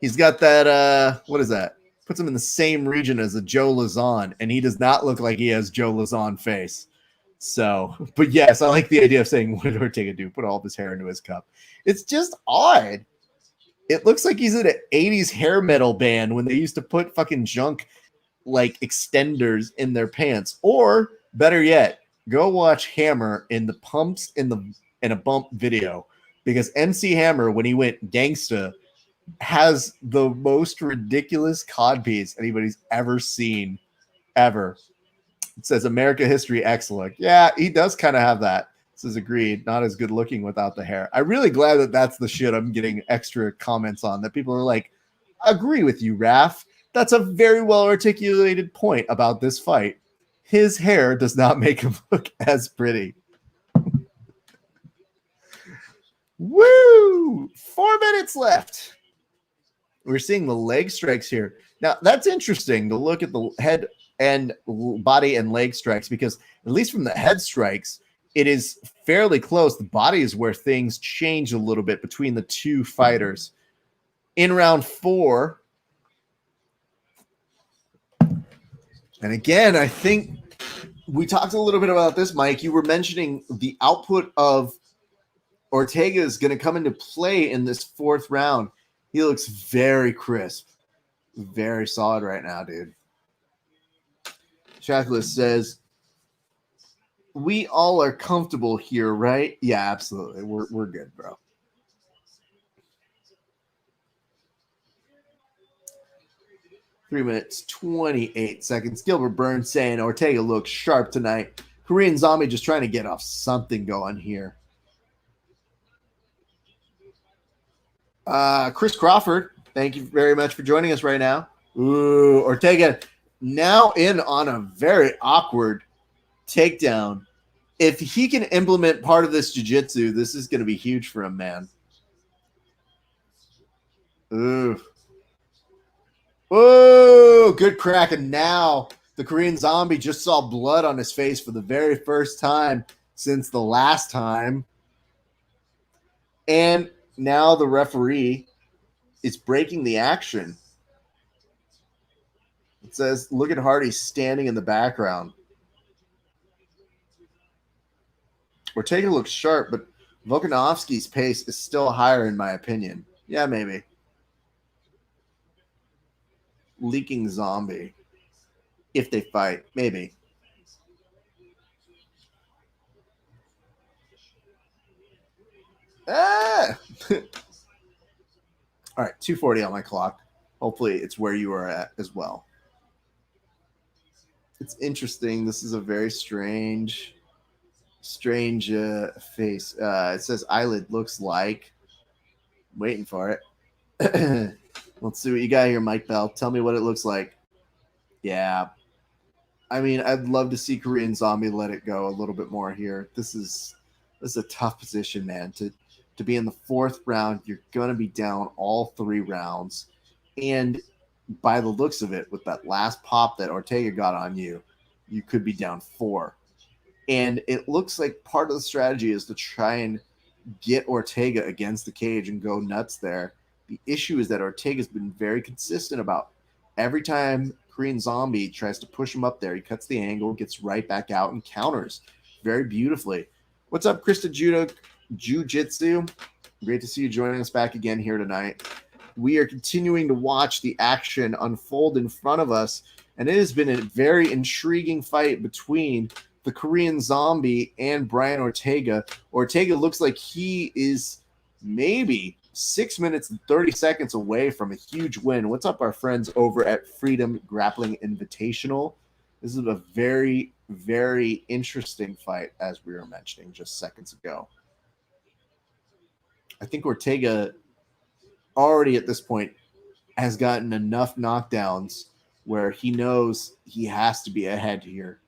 He's got that, what is that? Puts him in the same region as a Joe Lazon, and he does not look like he has Joe Lazon face. So, but yes, I like the idea of saying, what did Ortega do? Put all of his hair into his cup. It's just odd. It looks like he's in an 80s hair metal band when they used to put fucking junk like extenders in their pants. Or better yet, go watch Hammer in the pumps in a bump video, because MC Hammer, when he went gangsta, has the most ridiculous codpiece anybody's ever seen, ever. It says America History X look. Yeah, he does kind of have that. This is agreed. Not as good looking without the hair. I'm really glad that that's the shit I'm getting extra comments on, that people are like, agree with you, Raph. That's a very well articulated point about this fight. His hair does not make him look as pretty. Woo! 4 minutes left. We're seeing the leg strikes here. Now, that's interesting to look at the head and body and leg strikes, because at least from the head strikes, it is fairly close. The body is where things change a little bit between the two fighters. In round 4, and again, I think we talked a little bit about this, Mike. You were mentioning the output of Ortega is going to come into play in this fourth round. He looks very crisp, very solid right now, dude. Checklist says, we all are comfortable here, right? Yeah, absolutely. We're good, bro. Three minutes, 28 seconds. Gilbert Burns saying Ortega looks sharp tonight. Korean Zombie just trying to get off something going here. Chris Crawford, thank you very much for joining us right now. Ooh, Ortega now in on a very awkward takedown. If he can implement part of this jiu-jitsu, this is going to be huge for him, man. Ooh. Whoa, good crack. And now the Korean Zombie just saw blood on his face for the very first time since the last time. And now the referee is breaking the action. It says, look at Hardy standing in the background. Ortega looks sharp, but Volkanovski's pace is still higher in my opinion. Yeah, maybe. Leaking Zombie. If they fight, maybe. Ah! All right, 2:40 on my clock. Hopefully it's where you are at as well. It's interesting. This is a very strange face. It says eyelid looks like. Waiting for it. Let's see what you got here, Mike Bell. Tell me what it looks like. Yeah. I mean, I'd love to see Korean Zombie let it go a little bit more here. This is a tough position, man. To be in the fourth round, you're gonna be down all 3 rounds. And by the looks of it, with that last pop that Ortega got on you, you could be down 4. And it looks like part of the strategy is to try and get Ortega against the cage and go nuts there. The issue is that Ortega's been very consistent about every time Korean Zombie tries to push him up there, he cuts the angle, gets right back out, and counters very beautifully. What's up, Krista Jiu-Jitsu? Great to see you joining us back again here tonight. We are continuing to watch the action unfold in front of us, and it has been a very intriguing fight between the Korean Zombie and Brian Ortega. Ortega looks like he is maybe 6 minutes and 30 seconds away from a huge win. What's up, our friends over at Freedom Grappling Invitational? This is a very, very interesting fight, as we were mentioning just seconds ago. I think Ortega already at this point has gotten enough knockdowns where he knows he has to be ahead here.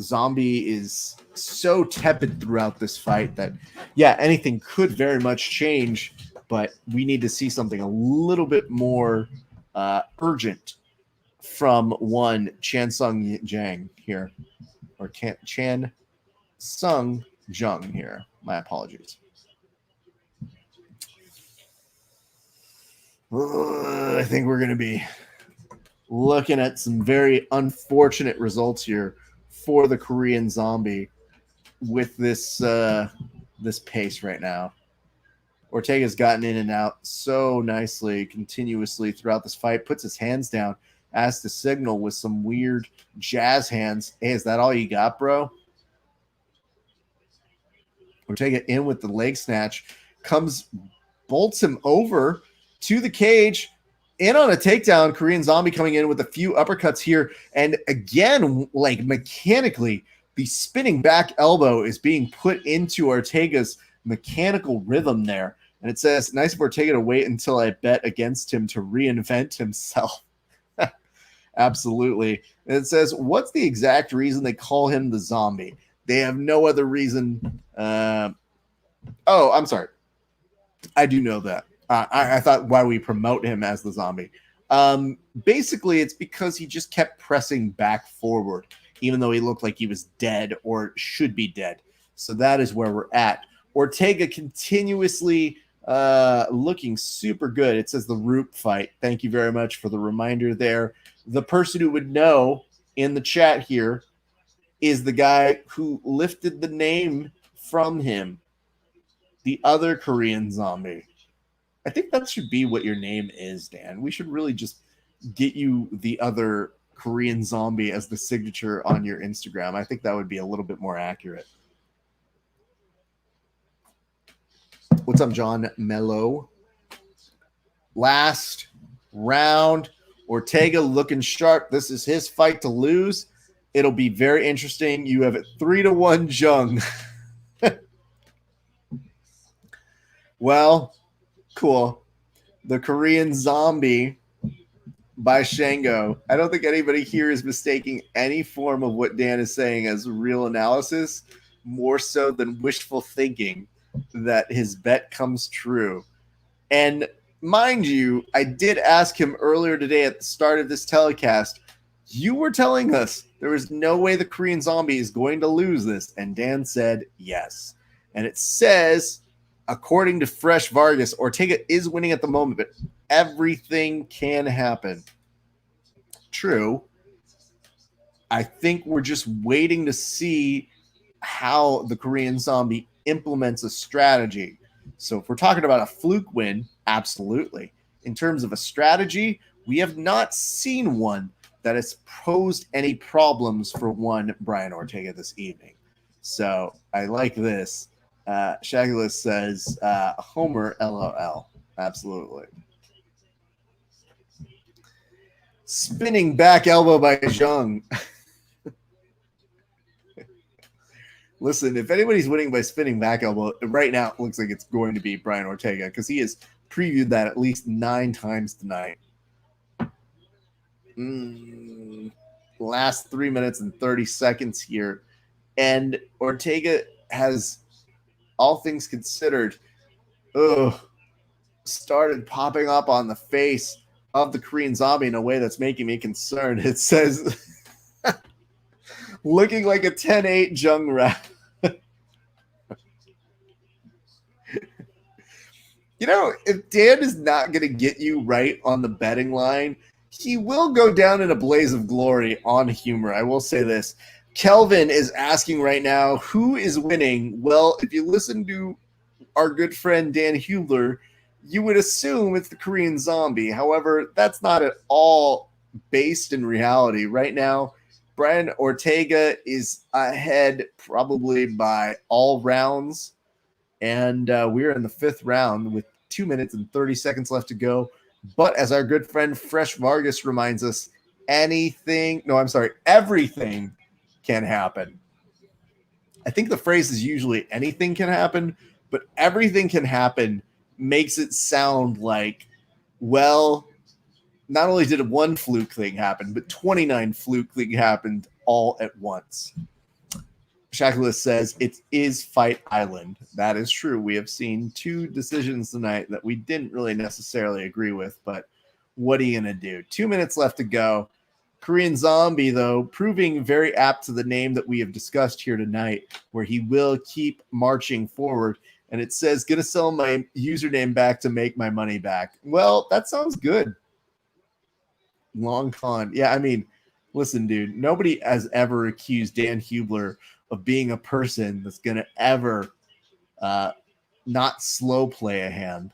Zombie is so tepid throughout this fight that, yeah, anything could very much change, but we need to see something a little bit more urgent from one Chan Sung Jang here, or Chan Sung Jung here. My apologies. I think we're going to be looking at some very unfortunate results here for the Korean Zombie with this this pace right now. Ortega's gotten in and out so nicely, continuously throughout this fight, puts his hands down, asks to signal with some weird jazz hands. Hey, is that all you got, bro? Ortega in with the leg snatch, bolts him over to the cage, in on a takedown. Korean Zombie coming in with a few uppercuts here. And again, like mechanically, the spinning back elbow is being put into Ortega's mechanical rhythm there. And it says, nice of Ortega to wait until I bet against him to reinvent himself. Absolutely. And it says, what's the exact reason they call him the Zombie? They have no other reason. Oh, I'm sorry. I do know that. I thought why we promote him as the Zombie. Basically, it's because he just kept pressing back forward, even though he looked like he was dead or should be dead. So that is where we're at. Ortega continuously looking super good. It says the Roop fight. Thank you very much for the reminder there. The person who would know in the chat here is the guy who lifted the name from him, the other Korean Zombie. I think that should be what your name is, Dan. We should really just get you the other Korean Zombie as the signature on your Instagram. I think that would be a little bit more accurate. What's up, John Mello? Last round. Ortega looking sharp. This is his fight to lose. It'll be very interesting. You have it 3-1 Jung. Well, cool. The Korean Zombie by Shango. I don't think anybody here is mistaking any form of what Dan is saying as real analysis, more so than wishful thinking that his bet comes true. And mind you, I did ask him earlier today at the start of this telecast, you were telling us there is no way the Korean Zombie is going to lose this. And Dan said yes. And it says, according to Fresh Vargas, Ortega is winning at the moment, but everything can happen. True. I think we're just waiting to see how the Korean Zombie implements a strategy. So if we're talking about a fluke win, absolutely. In terms of a strategy, we have not seen one that has posed any problems for one Brian Ortega this evening. So I like this. Shagulous says, Homer, LOL. Absolutely. Spinning back elbow by Zhang. Listen, if anybody's winning by spinning back elbow, right now it looks like it's going to be Brian Ortega because he has previewed that at least 9 times tonight. Last 3 minutes and 30 seconds here. And Ortega has, all things considered, started popping up on the face of the Korean Zombie in a way that's making me concerned. It says, looking like a 10-8 Jung Rat. You know, if Dan is not going to get you right on the betting line, he will go down in a blaze of glory on humor. I will say this. Kelvin is asking right now, who is winning? Well, if you listen to our good friend Dan Hubler, you would assume it's the Korean Zombie. However, that's not at all based in reality. Right now, Brian Ortega is ahead probably by all rounds. And we're in the 5th round with 2 minutes and 30 seconds left to go. But as our good friend Fresh Vargas reminds us, everything can happen. I think the phrase is usually anything can happen, but everything can happen makes it sound like, well, not only did one fluke thing happen, but 29 fluke things happened all at once. Shackleton says it is Fight Island. That is true. We have seen 2 decisions tonight that we didn't really necessarily agree with, but what are you going to do? 2 minutes left to go. Korean Zombie, though, proving very apt to the name that we have discussed here tonight, where he will keep marching forward. And it says, going to sell my username back to make my money back. Well, that sounds good. Long con. Yeah, I mean, listen, dude, nobody has ever accused Dan Hubler of being a person that's going to ever not slow play a hand.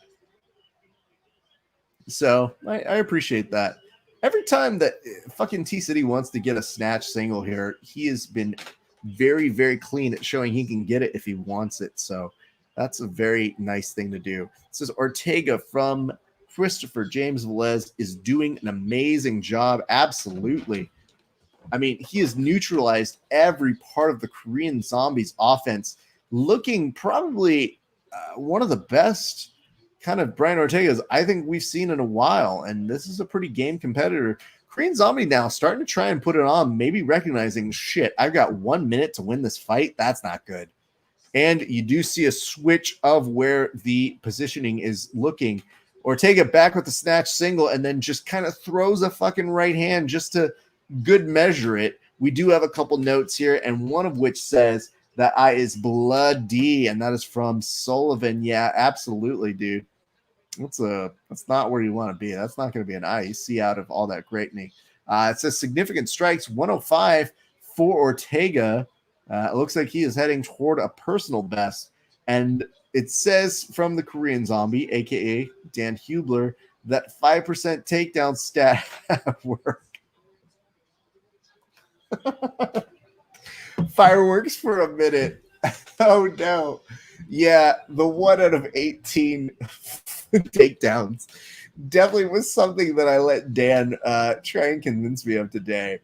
So I appreciate that. Every time that fucking T-City wants to get a snatch single here, he has been very, very clean at showing he can get it if he wants it. So that's a very nice thing to do. It says Ortega from Christopher James Velez is doing an amazing job. Absolutely. I mean, he has neutralized every part of the Korean Zombie's offense, looking probably one of the best kind of Brian Ortega's I think we've seen in a while, and this is a pretty game competitor. Korean Zombie now starting to try and put it on, maybe recognizing, shit, I've got 1 minute to win this fight. That's not good. And you do see a switch of where the positioning is looking. Ortega back with the snatch single and then just kind of throws a fucking right hand just to good measure it. We do have a couple notes here, and one of which says that eye is bloody, and that is from Sullivan. Yeah, absolutely, dude. That's not where you want to be. That's not going to be an eye you see out of all that greatness. It says significant strikes, 105 for Ortega. It looks like he is heading toward a personal best. And it says from the Korean Zombie, a.k.a. Dan Hubler, that 5% takedown stat work. Fireworks for a minute. Oh, no. Yeah, the 1 out of 18 takedowns definitely was something that I let Dan try and convince me of today.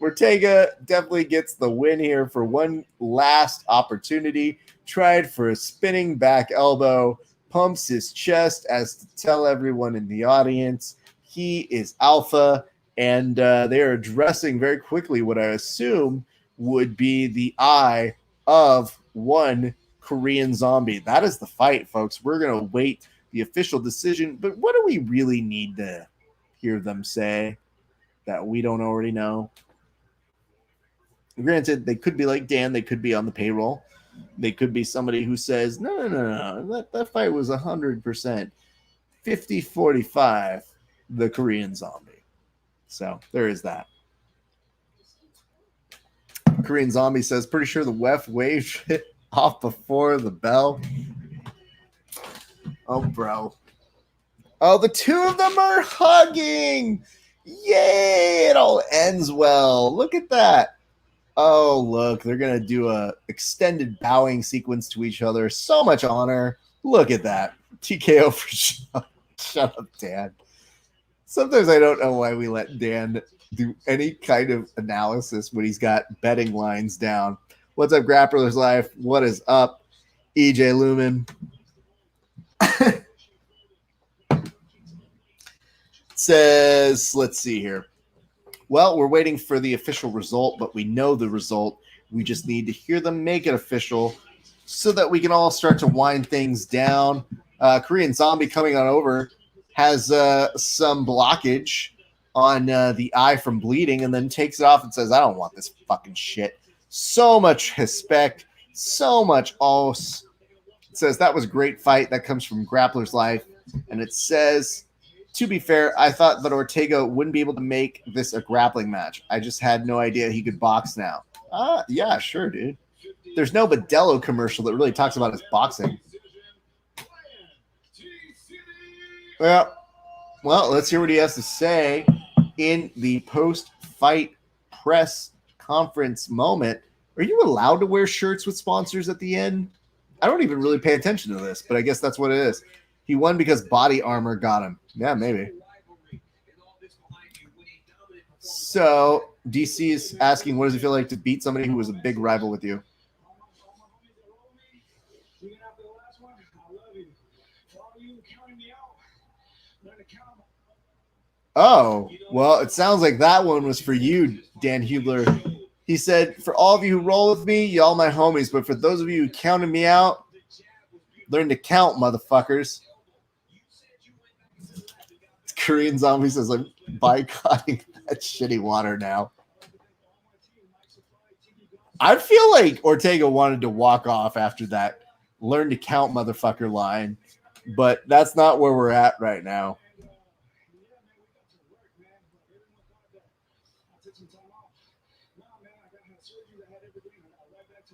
Ortega definitely gets the win here for one last opportunity. Tried for a spinning back elbow, pumps his chest as to tell everyone in the audience he is alpha, and they are addressing very quickly what I assume would be the eye of one Korean Zombie. That is the fight, folks. We're going to wait the official decision, but what do we really need to hear them say that we don't already know? Granted, they could be like Dan. They could be on the payroll. They could be somebody who says, no. That fight was 100%. 50-45, the Korean Zombie. So there is that. Korean Zombie says, pretty sure the ref waved it off before the bell. Oh, bro. Oh, the two of them are hugging. Yay, it all ends well. Look at that. Oh, look, they're going to do a extended bowing sequence to each other. So much honor. Look at that. TKO for sure. Shut up, Dad. Sometimes I don't know why we let Dan do any kind of analysis when he's got betting lines down. What's up, Grappler's Life? What is up, EJ Lumen? Says, let's see here. Well, we're waiting for the official result, but we know the result. We just need to hear them make it official so that we can all start to wind things down. Korean Zombie coming on over has some blockage on the eye from bleeding and then takes it off and says, I don't want this fucking shit. So much respect, so much os. It says, that was a great fight. That comes from Grappler's Life. And it says, to be fair, I thought that Ortega wouldn't be able to make this a grappling match. I just had no idea he could box now. Yeah, sure, dude. There's no Modelo commercial that really talks about his boxing. Well, let's hear what he has to say in the post-fight press conference moment. Are you allowed to wear shirts with sponsors at the end? I don't even really pay attention to this, but I guess that's what it is. He won because body armor got him. Yeah, maybe. So DC is asking, what does it feel like to beat somebody who was a big rival with you? Oh, well, it sounds like that one was for you, Dan Hubler. He said, for all of you who roll with me, y'all my homies, but for those of you who counted me out, learn to count, motherfuckers. Korean Zombie says, I'm boycotting that shitty water now. I feel like Ortega wanted to walk off after that learn to count, motherfucker line, but that's not where we're at right now.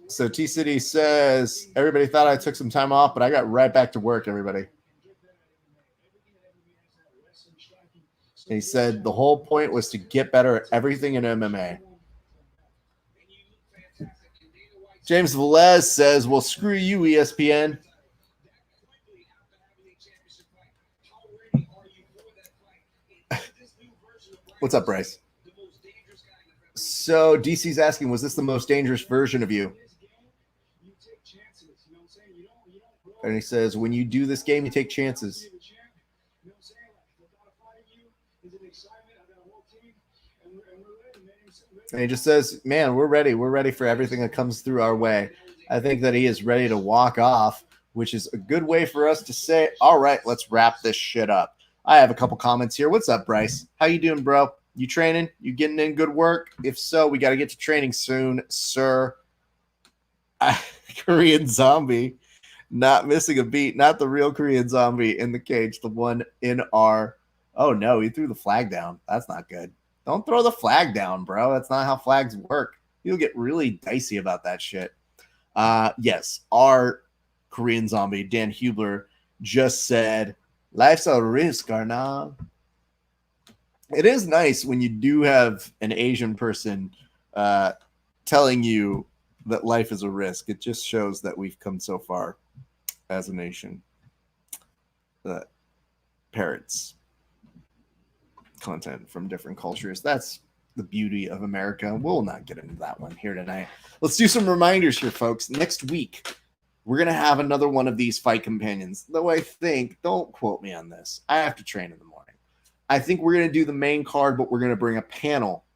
So T-City says, everybody thought I took some time off, but I got right back to work, everybody. And he said the whole point was to get better at everything in MMA. James Velez says, well, screw you, ESPN. What's up, Bryce? So DC's asking, was this the most dangerous version of you? And he says, when you do this game, you take chances. And he just says, man, we're ready. We're ready for everything that comes through our way. I think that he is ready to walk off, which is a good way for us to say, all right, let's wrap this shit up. I have a couple comments here. What's up, Bryce? How you doing, bro? You training? You getting in good work? If so, we got to get to training soon, sir. Korean Zombie, not missing a beat. Not the real Korean Zombie in the cage. The one in our... Oh, no, he threw the flag down. That's not good. Don't throw the flag down, bro. That's not how flags work. You'll get really dicey about that shit. Yes, our Korean Zombie, Dan Hubler, just said, life's a risk, Arnav. It is nice when you do have an Asian person telling you that life is a risk. It just shows that we've come so far as a nation. Parrots. Content from different cultures. That's the beauty of America. We'll not get into that one here tonight. Let's do some reminders here, folks. Next week, we're going to have another one of these fight companions. Though I think, don't quote me on this, I have to train in the morning. I think we're going to do the main card, but we're going to bring a panel.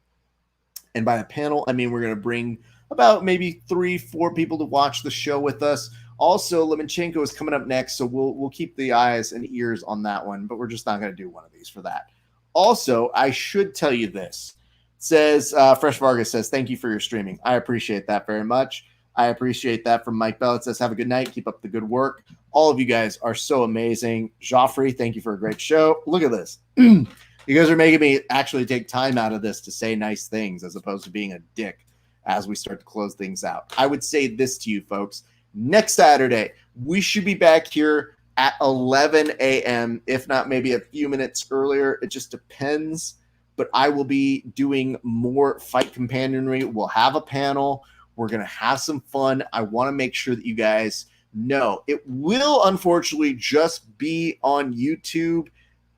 And by a panel, I mean we're going to bring about maybe 3-4 people to watch the show with us. Also, Lemonchenko is coming up next, so we'll keep the eyes and ears on that one, but we're just not going to do one of these for that. Also, I should tell you this. It says, Fresh Vargas says, thank you for your streaming. I appreciate that very much. I appreciate that from Mike Bell. It says, have a good night. Keep up the good work. All of you guys are so amazing. Joffrey, thank you for a great show. Look at this. You guys are making me actually take time out of this to say nice things as opposed to being a dick as we start to close things out. I would say this to you, folks. Next Saturday, we should be back here at 11 a.m., if not maybe a few minutes earlier. It just depends. But I will be doing more fight companionry. We'll have a panel. We're going to have some fun. I want to make sure that you guys know. It will, unfortunately, just be on YouTube.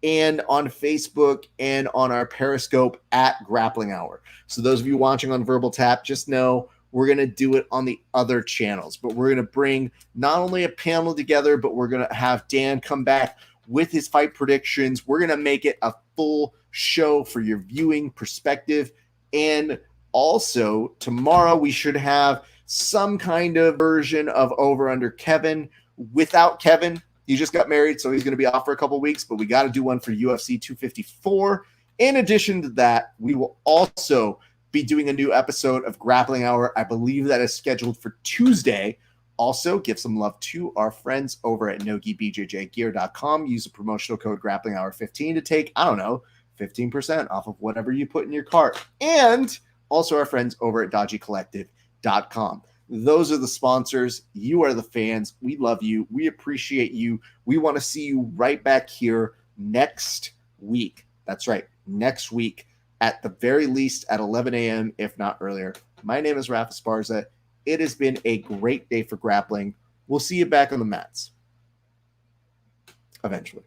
and on Facebook and on our Periscope at Grappling Hour. So those of you watching on Verbal Tap, just know we're going to do it on the other channels. But we're going to bring not only a panel together, but we're going to have Dan come back with his fight predictions. We're going to make it a full show for your viewing perspective. And also, tomorrow we should have some kind of version of Over Under Kevin without Kevin. He just got married, so he's going to be off for a couple weeks, but we got to do one for UFC 254. In addition to that, we will also be doing a new episode of Grappling Hour. I believe that is scheduled for Tuesday. Also, give some love to our friends over at NogiBJJGear.com. Use the promotional code GrapplingHour15 to take, 15% off of whatever you put in your cart. And also our friends over at DodgyCollective.com. Those are the sponsors. You are the fans. We love you. We appreciate you. We want to see you right back here next week. That's right, next week, at the very least at 11 a.m., if not earlier. My name is Rafa Esparza. It has been a great day for grappling. We'll see you back on the mats eventually.